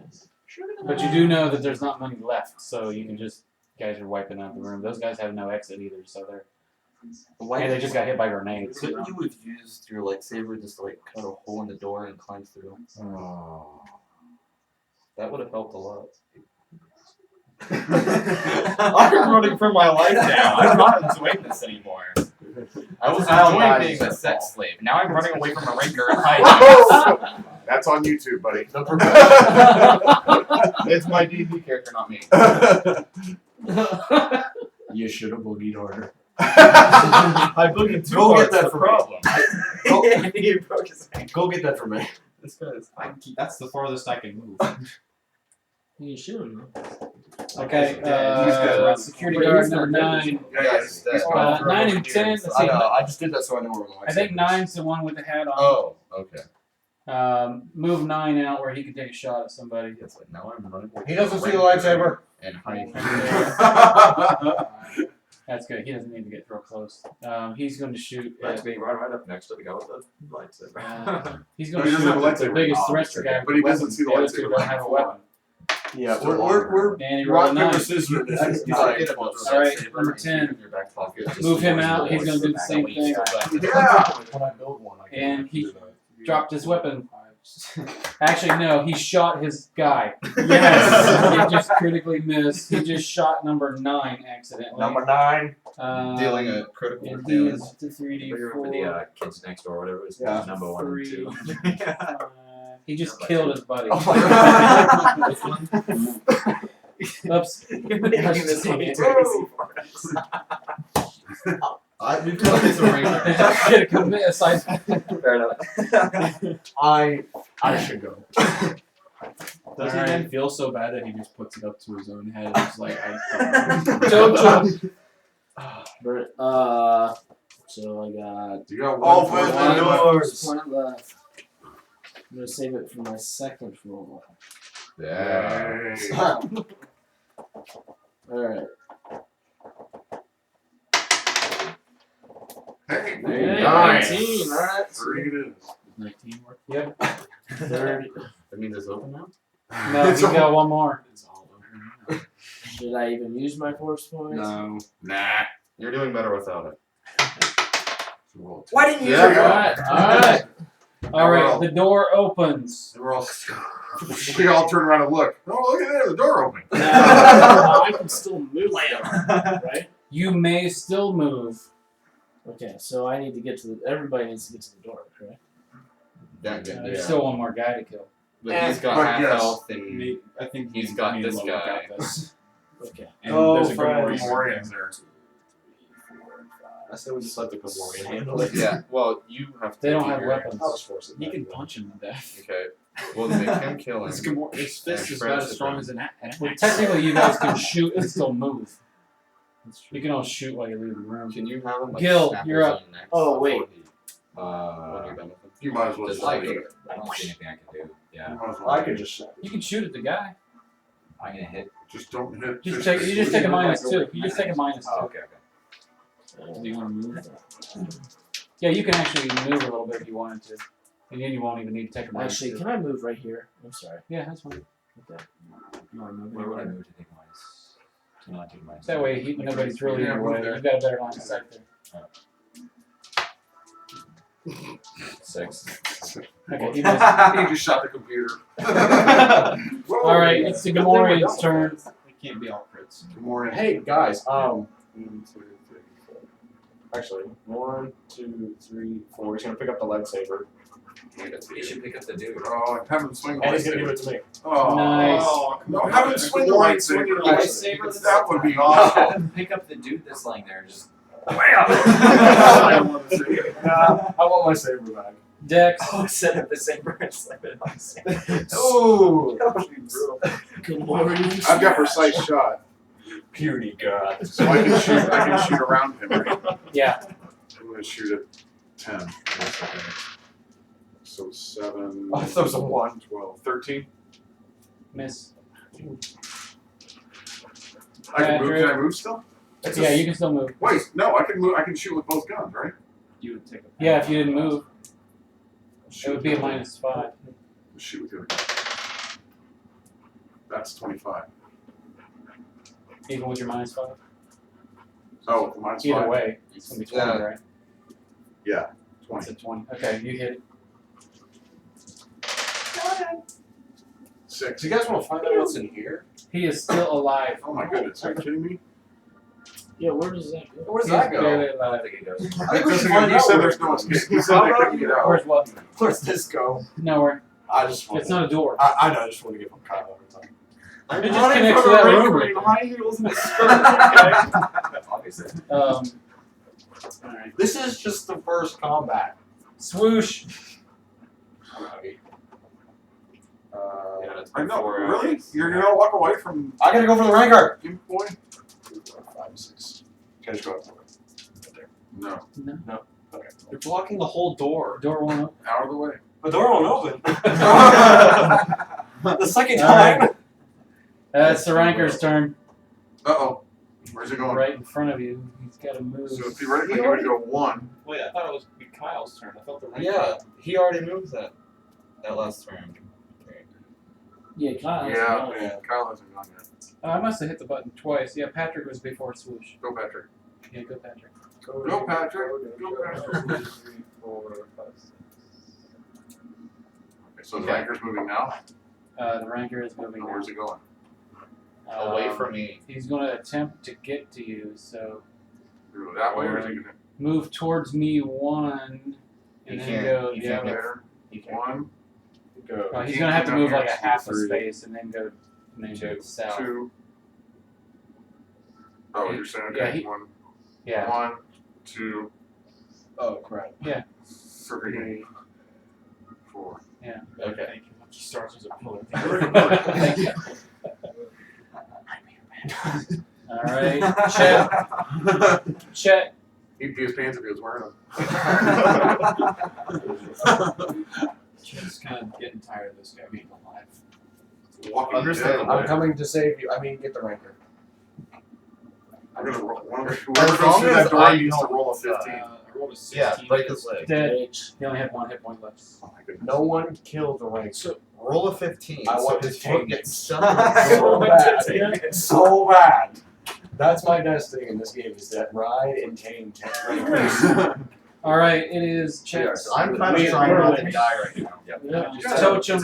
But you do know that there's not many left, so you can just guys are wiping out the room. Those guys have no exit either, so they're and they just got hit by grenades. Couldn't you have used your lightsaber just to like cut a hole in the door and climb through? Oh. That would have helped a lot. I'm running for my life now. I'm not enjoying this anymore. I was How enjoying bad being is a that sex slave. Now I'm running away from a ranger and hiding. That's on YouTube, buddy. It's my D&D character, not me. You should have boogied harder. I boogied too Go hard, get that the for problem. You broke his ankle. Go get that for me. This guy's. That's the farthest I can move. You should. Okay, security But guard he's number not 9. Yes, that's Uh, 9 and 10. Let's I see. know. I just did that so I know where my I think 9's the one with the hat on. Oh, okay. Move 9 out where he can take a shot at somebody. It's like now I'm running away. He doesn't see the lightsaber. And hiding. That's good. He doesn't need to get real close. He's going to shoot. That's me right up next to the guy with the lightsaber. He's No, going he to doesn't shoot have a at the lightsaber. biggest Oh, threat to guy. but he doesn't see the other two lightsaber. don't have a weapon. Yeah, Still we're And he rolled a rock, paper, 9. scissors in this. You All should get a All right, number 10. Move him out. He's going to do the same thing. Yeah. When I build one, I can And he do that. dropped his weapon. Actually, no, he shot his guy. Yes, he just critically missed. He just shot number 9 accidentally. Number 9. Dealing a critical And he damage. is the 3D4. Remember the kids next door, whatever it was. Yeah. Number 1 and 2. 5. He just killed his buddy. Oh my god. Oops. You're making this one too easy for us. We've got this arrangement. Should have commit a side. Fair enough. I should go. Does he then feel so bad that he just puts it up to his own head and is like, So I got You got Open one. the one doors. point left. I'm gonna save it for my second roll. Yeah. Alright. Hey, Hey, nice. 19, alright. 3 it is. 19 work? Yep. Third. That means it's open now? No, he's got one more. It's all over now. Should I even use my force points? No. Nah. You're doing better without it. Why didn't you use Yeah. your Alright, alright. Alright, the door opens. And we're all, we all turn around and look. Oh, look at there, the door open. I can still move, right? You may still move. Okay, so I need to get to the. Everybody needs to get to the door, correct? There's still one more guy to kill. But he's got But half yes. health and Me, I think He's me got and this Lola guy. got this. Okay. And Oh, there's a Friday. Morians there. I say we just let the Gamorrean handle it. yeah. Well, you have to. They don't do have your- weapons. I'll just force it. He back can then. punch him to death. Okay. Well, then they can kill him. His fist is about as strong as an axe. Well, technically, you guys can shoot and still move. You can all shoot while you leave the room. Can you have him like Gil, snap you're his up. own neck Oh, wait. before when you're done with him? You might as well Just just I do it. don't see anything I can do. Yeah. You might as well I do could it. just. You can shoot at the guy. I'm gonna hit. Just don't hit. You just take a -2. You just take a -2. Oh, okay, Do you want to move? Yeah, you can actually move a little bit if you wanted to. And then you won't even need to take a -2. Actually, can I move right here? I'm sorry. Yeah, that's fine. Okay. You want to move? Where would I move to take minus? To not take minus. That way, nobody's really in Yeah, your move way. there. You've got a better line of sight there. 6. Okay, he He missed. just shot the computer. All right, it's the Gamorrean's turn. It can't be all crits. Morian. Hey guys, 1, 2, 3, 4. Actually, 1, 2, 3, 4. He's gonna pick up the lightsaber, You should pick up the dude. Oh, have him swing the and he's gonna give lightsaber. it to me. Oh, Nice. no, have him swing the Morian swinging lightsaber. the lightsaber. That would be awesome. Have him pick up the dude that's lying there and just. I want to see it. Nah, I want my saber back. Dex. Oh, set up the saber and slap it on the saber. Ooh, That would be brutal. Gamorrean. I've got precise shot, puny god. so I can shoot around him. Right? Yeah. I'm gonna shoot at 10. So 7. Oh, that was a 1. 12, 13. Miss. I can move. Can I move still? It's Yeah, you can still move. Wait, no, I can move. I can shoot with both guns, right? You would take a Yeah, if you didn't move. It would be a -5. Shoot with the other guy. That's 25. Even with your -5. Oh, minus Either 5. way, it's gonna be 20, Yeah. right? Yeah, It's 20. a 20. Okay, you hit it. 6. Do you guys want to find out what's in here? He is still alive. Oh my goodness, are you kidding me? Yeah, where does that go? Where's He's that go? barely I don't alive. think it goes. I think we should find He out. said where there's it no goes. escape. He said they couldn't get out. Where's what? Where's this go? Nowhere. I just want It's not a door. I know, I just want to give him Kyle every time. I'm It just connects to that room right there. high heels and a skirt. Obviously. Alright. This is just the first combat. Swoosh. Yeah, that's I know, 4 really? hours. You're gonna walk away from I gotta go for the rancor. Game Boy? 2, 4, 5, 6. Can I just go up there? No. Okay. You're blocking the whole door. Door won't open. Out of the way. The door won't open. The second Alright. time. That's the ranker's turn. Uh-oh. Where's it going? Right in front of you. He's got to move. So theoretically, you would go 1. Wait, I thought it was Kyle's turn. I thought the rank. Yeah, he already moved that last turn. Yeah, Kyle. Yeah, Kyle hasn't gone yet. I must have hit the button twice. Yeah, Patrick was before swoosh. Go, Patrick. Yeah, go Patrick. Go, Patrick. Go, Patrick. 3, 4, 5, 6. Okay, so the ranker's moving now. The ranker is moving now. Where's it going? Away from me. He's going to attempt to get to you, so Go that way, or is he gonna move towards me 1, and then go He the can't other. there? 1, Go. Well, he's He going to have to can't move come like a down half a here. space and then go south. 2. Oh, you're saying Yeah, okay. he- 1, Yeah. 1, 2, Oh crap. 3, 4. Okay. He starts as a pillar. Thank you. All right, Chet. He'd be his pants if he was wearing them. Just kind of getting tired of this guy being alive. Walking Understandable. dead. I'm coming to save you. I mean, get the rancor. I'm gonna roll. Whoever As goes long through as that door I needs to don't, roll a 15. I rolled a 16. Yeah, break his leg. Dead. He only had 1 hit point left. Oh my goodness. No one killed the rancor. So roll a 15. I so want his to foot take gets it. stuck. So bad. So bad. That's my destiny in this game is that ride and tame rancors. All right, it is Chet's. I'm kind of We- trying we're not ready. to die right now. Totem.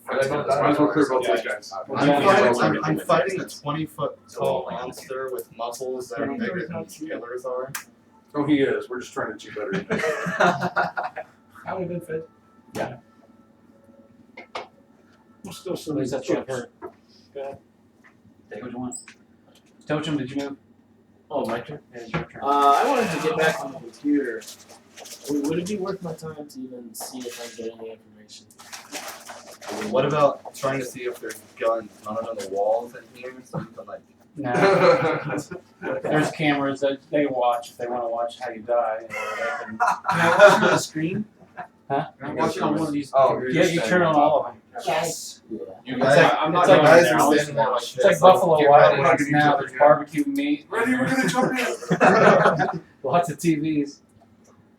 Might as well clear both these guys. I'm fighting a 20-foot tall monster with muscles that are bigger than these pillars are. Oh, he is. We're just trying to cheat better. How we been fed? I'm still So that's what I've heard. Go ahead. Take what you want. Totem, did you move? Oh, my turn. Yeah, it's your turn. I wanted to get back on the computer. Would it be worth my time to even see if I get any information? What about trying to see if there's guns mounted on the walls in here so you can like. No. There's cameras that they watch if they want to watch how you die. Or they can, Can I watch it on the screen? Huh? Can I watch it on one of these Oh, computers? yeah, you turn on all of them. Yes. Yeah. You It's guys, like- I'm it's not like going guys there. are I want standing to there like watch. this. It's like Buffalo get Wild ready. We're not Wings gonna now. use There's it, barbecue meat. Ready? We're gonna jump in. Lots of TVs.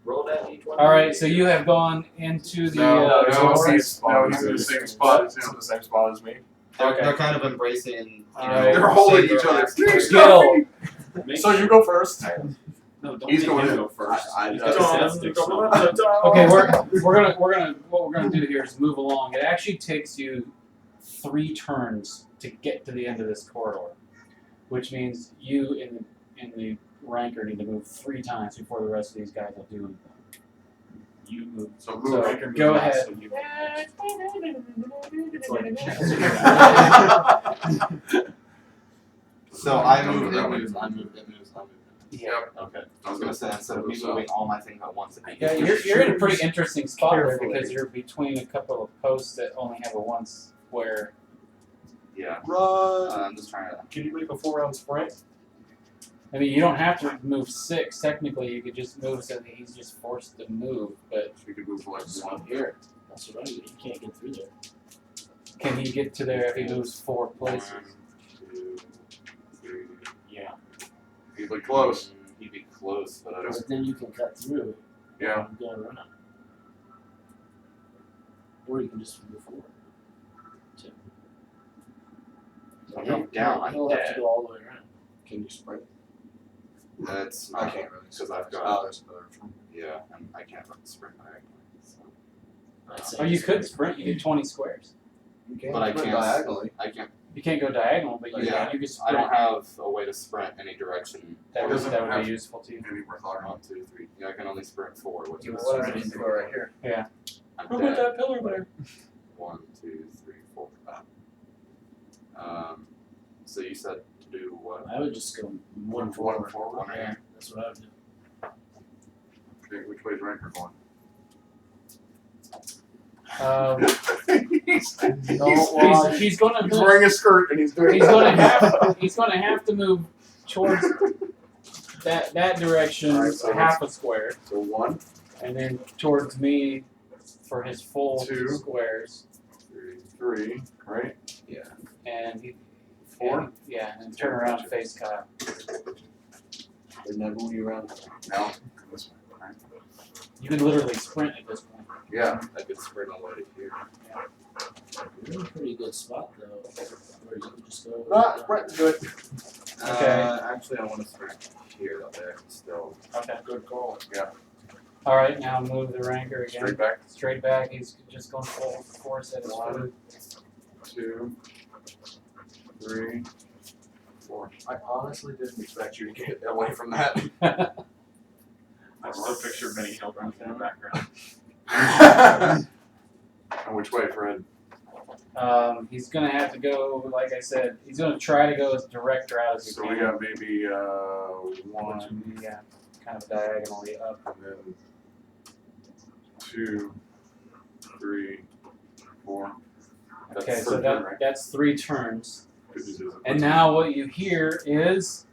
Roll down each one. All right, so you have gone into the. No, door. he's in the same spot as He's in him. the same spot as me. they're kind of embracing. You know, Alright. They're holding saber each other. action. Please Gil. stop me. So you go first. No, don't He's make going him in. go first. I- He's I- got the don't- statistics on. Okay, what we're gonna do here is move along. It actually takes you 3 turns to get to the end of this corridor, which means you in the ranker need to move 3 times before the rest of these guys will do anything. You move. So So, move. Ranker go moves ahead. last, so you move. It's So I move, it moves, I move, it moves, I move. Yeah. Okay. I was gonna say instead of me moving all my things at once. Yeah, you're in a pretty interesting spot there Carefully. because you're between a couple of posts that only have a 1 square. Yeah. Run. I'm just trying to. Can you make a 4-round sprint? I mean, you don't have to move 6. Technically, you could just move so that he's just forced to move. But We could move like 1. Here. That's what I mean. You can't get through there. can he get to there if he moves 4 places? 1, 2, 3. Yeah. He's like close. He'd be close, but I don't. But then you can cut through. Yeah. I'm gonna run. Or you can just move forward. I'm up, down, I'm He'll have dead. to go all the way around. Can you sprint? That's I can't really. because I've got Oh, there's another one. yeah, and I can't run sprint diagonally. So. I'd say Oh, you just could move sprint. You get 20 squares. You can But I sprint can't- diagonally. I can't. You can't go diagonal, but you Yeah, can. You can I sprint. don't have a way to sprint any direction. That doesn't would have be useful to you. Maybe worth our 1, 2, 3. Yeah, I can only sprint 4, which You is want What I need to go right here. I'm Look dead. at that pillar there. 1, 2, 3, 4. So you said to do what? I would just go one One forward. forward. One Yeah, that's what I would do. Okay, which way's Ranker going? He's gonna He's wearing a skirt and he's doing. he's gonna have to move towards that direction Alright, so half a square, So 1, and then towards me for his full 2. squares. 3, right? And he 4. and, yeah, and turn around and face Kyle. Would that move you around? Now this way. Right? You can literally sprint at this point. Yeah. I could sprint all the way to here. You're in a pretty good spot though, where you can just go. Ah, right, good. Okay. Actually, I want to sprint here though. There, still. Okay. Good call. Yeah. All right, now move the ranker again. Straight back. Straight back. He's just going full force at his 1, 2, 3, 4. I honestly didn't expect you to get away from that. foot. I still picture Benny Hill running in the background. And which way, Fred? He's gonna have to go. Like I said, he's gonna try to go as direct route as he So can. we got maybe 1, Yeah, kind of diagonally up. and then 2, 3, 4. That's Okay, the so third turn, right? that's 3 turns. Good news is And now what you hear is,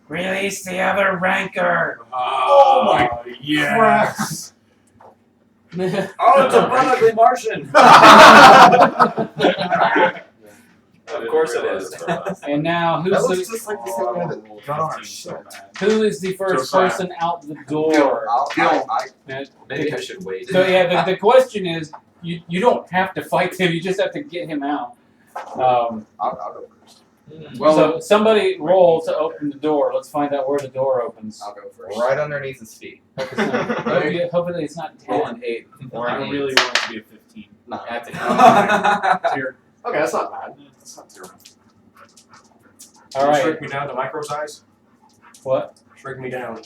release the other ranker. Oh my yes! Oh, it's a brotherly Martian! Of course it is. And now That looks who's just like the same guy that got on our ship. who is the first Josiah. person out the door? Maybe I should wait. So yeah, the question is, you don't have to fight him. You just have to get him out. I'll go first. Well, So somebody roll to open the door. Let's find out where the door opens. I'll go first. Right underneath his feet. Hopefully it's not 10. Roll an 8. Or I an really want it to be a 15. No. That's here. Okay, that's not bad. That's not terrible. All right. Shrink me down to micro size. What? Shrink me down.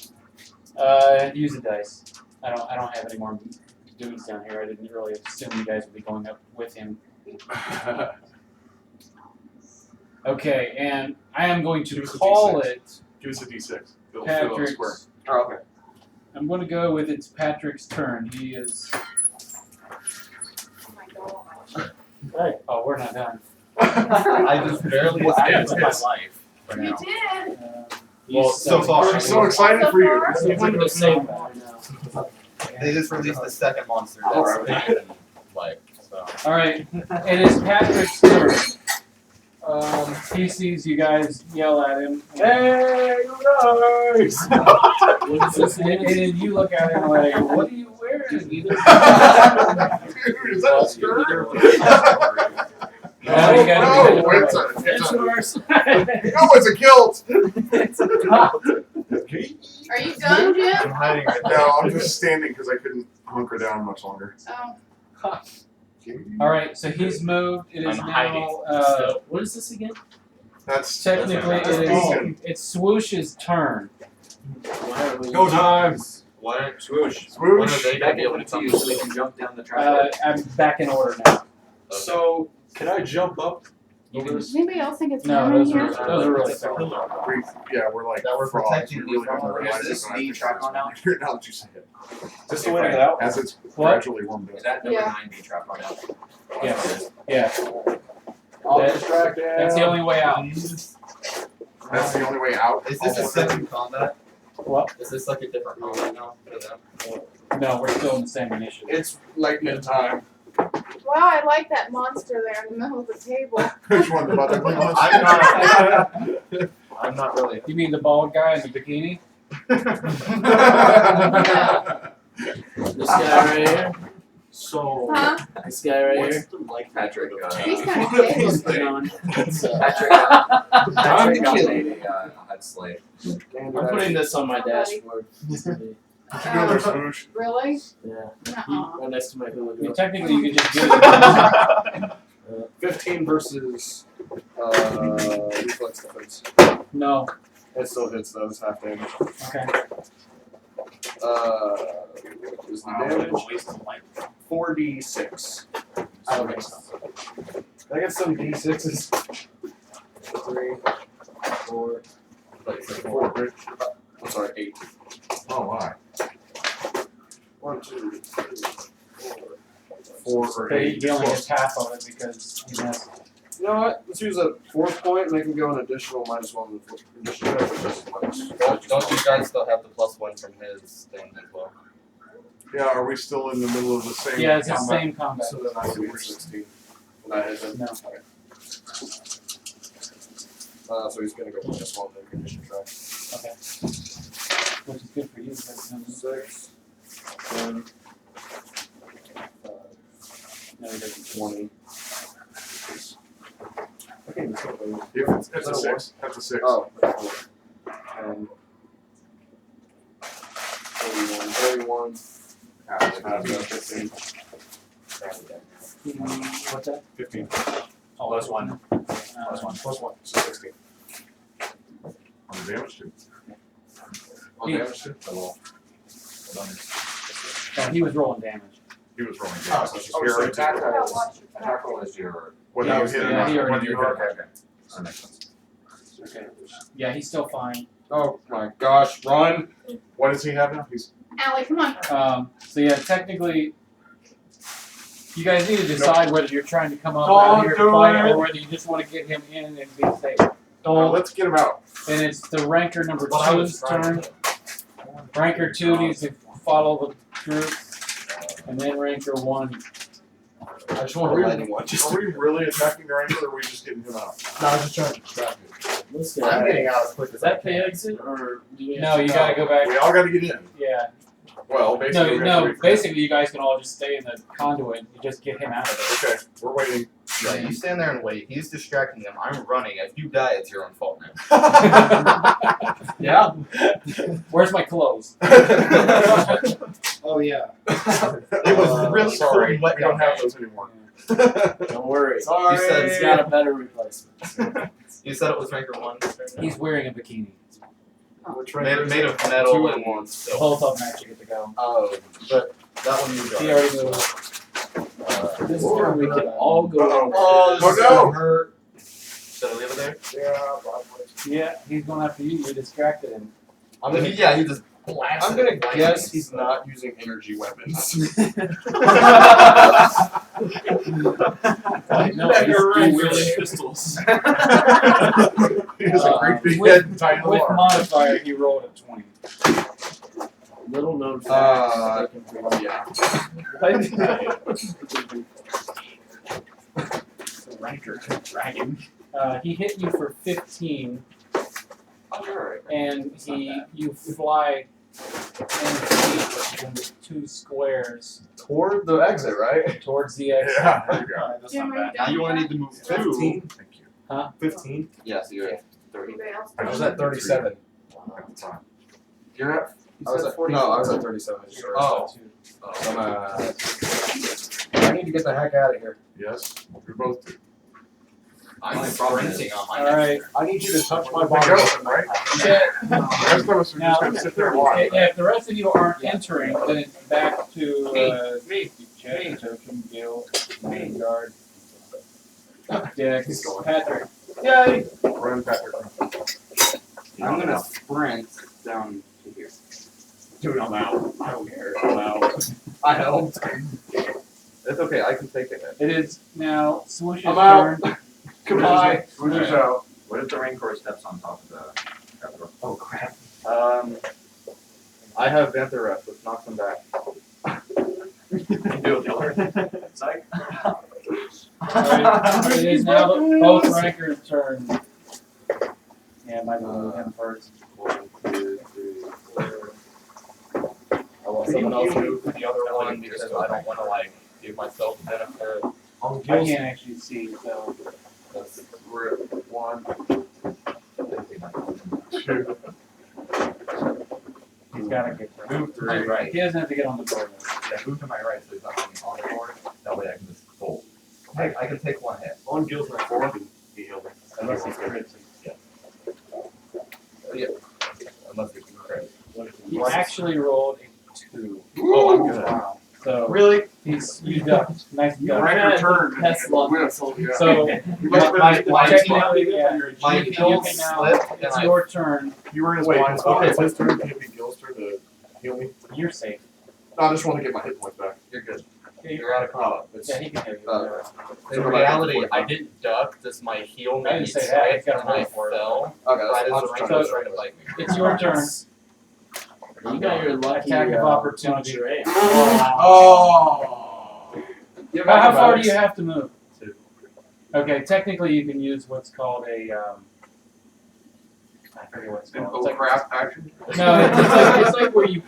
Use a dice. I don't have any more dudes down here. I didn't really assume you guys would be going up with him. Okay, and I am going to Give us a call D6. it Give us a D6. It'll fill out a square. Patrick's. Oh, okay. I'm going to go with it's Patrick's turn. He is. Oh my gosh. Right. Oh, we're not done. I just barely escaped my life for You now. did. He's so far. I'm so excited for you. So I wanted to save that right now. They just released the second monster that's Alright. bigger than life. So. All right, it is Patrick's turn. He sees you guys yell at him. Hey, you guys! And then you look at him like, what are you wearing? Dude, is that a skirt? No, you gotta no, be it's a, It's it's worse. no, it's a kilt. Are you done, Jim? I'm hiding it. No, I'm just standing because I couldn't hunker down much longer. Oh. All right, so he's moved. It is I'm now. hiding. What is this again? That's Technically, that's it decent. is. It's Swoosh's turn. Why are we? Go time. Why aren't swoosh? Swoosh. When are they gonna Back be able over to to come you so we can jump down the track. I'm back in order now. So, can I jump up? You can just, Anybody else think it's no, him in those here? are really tall. We're like That we're frogs. protecting We you really from don't the realize rest it, of the but I trap on think now that you say it. Is this the way to get out? As it's What? gradually warmed Is up. that number Yeah. 9 B trap on out? Yeah. I'll That- distract him. That's the only way out. That's the only way out. Is this a second combat? What? Is this like a different combat now for them? No, we're still in the same initiative. It's lightning time. Wow, I like that monster there in the middle of the table. Which one? The button one? I'm not really. You mean the bald guy in the bikini? This guy right here. So Huh? This guy right here. Like Patrick. He's kind of gay. He's on. Patrick got made a HUD slave. I'm putting this on my dashboard. Together, smoosh. Really? Yeah. Nuh-uh. Right next to my hula I mean, girl. technically, you could just give it. 15 versus reflex defense. No. It still hits though, it's half damage. Okay. What is the damage? 4d6. Okay. Can I get some d6s? 3, 4, Like, so 4. I'm sorry, 8. Oh my. 1, 2, 3, 4. 4 or But 8. he only gets half of it because he missed. You know what? Let's use a 4th point and they can go an additional -1 with additional check, which is minus. don't you guys still have the +1 from his thing as well? Yeah, are we still in the middle of the same Yeah, it's the combat? same combat. So then I can be 16. And I hit him. No. Okay. So he's gonna go -1 then condition track. Okay. Which is good for you. Because, 6, 10, 5, no, he doesn't. 20. Okay, let's go. If it's a 6. That's a 6. Oh, that's cool. 10, 31. Ah, 15. What's that? 15. Oh, Plus one. +1, so 16. On the damage too. On He- damage too? He was rolling damage. He was rolling Oh, damage. so Just oh, here so it tackle Yeah, is, watch your back. tackle is your. Whether Yeah, you hit yeah, he him or already whether you hit him. Okay. That makes sense. Okay. Yeah, he's still fine. Oh my gosh, run! What does he have now? He's Allie, come on. So yeah, technically, you guys need to decide whether you're trying to come up Don't out here do to fight it. or whether you just want to get him in and be safe. let's get him out. And it's the ranker number What I was 2's trying turn. to- Ranker 2 needs to follow the group, and then ranker 1. I just want to light him one. Are we really attacking the ranker or are we just getting him out? No, I was just trying to distract him. Let's I'm getting out as quick Is as I that pay can. exit or do we have No, to you go? gotta go back. We all gotta get in. Yeah. Well, basically. we have to No, wait for basically you guys can all just stay in the conduit. You just get him out of it. him. Okay, we're waiting. Yeah, you stand there and wait. He's distracting them. I'm running. If you die, it's your own fault now. Yeah. Where's my clothes? Oh yeah. It was really sorry. cold. We don't have those anymore. Don't worry. Sorry. You said He's got a better replacement. You said it was ranker 1. He's wearing a bikini. Made of metal 2 and and 1. silk. Both of them actually get to go. Oh, but that one you got. He already moved. This is where we can all go. Oh, this is no. gonna hurt. Should I leave it there? Yeah, probably. Yeah, he's going after you. You distracted him. I'm gonna. Yeah, he just blasted. I'm gonna lightning. guess he's not using energy weapons. No, he's Really pistols. He has a great big with- head and tiny With arm. modifier, he rolled a 20. Little known fact. Yeah. Ranker dragon. He hit you for 15, and you fly 10 feet into 2 squares Toward the exit, right? towards the exit. Yeah, there you go. Alright, that's Jim, not are you bad. done Now you with only that? need to move 15. Thank you. 15. Yeah, so you're at 30. Anybody else? I I was just at 37. At the time. You're at? I was at 37. Just Oh. I'm I need to get the heck out of here. Yes, we both do. I'm sprinting on my Alright. I need you to touch my We body. go, right? Yeah. The rest of us are Now, just gonna sit there and watch. if the rest of you aren't entering, then it's back to check, token, guild, main guard, Dex, Patrick. Yay! Run, Patrick. I'm gonna sprint down to here. Dude, I'm out. I don't care. I'm out. I helped. It's okay, I can take it. It is now Swoosh's I'm out. turn. Goodbye. Who's out? What if the Rancor steps on top of the trapdoor? Oh crap. I have Vanther Rest, which knocks him back. Do it, Miller. It's like, Alright, it is now both rankers' turn. Yeah, might move him first. 1, 2, 3, 4. I want someone else to move to the other one because I don't want to like give myself a benefit. On I Gil's, can't actually see, so we're at 1, 2, he's got to get there. Move to my right. He doesn't have to get on the board. Yeah, move to my right so he's not coming on the board. That way I can just fold. I can take one hit. On Gil's my 4. He healed me. Unless he's crazy. Yeah. Unless it's crit. He actually rolled a 2. Oh, I'm good. Wow. So really? you ducked. Nice duck. Record turn. That's lucky. Yeah. So You must have been in his blind spot. technically, yeah, My you heel can now. slipped and It's I your turn. You were in his Wait, blind spot. okay. It's his turn. Can it be Gil's turn to heal me? You're safe. No, I just want to get my hit points back. You're good. Yeah, You're out of combat. yeah, he can hear you. In reality, I didn't duck. Just my heel I made didn't say that. strike He's got and a I roll for it. fell. Okay, Right as I'll the just ranger try was to trying to bite me. It's your turn. You got your lucky Attack of opportunity. launcher, eh? Oh. How far do you have to move? 2. Okay, technically you can use what's called a I forget what it's called. It's like, crap action. no, it's like where you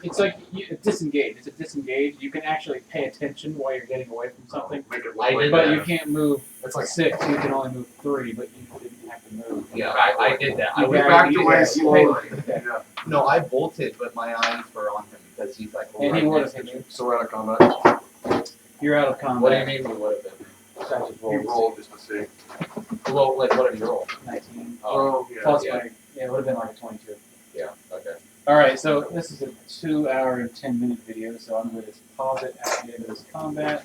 it's like you disengage. It's a disengage. You can actually pay attention while you're getting away from something, Make it I look did like but that. you can't move It's like 6. You can only move 3, but you didn't have to move. Yeah, I did that. I You was backed away you slowly. Okay. Yeah. No, I bolted, but my eyes were on him because he's like. And he right would next have to hit me. you. So we're out of combat. You're out of combat. What do you mean we would have been? That's He rolled just to see. Well, like, what did you roll? 19. Oh, yeah. Plus yeah. it would have been like a 22. Yeah. Okay. Alright, so this is a 2-hour and 10-minute video, so I'm going to pause it at the end of this combat.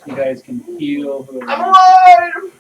You guys can heal whoever. I'm alive!